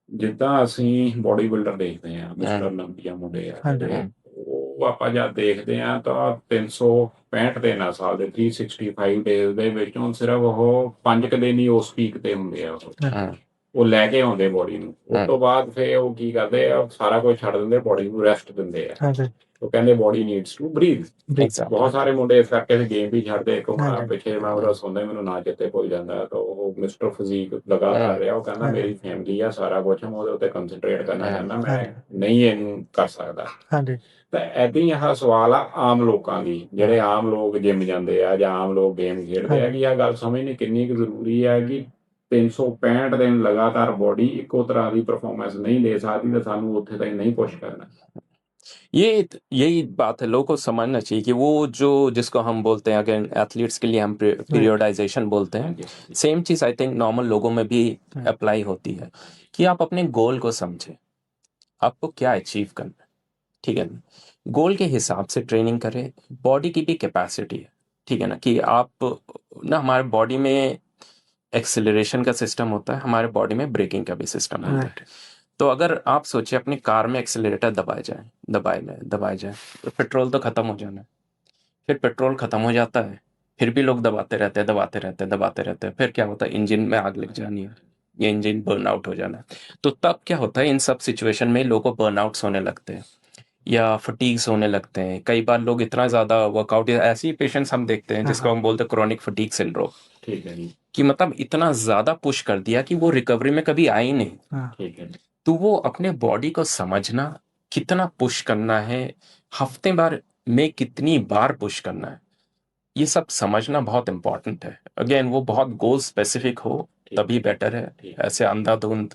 ਜਿੱਦਾਂ ਅਸੀਂ ਬੋਡੀ ਬਿਲਡਰ ਦੇਖਦੇ ਆ ਮਿਸਟਰ ਲੰਬੀਆ ਮੁੰਡੇ ਆ ਉਹ ਆਪਾਂ ਜਦ ਦੇਖਦੇ ਆ ਤਾਂ 365 ਦਿਨ ਆ ਸਾਲ ਦੇ 365 ਡੇਜ਼ ਦੇ ਵਿੱਚੋਂ ਸਿਰਫ ਉਹ 5 ਦਿਨ ਹੀ ਉਸ ਪੀਕ ਤੇ ਹੁੰਦੇ ਆ ਉਹ ਲੈ ਕੇ ਆਉਂਦੇ ਬੋਡੀ ਨੂੰ ਉਸ ਤੋਂ ਬਾਅਦ ਫੇਰ ਉਹ ਕੀ ਕਰਦੇ ਆ ਸਾਰਾ ਕੁਝ ਛੱਡ ਦਿੰਦੇ ਬੋਡੀ ਨੂੰ ਰੈਸਟ ਦਿੰਦੇ ਆ ਉਹ ਕਹਿੰਦੇ ਬੋਡੀ ਨੀਡਸ ਟੂ ਬਰੀਥ ਬਹੁਤ ਸਾਰੇ ਮੁੰਡੇ ਇਸ ਕਰਕੇ ਗੇਮ ਵੀ ਛੱਡਦੇ ਇੱਕ ਪਿੱਛੇ ਮੈਂ ਉਹਦਾ ਸੁਣਦਾ ਮੈਨੂੰ ਨਾ ਚੇਤੇ ਭੁੱਲ ਜਾਂਦਾ ਤਾਂ ਉਹ ਮਿਸਟਰ ਫਿਜ਼ੀਕ ਲਗਾਤਾਰ ਰਿਹਾ ਉਹ ਕਹਿੰਦਾ ਮੇਰੀ ਫੈਮਿਲੀ ਆ ਸਾਰਾ ਕੁਝ ਮੈਂ ਉਹਦੇ ਉੱਤੇ ਕੰਸਨਟਰੇਟ ਕਰਨਾ ਚਾਹੁੰਦਾ ਮੈਂ ਨਹੀਂ ਇਹਨੂੰ ਕਰ ਸਕਦਾ ਤਾਂ ਏਦਾਂ ਹੀ ਆਹ ਸਵਾਲ ਆ ਆਮ ਲੋਕਾਂ ਦੀ ਜਿਹੜੇ ਆਮ ਲੋਕ ਜਿਮ ਜਾਂਦੇ ਆ ਜਾਂ ਆਮ ਲੋਕ ਗੇਮ ਖੇਡਦੇ ਆ ਕਿ ਆਹ ਗੱਲ ਸਮਝਣੀ ਕਿੰਨੀ ਕੁ ਜ਼ਰੂਰੀ ਹੈ ਕਿ 365 दिन लगातार बॉडी इको तरह की परफॉर्मेंस नहीं दे सकती तो सानू उत्थे तक नहीं पुश करना। यही बात है, लोगों को समझना चाहिए कि वो जो जिसको हम बोलते हैं अगर एथलीट्स के लिए हम पीरियडाइजेशन बोलते हैं, सेम चीज आई थिंक नॉर्मल लोगों में भी अप्लाई होती है कि आप अपने गोल को समझे, आपको क्या अचीव करना है, ठीक है ना। गोल के हिसाब से ट्रेनिंग करें, बॉडी की भी कैपेसिटी है, ठीक है ना, कि आप ना हमारे बॉडी में एक्सेलरेशन का सिस्टम होता है, हमारे बॉडी में ब्रेकिंग का भी सिस्टम होता है। तो अगर आप सोचिए अपनी कार में एक्सेलरेटर दबाए जाए तो पेट्रोल तो खत्म हो जाना है, फिर पेट्रोल खत्म हो जाता है, फिर भी लोग दबाते रहते हैं, फिर क्या होता है इंजन में आग लग जानी है, ये इंजन बर्न आउट हो जाना है। तो तब क्या होता है इन सब सिचुएशन में लोगों को बर्न आउट्स होने लगते हैं या फटीग्स होने लगते हैं। कई बार लोग इतना ज्यादा वर्कआउट, ऐसे ही पेशेंट्स हम देखते हैं जिसको हम बोलते हैं क्रॉनिक फटीग सिंड्रोम, ठीक है कि मतलब इतना ज्यादा पुश कर दिया कि वो रिकवरी में कभी आई नहीं। ठीक है तो वो अपने बॉडी को समझना, कितना पुश करना है, हफ्ते भर में कितनी बार पुश करना है, ये सब समझना बहुत इंपॉर्टेंट है। अगेन वो बहुत गोल स्पेसिफिक हो तभी बेटर है, ऐसे अंधाधुंध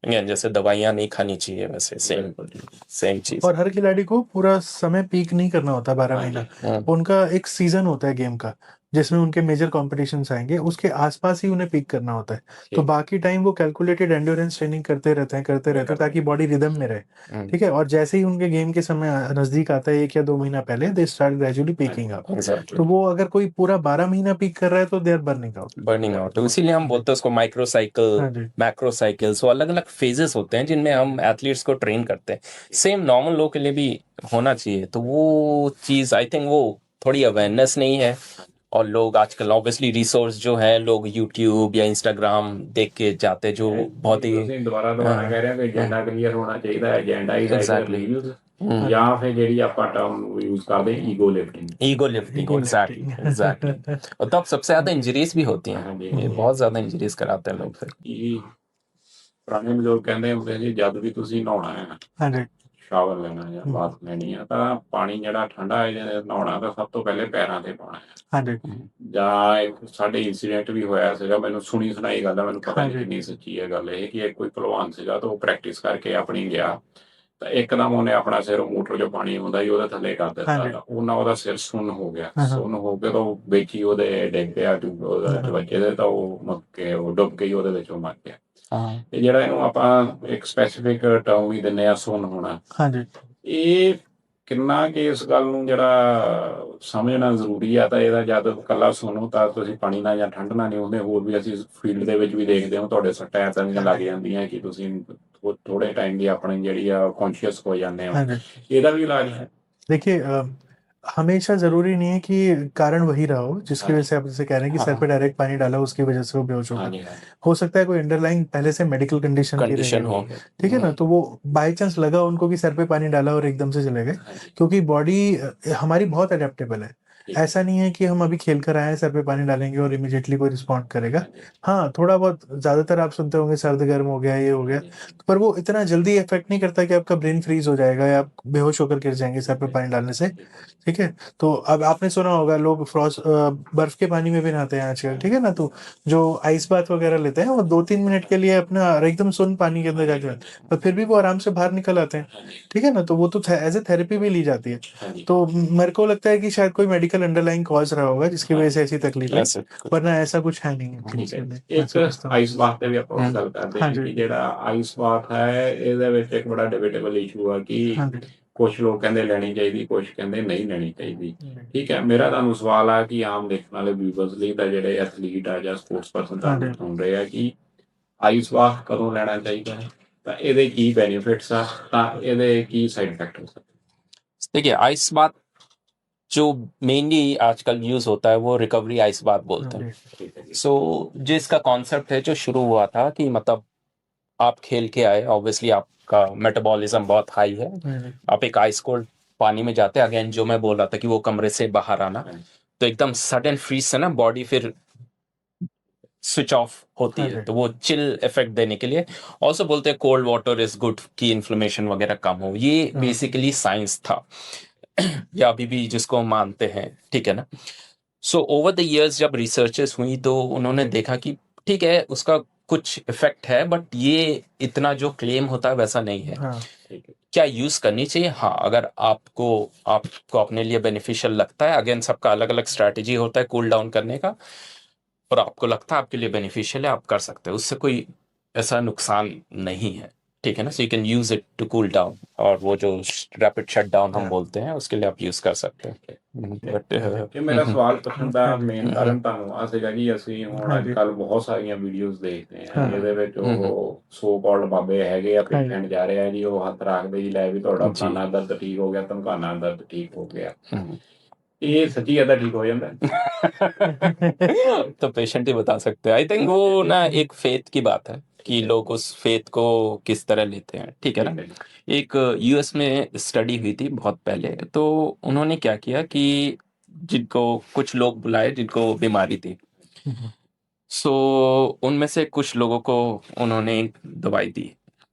अगेन जैसे दवाइयां नहीं खानी चाहिए वैसे सेम चीज। और हर खिलाड़ी को पूरा समय पीक नहीं करना होता 12 महीना, उनका एक सीजन होता है गेम का, जिसमें उनके मेजर कॉम्पिटिशन्स आएंगे, उसके आसपास ही उन्हें पीक करना होता है। तो ठीक। बाकी टाइम वो कैलकुलेटेड एंड्योरेंस ट्रेनिंग करते रहते हैं ताकि बॉडी रिदम में रहे। हम्म, ठीक है, और जैसे ही उनके गेम के समय नजदीक आता है 1 या 2 महीना पहले, they start gradually peeking up. exactly. तो वो अगर कोई पूरा 12 महीना पीक कर रहा है तो they are burning out. Burning out, तो इसीलिए हम बोलते हैं उसको माइक्रो साइकिल, हाँ जी। Macro cycle. सो अलग अलग फेजेस होते हैं जिनमें हम एथलीट्स को ट्रेन करते हैं। सेम नॉर्मल लोग के लिए भी होना चाहिए। तो वो चीज़ आई थिंक वो थोड़ी अवेयरनेस नहीं है, और लोग आजकल ऑब्वियसली रिसोर्स जो है लोग यूट्यूब या इंस्टाग्राम देख के जाते, जो बहुत ही ਤੁਸੀਂ ਦੁਬਾਰਾ ਕਹਿ ਰਹੇ ਹੋ ਕਿ ਏਜੰਡਾ ਕਲੀਅਰ ਹੋਣਾ ਚਾਹੀਦਾ ਹੈ। Agenda is either Exactly. Reels ਜਾਂ ਫਿਰ ਜਿਹੜੀ ਆਪਾਂ ਟਰਮ ਯੂਜ਼ ਕਰਦੇ ego lifting. Ego lifting, exactly exactly. और तब सबसे ज्यादा इंजरीज भी होती हैं, ये बहुत ज्यादा इंजरीज कराते हैं लोग फिर। ਇਹ ਪੁਰਾਣੇ ਬਜ਼ੁਰਗ ਕਹਿੰਦੇ ਹੁੰਦੇ ਸੀ ਜਦ ਵੀ ਤੁਸੀਂ ਨਹਾਉਣਾ ਹੈ, हाँ जी। ਸ਼ਾਵਰ ਲੈਣਾ ਜਾਂ ਬਾਥ ਲੈਣੀ ਆ, ਤਾਂ ਪਾਣੀ ਜਿਹੜਾ ਠੰਡਾ ਹੈ ਜਾਂ ਨਹਾਉਣਾ ਤਾਂ ਸਭ ਤੋਂ ਪਹਿਲੇ ਪੈਰਾਂ ਤੇ ਪਾਉਣਾ ਹੈ। हाँ जी। ਜਾਂ ਇੱਕ ਸਾਡੇ ਇੰਸੀਡੈਂਟ ਵੀ ਹੋਇਆ ਸੀਗਾ, ਮੈਨੂੰ ਸੁਣੀ ਸੁਣਾਈ ਗੱਲ ਆ, ਮੈਨੂੰ ਪਤਾ ਨਹੀਂ ਹਾਂਜੀ। ਕਿੰਨੀ ਸੱਚੀ ਹੈ ਗੱਲ ਇਹ, ਕਿ ਇੱਕ ਕੋਈ ਭਲਵਾਨ ਸੀਗਾ ਤਾਂ ਉਹ ਪ੍ਰੈਕਟਿਸ ਕਰਕੇ ਆਪਣੀ ਗਿਆ, ਤਾਂ ਇੱਕਦਮ ਉਹਨੇ ਆਪਣਾ ਸਿਰ ਮੋਟਰ 'ਚੋਂ ਪਾਣੀ ਆਉਂਦਾ ਹੀ ਉਹਦੇ ਥੱਲੇ ਕਰ ਦਿੱਤਾ। ਹਾਂਜੀ। ਤਾਂ ਉਹਨਾਂ ਉਹਦਾ ਸਿਰ ਸੁੰਨ ਹੋ ਗਿਆ। ਹਾਂ। ਸੁੰਨ ਹੋ ਕੇ ਤਾਂ ਉਹ ਵਿੱਚ ਹੀ ਉਹਦੇ ਡਿੱਗ ਪਿਆ ਉਹਦੇ ਬੱਚੇ ਦੇ, ਤਾਂ ਉਹ ਮੁੱਕ ਕੇ ਉਹ ਡੁੱਬ ਕੇ ਹੀ ਉਹਦੇ ਵਿੱਚੋਂ ਮਰ ਗਿਆ। हाँ ਤੇ ਜਿਹੜਾ ਇਹਨੂੰ ਆਪਾਂ ਇੱਕ ਸਪੈਸੀਫਿਕ ਟਰਮ ਵੀ ਦਿੰਦੇ ਆ, ਸੁੰਨ ਹੋਣਾ, हाँ जी। ਇਹ ਕਿੰਨਾ ਕਿ ਇਸ ਗੱਲ ਨੂੰ ਜਿਹੜਾ ਸਮਝਣਾ ਜ਼ਰੂਰੀ ਆ। ਤਾਂ ਇਹਦਾ ਜਦ ਇਕੱਲਾ ਸੁਣੋ ਤਾਂ ਤੁਸੀਂ ਪਾਣੀ ਨਾਲ ਜਾਂ ਠੰਡ ਨਾਲ ਨਹੀਂ ਹੁੰਦੇ, ਹੋਰ ਵੀ ਅਸੀਂ ਫੀਲਡ ਦੇ ਵਿੱਚ ਵੀ ਦੇਖਦੇ ਹਾਂ ਤੁਹਾਡੇ ਸੱਟਾਂ ਐਦਾਂ ਦੀਆਂ ਲੱਗ ਜਾਂਦੀਆਂ ਕਿ ਤੁਸੀਂ ਥੋੜੇ ਟਾਈਮ ਦੀ ਆਪਣੀ ਜਿਹੜੀ ਆ ਕੌਨਸ਼ੀਅਸ ਹੋ ਜਾਂਦੇ ਹੋ। हाँ जी। ਇਹਦਾ ਵੀ ਇਲਾਜ ਹੈ। देखिए, हमेशा जरूरी नहीं है कि कारण वही रहा हो जिसकी हाँ वजह से आप जैसे कह रहे हैं कि हाँ। सर पे डायरेक्ट पानी डाला उसकी वजह से वो बेहोश हो हाँ गया। जी, हाँ जी। हो सकता है कोई अंडरलाइंग पहले से मेडिकल कंडीशन की रही कंडीशन हो। हो। ठीक है ना, तो वो बाय चांस लगा उनको कि सर पे पानी डाला और एकदम से चले गए, हाँ जी, क्योंकि बॉडी हमारी बहुत अडेप्टेबल है। ठीक। ऐसा नहीं है कि हम अभी खेल कर आए हैं सर पे पानी डालेंगे और इमिडिएटली कोई रिस्पॉन्ड करेगा। हाँ जी, हाँ, थोड़ा बहुत, ज्यादातर आप सुनते होंगे सर्द गर्म हो गया, ये हो गया, हाँ जी, पर वो इतना जल्दी इफेक्ट नहीं करता कि आपका ब्रेन फ्रीज हो जाएगा या आप बेहोश होकर गिर जाएंगे सर पे पानी डालने से। ठीक। ठीक है, तो अब आपने सुना होगा लोग फ्रॉस्ट बर्फ के पानी में भी नहाते हैं आजकल। ठीक है ना, तो जो आइस बाथ वगैरह लेते हैं वो 2-3 मिनट के लिए अपना एकदम सुन पानी के अंदर जाके, पर फिर भी वो आराम से बाहर निकल आते हैं। हाँ जी, ठीक है ना, तो वो तो एज ए थेरेपी भी ली जाती है। हाँ जी। तो मेरे को लगता है कि शायद कोई मेडिकल अंडरलाइंग कॉज रहा होगा जिसकी वजह से ऐसी तकलीफ है, ऐसे वरना ऐसा कुछ है नहीं है। ਠੀਕ ਹੈ। मैं ਇੱਕ समझता हूँ। ਆਈਸ ਬਾਥ ਤੇ ਵੀ ਆਪਾਂ ਹੁਣ ਗੱਲ ਕਰਦੇ ਹਾਂ ਹਾਂਜੀ। ਕਿ ਜਿਹੜਾ ਆਈਸ ਬਾਥ ਹੈ ਇਹਦੇ ਵਿੱਚ ਇੱਕ ਬੜਾ ਡਿਬੇਟੇਬਲ ਇਸ਼ੂ ਆ ਕਿ हाँ जी। ਕੁਝ ਲੋਕ ਕਹਿੰਦੇ ਲੈਣੀ ਚਾਹੀਦੀ, ਕੁਝ ਕਹਿੰਦੇ ਨਹੀਂ ਲੈਣੀ ਚਾਹੀਦੀ। ਠੀਕ ਹੈ, ਮੇਰਾ ਤੁਹਾਨੂੰ ਸਵਾਲ ਆ ਕਿ ਆਮ ਦੇਖਣ ਵਾਲੇ ਵਿਊਵਰਸ ਲਈ, ਤਾਂ ਜਿਹੜੇ ਐਥਲੀਟ ਆ ਜਾਂ ਸਪੋਰਟਸ ਪਰਸਨ ਤੁਹਾਨੂੰ ਸੁਣ ਰਹੇ ਆ, ਕਿ ਆਈਸ ਬਾਥ ਕਦੋਂ ਲੈਣਾ ਚਾਹੀਦਾ ਹੈ, ਤਾਂ ਇਹਦੇ ਕੀ ਬੈਨੀਫਿਟਸ ਆ, ਤਾਂ ਇਹਦੇ ਕੀ ਸਾਈਡ ਇਫੈਕਟ ਹੋ ਸਕਦੇ। देखिए, आइस बात जो मेनली आजकल यूज होता है वो रिकवरी आइस बात बोलते हैं। ठीक है जी। सो जो इसका कॉन्सेप्ट है जो शुरू हुआ था कि मतलब आप खेल के आए, ऑब्वियसली आपका मेटाबॉलिज्म बहुत हाई है, आप एक आइस कोल्ड पानी में जाते हैं, अगेन जो मैं बोल रहा था कि वो कमरे से बाहर आना, तो एकदम सडन फ्रीज से ना बॉडी फिर स्विच ऑफ होती है, तो वो चिल इफेक्ट देने के लिए ऑल्सो बोलते हैं कोल्ड वाटर इज गुड की इन्फ्लेमेशन वगैरह कम हो। ये बेसिकली साइंस था या अभी भी जिसको मानते हैं। ठीक है ना। सो ओवर द इयर्स जब रिसर्चेस हुई तो उन्होंने देखा कि ठीक है उसका कुछ इफेक्ट है, बट ये इतना जो क्लेम होता है वैसा नहीं है। हाँ। क्या यूज करनी चाहिए? हाँ, अगर आपको अपने लिए बेनिफिशियल लगता है, अगेन सबका अलग अलग स्ट्रैटेजी होता है कूल डाउन करने का, और आपको लगता है आपके लिए बेनिफिशियल है, आप कर सकते हैं, उससे कोई ऐसा नुकसान नहीं है। ठीक है ना। So you can use it to cool down, और वो जो रैपिड शट डाउन हम बोलते हैं उसके लिए आप यूज कर सकते हैं। बट ਕਿ ਮੇਰਾ ਸਵਾਲ ਪੁੱਛਣ ਦਾ ਮੇਨ ਕਾਰਨ ਤੁਹਾਨੂੰ ਆ ਸੀਗਾ ਕਿ ਅਸੀਂ ਹੁਣ ਅੱਜ ਕੱਲ ਬਹੁਤ ਸਾਰੀਆਂ ਵੀਡੀਓਜ਼ ਦੇਖਦੇ ਹਾਂ ਜਿਹਦੇ ਵਿੱਚ ਉਹ ਸੋ ਕਾਲਡ ਬਾਬੇ ਹੈਗੇ ਆ, ਪੇਸ਼ੈਂਟ ਜਾ ਰਹੇ ਆ ਜੀ, ਉਹ ਹੱਥ ਰੱਖਦੇ ਜੀ, ਲੈ ਵੀ ਤੁਹਾਡਾ ਖਾਨਾ ਦਰਦ ਠੀਕ ਹੋ ਗਿਆ, ਧਮਕਾਨਾ ਦਰਦ ਠੀਕ ਹੋ ਗਿਆ। ये सच्ची ज्यादा ठीक हो जाता है। तो पेशेंट ही बता सकते हैं। आई थिंक वो ना एक फेथ की बात है कि लोग उस फेथ को किस तरह लेते हैं। ठीक है ना। एक यूएस में स्टडी हुई थी बहुत पहले, तो उन्होंने क्या किया कि जिनको कुछ लोग बुलाए जिनको बीमारी थी, सो उनमें से कुछ लोगों को उन्होंने एक दवाई दी,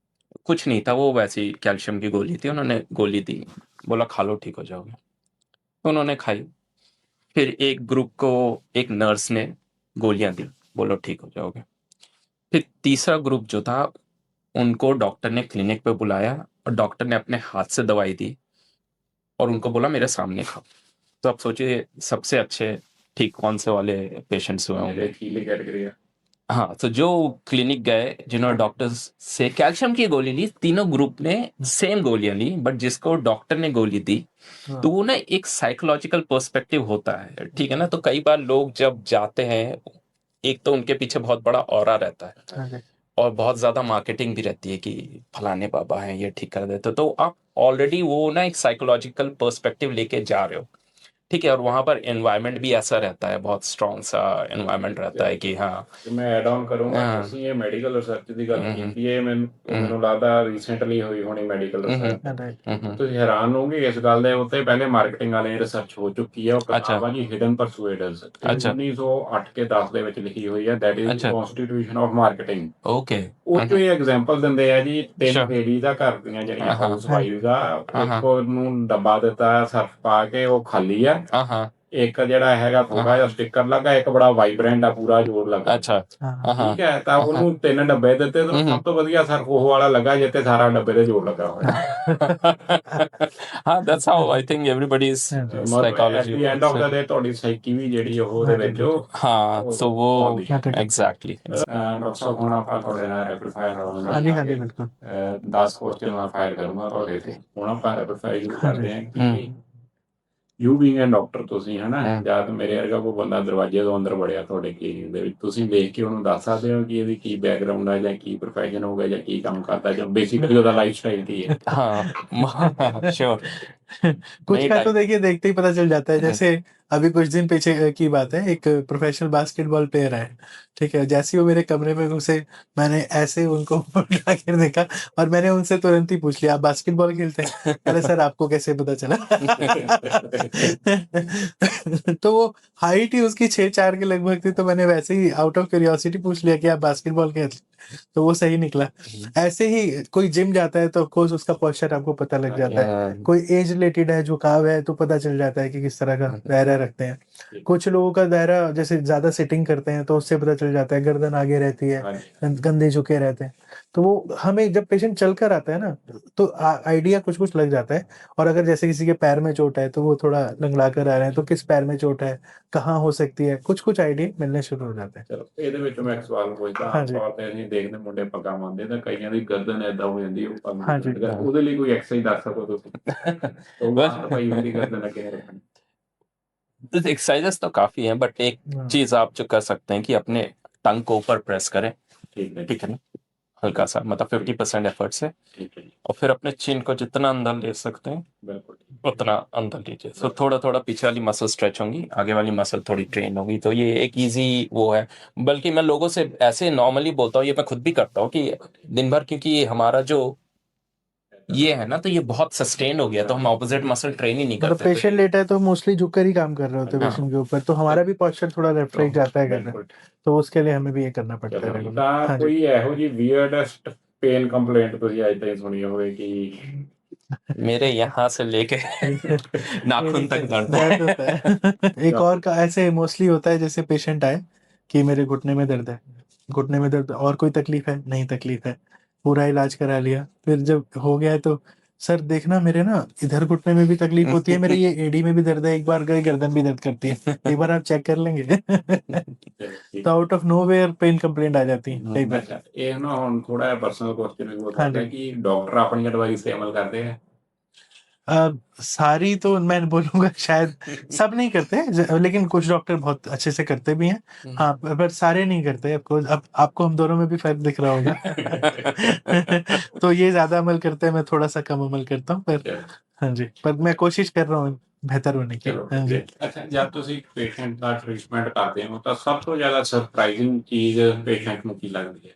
कुछ नहीं था, वो वैसी कैल्शियम की गोली थी, उन्होंने गोली दी, बोला खा लो ठीक हो जाओगे। उन्होंने खाई। फिर एक ग्रुप को एक नर्स ने गोलियां दी, बोलो ठीक हो जाओगे। फिर तीसरा ग्रुप जो था उनको डॉक्टर ने क्लिनिक पे बुलाया और डॉक्टर ने अपने हाथ से दवाई दी और उनको बोला मेरे सामने खाओ। तो आप सोचिए सबसे अच्छे ठीक कौन से वाले पेशेंट्स हुए होंगे। लचीली कैटेगरी है। हाँ, तो जो क्लिनिक गए जिन्होंने डॉक्टर्स से कैल्शियम की गोली ली, तीनों ग्रुप ने सेम गोलियां ली, बट जिसको डॉक्टर ने गोली दी तो वो ना एक साइकोलॉजिकल पर्सपेक्टिव होता है, ठीक है ना। तो कई बार लोग जब जाते हैं, एक तो उनके पीछे बहुत बड़ा ऑरा रहता है और बहुत ज्यादा मार्केटिंग भी रहती है कि फलाने बाबा हैं ये ठीक कर देते, तो आप ऑलरेडी वो ना एक साइकोलॉजिकल पर्सपेक्टिव लेके जा रहे हो, ठीक है। और वहां पर एनवायरनमेंट भी ऐसा रहता है, बहुत स्ट्रॉन्ग सा एनवायरनमेंट रहता है कि हाँ ਤੇ ਮੈਂ ਐਡ ਆਨ ਕਰੂੰਗਾ हाँ, ਤੁਸੀਂ ਇਹ ਮੈਡੀਕਲ ਰਿਸਰਚ ਦੀ ਗੱਲ हम्म, ਕੀਤੀ ਹੈ ਮੈਨੂੰ ਲੱਗਦਾ ਰੀਸੈਂਟਲੀ ਹੋਈ ਹੋਣੀ ਮੈਡੀਕਲ ਰਿਸਰਚ हम्म, ਤੁਸੀਂ ਹੈਰਾਨ ਹੋਗੇ ਇਸ ਗੱਲ ਦੇ ਉੱਤੇ ਪਹਿਲੇ ਮਾਰਕੀਟਿੰਗ ਵਾਲੇ ਰਿਸਰਚ ਹੋ ਚੁੱਕੀ ਹੈ ਉਹ अच्छा ਕਿਤਾਬ ਆ ਜੀ ਹਿਡਨ ਪਰਸੂਏਡਰਸ अच्छा 1908 ਕੇ 10 ਦੇ ਵਿੱਚ ਲਿਖੀ ਹੋਈ ਹੈ ਦੈਟ ਇਜ਼ अच्छा ਕਨਸਟੀਟਿਊਸ਼ਨ ਆਫ ਮਾਰਕੀਟਿੰਗ ओके ਉਹ ਚੋਂ ਇਹ ਐਗਜ਼ਾਮਪਲ ਦਿੰਦੇ ਆ ਜੀ ਤਿੰਨ Sure. ਲੇਡੀ ਦਾ ਘਰ ਦੀਆਂ ਜਿਹੜੀਆਂ हाँ ਹਾਊਸ ਵਾਈਫ ਦਾ हाँ ਇੱਕ ਨੂੰ ਡੱਬਾ ਦਿੱਤਾ ਸਰਫ ਪਾ ਕੇ ਉਹ ਖਾਲੀ ਆ हाँ ਇੱਕ ਜਿਹੜਾ ਹੈਗਾ ਥੋੜਾ ਜਿਹਾ ਸਟicker ਲੱਗਾ ਇੱਕ ਬੜਾ ਵਾਈਬ੍ਰੈਂਟ ਆ ਪੂਰਾ ਜ਼ੋਰ ਲੱਗਾ अच्छा हाँ ਠੀਕ ਹੈ ਤਾਂ ਉਹਨੂੰ ਤਿੰਨ ਡੱਬੇ ਦਿੱਤੇ ਤਾਂ ਸਭ ਤੋਂ ਵਧੀਆ ਸਰਫ ਉਹ ਵਾਲਾ ਲੱਗਾ ਜਿੱਤੇ ਸਾਰਾ ਡੱਬੇ ਤੇ ਜ਼ੋਰ ਲੱਗਾ ਹੋਇਆ हाँ, that's how I think everybody is ਮਤਲਬ at psychology the end of ਦਾ ਡੇ ਤੁਹਾਡੀ ਸਾਈਕੀ ਵੀ ਜਿਹੜੀ ਉਹ ਉਹਦੇ ਵਿੱਚ ਉਹ हाँ, so वो ਆਉਂਦੀ ਹੈ। exactly ਡਾਕਟਰ ਸਾਹਿਬ ਹੁਣ ਆਪਾਂ ਤੁਹਾਡੇ ਨਾਲ ਰੈਪਿਡ ਫਾਇਰ ਹਾਂਜੀ ਹਾਂਜੀ ਬਿਲਕੁਲ 10 ਕੁਐਸਚਨ ਮੈਂ ਫਾਇਰ ਕਰੂੰਗਾ ਤੁਹਾਡੇ ਤੇ ਹੁਣ ਆਪਾਂ ਰੈਪਿਡ ਫਾਇਰ ਸ਼ੁਰੂ ਕਰਦੇ ਹਾਂ ਹਮ। ਕਿ ਯੂ ਬੀਇੰਗ ਐ ਡਾਕਟਰ ਤੁਸੀਂ ਹਨਾ ਹਮ। ਜਦ ਮੇਰੇ ਵਰਗਾ ਕੋਈ ਬੰਦਾ ਦਰਵਾਜ਼ੇ ਤੋਂ ਅੰਦਰ ਵੜਿਆ ਤੁਹਾਡੇ ਕਲੀਨਿਕ ਦੇ ਵਿੱਚ ਤੁਸੀਂ ਦੇਖ ਕੇ ਉਹਨੂੰ ਦੱਸ ਸਕਦੇ ਹੋ ਕਿ ਇਹਦੀ ਕੀ ਬੈਕਗ੍ਰਾਉਂਡ ਹੈ ਜਾਂ ਕੀ ਪ੍ਰੋਫੈਸ਼ਨ ਹੋਊਗਾ ਜਾਂ ਕੀ ਕੰਮ ਕਰਦਾ ਜਾਂ ਬੇਸਿਕਲੀ ਉਹਦਾ ਲਾਈਫ ਸਟਾਈਲ ਕੀ ਹੈ हाँ श्योर कुछ नहीं का तो टाइम देखिए देखते ही पता चल जाता है। जैसे अभी कुछ दिन पीछे की बात है, एक प्रोफेशनल बास्केटबॉल प्लेयर है, ठीक है। जैसे ही वो मेरे कमरे में घुसे मैंने ऐसे उनको उठा कर देखा और मैंने उनसे तुरंत ही पूछ लिया आप बास्केटबॉल खेलते हैं? अरे सर आपको कैसे पता चला? तो वो हाइट ही उसकी 6'4" के लगभग थी, तो मैंने वैसे ही आउट ऑफ क्यूरियोसिटी पूछ लिया कि आप बास्केटबॉल खेलते, तो वो सही निकला। ऐसे ही कोई जिम जाता है तो ऑफ कोर्स उसका पोस्चर आपको पता लग जाता है। कोई एज रिलेटेड है झुकाव है तो पता चल जाता है कि किस तरह का दायरा रखते हैं। कुछ लोगों का दायरा जैसे ज्यादा सिटिंग करते हैं तो उससे पता चल जाता है गर्दन आगे रहती है, कंधे झुके रहते हैं। तो वो हमें जब पेशेंट चल कर आता है ना तो आइडिया कुछ कुछ लग जाता है। और अगर जैसे किसी के पैर में चोट है तो वो थोड़ा लंगड़ा कर आ रहे हैं तो किस पैर में चोट है, कहाँ हो सकती है, कुछ कुछ आइडिया मिलने शुरू हो जाते हैं। ਚਲੋ ਇਹਦੇ ਵਿੱਚ ਮੈਂ ਇੱਕ ਸਵਾਲ ਪੁੱਛਦਾ ਆਮ ਤੌਰ ਤੇ ਅਸੀਂ ਦੇਖਦੇ ਮੁੰਡੇ ਪੱਗਾਂ ਮੰਨਦੇ ਤਾਂ ਕਈਆਂ ਦੀ ਗਰਦਨ ਏਦਾਂ ਹੋ ਜਾਂਦੀ ਉਹ ਪੱਗ ਹਾਂਜੀ। ਉਹਦੇ ਲਈ ਕੋਈ ਐਕਸਰਸਾਈਜ਼ ਦੱਸ ਸਕੋ ਤੁਸੀਂ ਉਹ ਬਾਤ ਭਾਈ ਮੇਰੀ ਗਰਦਨ ਅੱਗੇ ਰੱਖਣੀ एक्सरसाइजेस तो काफी हैं, बट एक चीज आप जो कर सकते हैं कि अपने टंग को ऊपर प्रेस करें, ठीक है ना, हल्का सा, मतलब 50% एफर्ट से, ठीक है और फिर अपने चिन को जितना अंदर ले सकते हैं बिल्कुल उतना अंदर लीजिए। तो थोड़ा थोड़ा पीछे वाली मसल स्ट्रेच होंगी, आगे वाली मसल थोड़ी ट्रेन होगी, तो ये एक इजी वो है। बल्कि मैं लोगों से ऐसे नॉर्मली बोलता हूँ, ये मैं खुद भी करता हूँ कि दिन भर, क्योंकि हमारा जो ये है ना तो ये बहुत सस्टेन हो गया, तो हम ऑपोजिट मसल ट्रेन ही नहीं मतलब करते। पेशेंट लेटा है तो मोस्टली झुककर ही काम कर रहे होते हैं हाँ। पेशेंट के ऊपर, तो हमारा भी पोस्चर थोड़ा रिफ्लेक्ट जाता है करने, बिल्कुल तो उसके लिए हमें भी ये करना पड़ता है चलो रेगुलर। ਤਾਂ हाँ जी। ਕੋਈ ਇਹੋ ਜੀ weirdest पेन कंप्लेंट ਤੁਸੀਂ ਅੱਜ ਤੱਕ ਸੁਣੀ ਹੋਵੇ ਕਿ मेरे यहाँ से लेके नाखून तक दर्द दर्द होता है। है। एक और का ऐसे मोस्टली होता है, जैसे पेशेंट आए कि मेरे घुटने में दर्द है, घुटने में दर्द, और कोई तकलीफ है? नहीं तकलीफ है, पूरा इलाज करा लिया, फिर जब हो गया है तो सर देखना मेरे ना इधर घुटने में भी तकलीफ होती है, मेरे ये एडी में भी दर्द है, एक बार गए गर्दन भी दर्द करती है, एक बार आप चेक कर लेंगे। तो out of nowhere pain complaint आ जाती है कई बार। ਅੱਛਾ ਇਹ ਨਾ ਹੁਣ ਥੋੜਾ ਜਿਹਾ ਪਰਸਨਲ ਕੁਐਸਚਨ ਵੀ ਹੋ हाँ ਸਕਦਾ जी। ਹੈ ਕਿ ਡਾਕਟਰ ਆਪਣੀ ਐਡਵਾਈਸ ਤੇ ਅਮਲ ਕਰਦੇ ਹੈ सारी तो मैं बोलूंगा शायद सब नहीं करते, लेकिन कुछ डॉक्टर बहुत अच्छे से करते भी हैं। हाँ पर सारे नहीं करते। अब आपको हम दोनों में भी फर्क दिख रहा होगा। तो ये ज्यादा अमल करते हैं, मैं थोड़ा सा कम अमल करता हूँ, पर हाँ जी, पर मैं कोशिश कर रहा हूँ बेहतर होने की। ਚਲੋ हाँ जी। ਅੱਛਾ ਜਦ ਤੁਸੀਂ ਪੇਸ਼ੈਂਟ ਦਾ ਟ੍ਰੀਟਮੈਂਟ ਕਰਦੇ ਹੋ ਤਾਂ ਸਭ ਤੋਂ ਜ਼ਿਆਦਾ ਸਰਪ੍ਰਾਈਜ਼ਿੰਗ ਚੀਜ਼ ਪੇਸ਼ੈਂਟ ਨੂੰ ਕੀ ਲੱਗਦੀ ਹੈ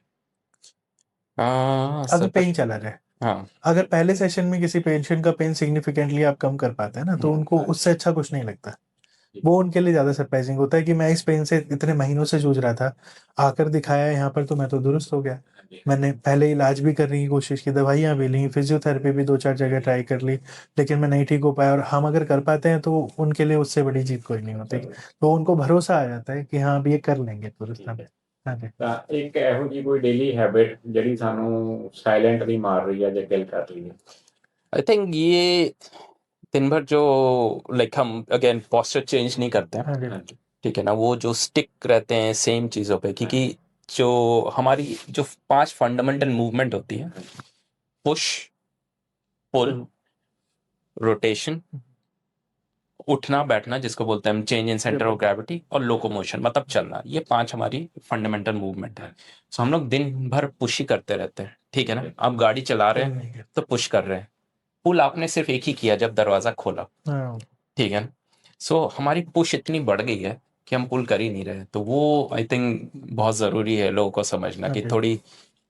अगर पेन चला जाए, हाँ अगर पहले सेशन में किसी पेशेंट का पेन सिग्निफिकेंटली आप कम कर पाते हैं ना तो उनको उससे अच्छा कुछ नहीं लगता। वो उनके लिए ज्यादा सरप्राइजिंग होता है कि मैं इस पेन से इतने महीनों से जूझ रहा था, आकर दिखाया यहाँ पर तो मैं तो दुरुस्त हो गया। मैंने पहले इलाज भी करने की कोशिश की, दवाइयाँ भी ली, फिजियोथेरेपी भी 2-4 जगह ट्राई कर ली, लेकिन मैं नहीं ठीक हो पाया। और हम अगर कर पाते हैं तो उनके लिए उससे बड़ी जीत कोई नहीं होती, तो उनको भरोसा आ जाता है कि हाँ अब ये कर लेंगे दुरुस्त हमें। हाँ जी। ਤਾਂ ਇੱਕ ਇਹੋ ਜਿਹੀ ਕੋਈ ਡੇਲੀ ਹੈਬਿਟ ਜਿਹੜੀ ਸਾਨੂੰ ਸਾਇਲੈਂਟਲੀ ਮਾਰ ਰਹੀ ਹੈ ਜਾਂ ਕਿਲ ਕਰ ਰਹੀ ਹੈ आई थिंक ये दिन भर जो लाइक हम अगेन पोस्चर चेंज नहीं करते हैं, हाँ जी। ठीक है ना, वो जो स्टिक रहते हैं सेम चीज़ों पे, क्योंकि जो हमारी जो 5 फंडामेंटल मूवमेंट होती है, पुश, पुल, रोटेशन, उठना बैठना जिसको बोलते हैं हम change in centre of gravity, और लोकोमोशन मतलब चलना, ये 5 हमारी फंडामेंटल मूवमेंट है। सो हम लोग दिन भर पुश ही करते रहते हैं, ठीक है ना। आप गाड़ी चला रहे हैं तो पुश कर रहे हैं, पुल आपने सिर्फ एक ही किया जब दरवाजा खोला, ठीक है ना। सो हमारी पुश इतनी बढ़ गई है कि हम पुल कर ही नहीं रहे। तो वो आई थिंक बहुत ज़रूरी है लोगों को समझना कि थोड़ी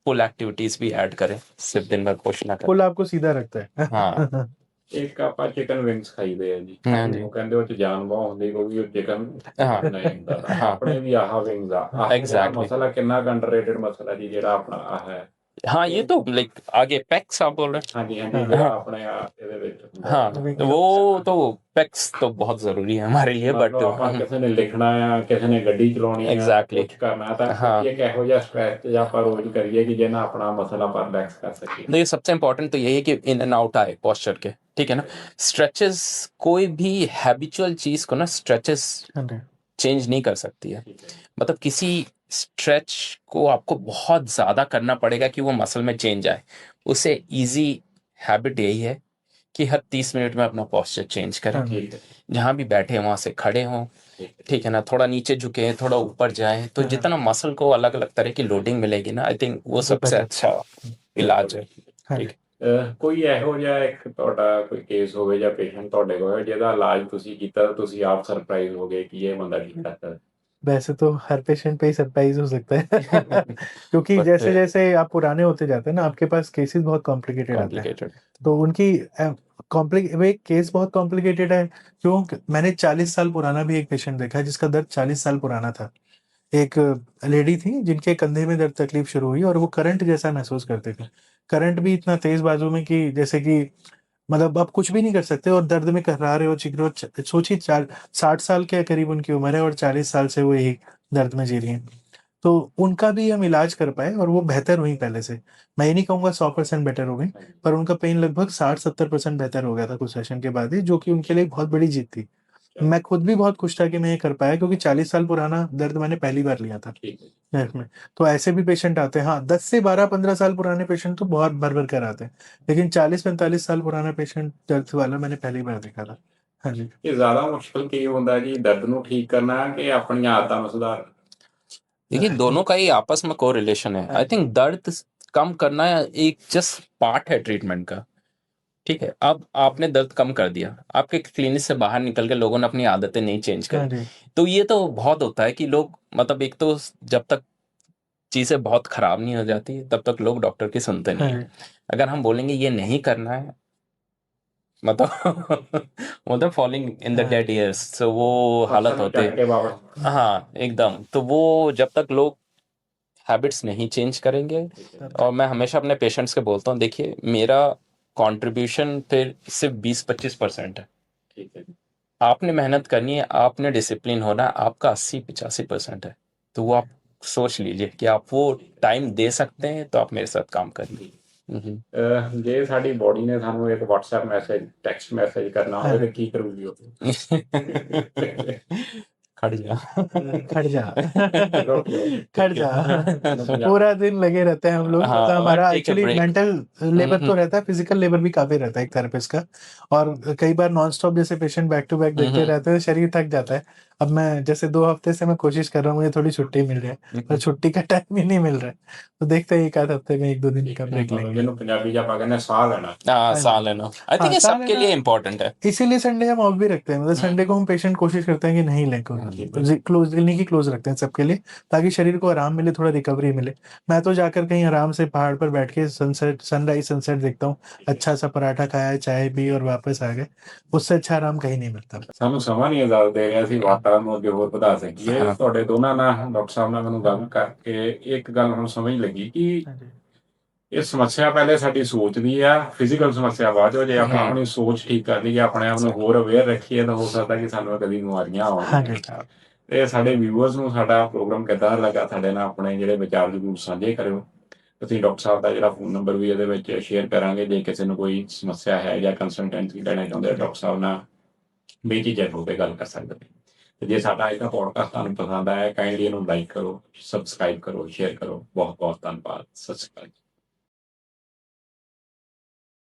पुल एक्टिविटीज भी ऐड करें, सिर्फ दिन भर पुश ना करें। पुल आपको सीधा रखता है। हाँ ਇੱਕ ਆਪਾਂ ਚਿਕਨ ਵਿੰਗਸ ਖਾਈਦੇ ਆ ਜੀ, ਹਾਂਜੀ। ਉਹ ਕਹਿੰਦੇ ਉਹ ਚ ਜਾਨ ਬਹੁਤ ਹੁੰਦੀ ਕਿਉਂਕਿ ਉਹ ਚਿਕਨ ਹਾਂ ਨਹੀਂ ਹੁੰਦਾ ਤਾਂ ਹਾਂ ਆਪਣੇ ਵੀ ਆਹ ਵਿੰਗਸ ਆ ਆਹ ਜਿਹੜਾ Exactly. ਮਸਲਾ ਕਿੰਨਾ ਅੰਡਰਰੇਟਡ ਮਸਲਾ ਜੀ ਜਿਹੜਾ ਆਪਣਾ ਆਹ ਹੈ। हाँ, ये तो लाइक आगे पैक्स आप बोल रहे ਹਾਂਜੀ ਹਾਂਜੀ हाँ। ਜਿਹੜਾ हाँ। ਆਪਣੇ ਆ ਇਹਦੇ ਵਿੱਚ ਹੁੰਦਾ हैं। हाँ, Wing- वो तो पैक्स तो बहुत जरूरी है हमारे लिए, बट ਮਤਲਬ ਆਪਾਂ ਕਿਸੇ ਨੇ ਲਿਖਣਾ ਆ, ਕਿਸੇ ਨੇ ਗੱਡੀ ਚਲਾਉਣੀ ਆ, Exactly. ਕੁਛ ਕਰਨਾ ਤਾਂ हाँ। ਇੱਕ ਇਹੋ ਜਿਹਾ ਸਟ੍ਰੈਚ ਜਾਂ ਆਪਾਂ ਰੋਜ਼ ਕਰੀਏ कि ਜਿਹਨਾਂ ਆਪਣਾ ਮਸਲਾ ਆਪਾਂ ਰਿਲੈਕਸ ਕਰ ਸਕੀਏ। देखिए सबसे इम्पोर्टेंट तो यही है कि इन एंड आउट आए पोस्चर के, ठीक है ना। स्ट्रेचेस, कोई भी हैबिचुअल चीज को ना स्ट्रेचेस चेंज नहीं कर सकती है। ठीक है। मतलब किसी स्ट्रेच को आपको बहुत ज्यादा करना पड़ेगा कि वो मसल में चेंज आए। उससे इजी हैबिट यही है कि हर 30 मिनट में अपना पोस्चर चेंज करें, ठीक है। जहां भी बैठे हैं वहां से खड़े हों, ठीक है ना। थोड़ा नीचे झुके हैं, थोड़ा ऊपर जाएं, तो जितना मसल को अलग अलग तरह की लोडिंग मिलेगी ना, आई थिंक वो सबसे अच्छा इलाज है। ठीक ਕੋਈ ਇਹੋ ਜਿਹਾ ਇੱਕ ਤੁਹਾਡਾ ਕੋਈ ਕੇਸ ਹੋਵੇ ਜਾਂ ਪੇਸ਼ੈਂਟ ਤੁਹਾਡੇ ਕੋਲ ਹੋਵੇ ਜਿਹਦਾ ਇਲਾਜ ਤੁਸੀਂ ਕੀਤਾ ਤਾਂ ਤੁਸੀਂ ਆਪ ਸਰਪ੍ਰਾਈਜ਼ ਹੋ ਗਏ कि ये बंदा ठीक करता है? वैसे तो हर पेशेंट पे ही सरप्राइज हो सकता है क्योंकि But, जैसे जैसे आप पुराने होते जाते हैं ना, आपके पास केसेस बहुत कॉम्प्लिकेटेड आते हैं। कॉम्प्लिकेटेड। तो उनकी वे केस बहुत कॉम्प्लिकेटेड है। क्यों? मैंने 40 साल पुराना भी एक पेशेंट देखा है जिसका दर्द 40 साल पुराना था। एक लेडी थी जिनके कंधे में दर्द तकलीफ शुरू हुई और वो करंट जैसा महसूस करते थे। करंट भी इतना तेज बाजू में कि जैसे कि मतलब आप कुछ भी नहीं कर सकते और दर्द में कहरा रहे हो, चिक रहे हो। सोचिए 60 साल के करीब उनकी उम्र है और 40 साल से वो यही दर्द में जी रही हैं। तो उनका भी हम इलाज कर पाए और वो बेहतर हुई पहले से। मैं ये नहीं कहूँगा 100% बेटर हो गई, पर उनका पेन लगभग 60-70% बेहतर हो गया था कुछ सेशन के बाद ही, जो कि उनके लिए बहुत बड़ी जीत थी। मैं खुद भी बहुत खुश था कि मैं ये कर पाया, क्योंकि 40 साल पुराना दर्द मैंने पहली बार लिया था ठीक है। लाइफ में। तो ऐसे भी पेशेंट आते हैं। हाँ, 10 से 12-15 साल पुराने पेशेंट तो बहुत भर कर आते हैं, लेकिन 40-45 साल पुराना पेशेंट दर्द वाला मैंने पहली बार देखा था। हाँ जी। ਇਹ ਜ਼ਿਆਦਾ ਮੁਸ਼ਕਲ ਕੀ ਹੁੰਦਾ ਜੀ, ਦਰਦ ਨੂੰ ਠੀਕ ਕਰਨਾ ਕਿ ਆਪਣੀਆਂ ਆਦਤਾਂ ਨੂੰ ਸੁਧਾਰਨਾ? देखिए दोनों का ही आपस में कोरिलेशन है। आई थिंक दर्द कम करना एक जस्ट पार्ट है ट्रीटमेंट का, ठीक है। अब आपने दर्द कम कर दिया, आपके क्लिनिक से बाहर निकल के लोगों ने अपनी आदतें नहीं चेंज हाँ करी, जी। तो ये तो बहुत होता है कि लोग मतलब एक तो जब तक चीजें बहुत खराब नहीं हो जाती तब तक लोग डॉक्टर की सुनते नहीं हाँ है। जी। अगर हम बोलेंगे ये नहीं करना है, मतलब फॉलिंग इन द हाँ। डेड ईयर्स, तो वो हालत पत्थर होते चढ़ के वापस। हाँ एकदम। तो वो जब तक लोग हैबिट्स नहीं चेंज करेंगे, और मैं हमेशा अपने पेशेंट्स के बोलता हूँ, देखिए मेरा कंट्रीब्यूशन फिर सिर्फ 20-25% है। ठीक है। आपने मेहनत करनी है, आपने डिसिप्लिन होना है, आपका 80-85% है। तो वो आप सोच लीजिए कि आप वो टाइम दे सकते हैं तो आप मेरे साथ काम करिए। ਜੇ ਸਾਡੀ ਬੋਡੀ ਨੇ ਸਾਨੂੰ ਇੱਕ WhatsApp ਮੈਸੇਜ, ਟੈਕਸਟ ਮੈਸੇਜ ਕਰਨਾ ਹੋਵੇ ਤਾਂ ਕੀ ਕਰੂਗੀ ਉਹ? खड़ जा खड़ जा खड़ जा। पूरा दिन लगे रहते हैं हम लोग। हाँ, तो हमारा take a actually break. Mental labour तो रहता है, फिजिकल लेबर भी काफी रहता है एक थेरेपिस्ट का। और कई बार नॉन स्टॉप जैसे पेशेंट बैक टू बैक देखते रहते हैं, शरीर थक जाता है। अब मैं जैसे 2 हफ्ते से मैं कोशिश कर रहा हूँ, मुझे थोड़ी छुट्टी मिल रही है, पर छुट्टी का टाइम ही नहीं मिल रहा है। तो देखते हैं एक आध हफ्ते में 1-2 दिन का ब्रेक लेंगे। ਜਿਹਨੂੰ ਪੰਜਾਬੀ 'ਚ ਆਪਾਂ ਕਹਿੰਦੇ ਸਾਹ लेना। हाँ, साल लेना। आई थिंक हाँ, ये साल सबके लेना। लिए इम्पोर्टेंट है। इसीलिए संडे हम ऑफ भी रखते हैं। मतलब संडे को हम पेशेंट कोशिश करते हैं कि नहीं लें, क्लोज क्लिनिक ही क्लोज रखते हैं सबके लिए, ताकि शरीर को आराम मिले, थोड़ा रिकवरी मिले। मैं तो जाकर कहीं आराम से पहाड़ पर बैठ के सनसेट, सनराइज सनसेट देखता हूँ, अच्छा सा पराठा खाया, चाय पी और वापस आ गए। उससे अच्छा आराम कहीं नहीं मिलता। ਸਾਨੂੰ ਸਮਾਂ ਨਹੀਂ ਇਜਾਜ਼ਤ ਦੇ ਰਿਹਾ, ਅਸੀਂ ਵਾਤਾਵਰਨ ਨੂੰ ਅੱਗੇ ਹੋਰ ਵਧਾ ਸਕੀਏ। ਹਾਂ। ਤੁਹਾਡੇ ਦੋਨਾਂ ਨਾਲ, ਡਾਕਟਰ ਸਾਹਿਬ ਨਾਲ ਮੈਨੂੰ ਗੱਲ ਕਰਕੇ ਇੱਕ ਗੱਲ ਹੁਣ ਸਮਝ ਲੱਗੀ ਕਿ ਇਹ ਸਮੱਸਿਆ ਪਹਿਲੇ ਸਾਡੀ ਸੋਚ ਦੀ ਆ, ਫਿਜ਼ੀਕਲ ਸਮੱਸਿਆ ਬਾਅਦ ਚੋਂ। ਜੇ ਆਪਾਂ ਆਪਣੀ ਸੋਚ ਠੀਕ ਕਰ ਲਈਏ, ਆਪਣੇ ਆਪ ਨੂੰ ਹੋਰ ਅਵੇਅਰ ਰੱਖੀਏ, ਤਾਂ ਹੋ ਸਕਦਾ ਕਿ ਸਾਨੂੰ ਕਦੀ ਬਿਮਾਰੀਆਂ ਆਉਣ। ਤੇ ਸਾਡੇ ਵਿਊਅਰਸ ਨੂੰ ਸਾਡਾ ਪ੍ਰੋਗਰਾਮ ਕਿੱਦਾਂ ਲੱਗਾ, ਸਾਡੇ ਨਾਲ ਆਪਣੇ ਜਿਹੜੇ ਵਿਚਾਰ ਜ਼ਰੂਰ ਸਾਂਝੇ ਕਰਿਓ। ਅਸੀਂ ਡਾਕਟਰ ਸਾਹਿਬ ਦਾ ਜਿਹੜਾ ਫੋਨ ਨੰਬਰ ਵੀ ਇਹਦੇ ਵਿੱਚ ਸ਼ੇਅਰ ਕਰਾਂਗੇ, ਜੇ ਕਿਸੇ ਨੂੰ ਕੋਈ ਸਮੱਸਿਆ ਹੈ ਜਾਂ ਕੰਸਲਟੈਂਸੀ ਲੈਣਾ ਚਾਹੁੰਦੇ ਡਾਕਟਰ ਸਾਹਿਬ ਨਾਲ ਬੇਝਿਜਕ ਹੋ ਕੇ ਗੱਲ ਕਰ ਸਕਦੇ। ਤੇ ਜੇ ਸਾਡਾ ਅੱਜ ਦਾ ਪੋਡਕਾਸਟ ਤੁਹਾਨੂੰ ਪਸੰਦ ਆਇਆ ਕਾਈਂਡਲੀ ਇਹਨੂੰ ਲਾਈਕ ਕਰੋ, ਸਬਸਕ੍ਰਾਈਬ ਕਰੋ, ਸ਼ੇਅਰ ਕਰੋ। ਬਹੁਤ ਬਹੁਤ ਧੰਨਵਾਦ। ਸਤਿ ਸ਼੍ਰੀ ਅਕਾਲ।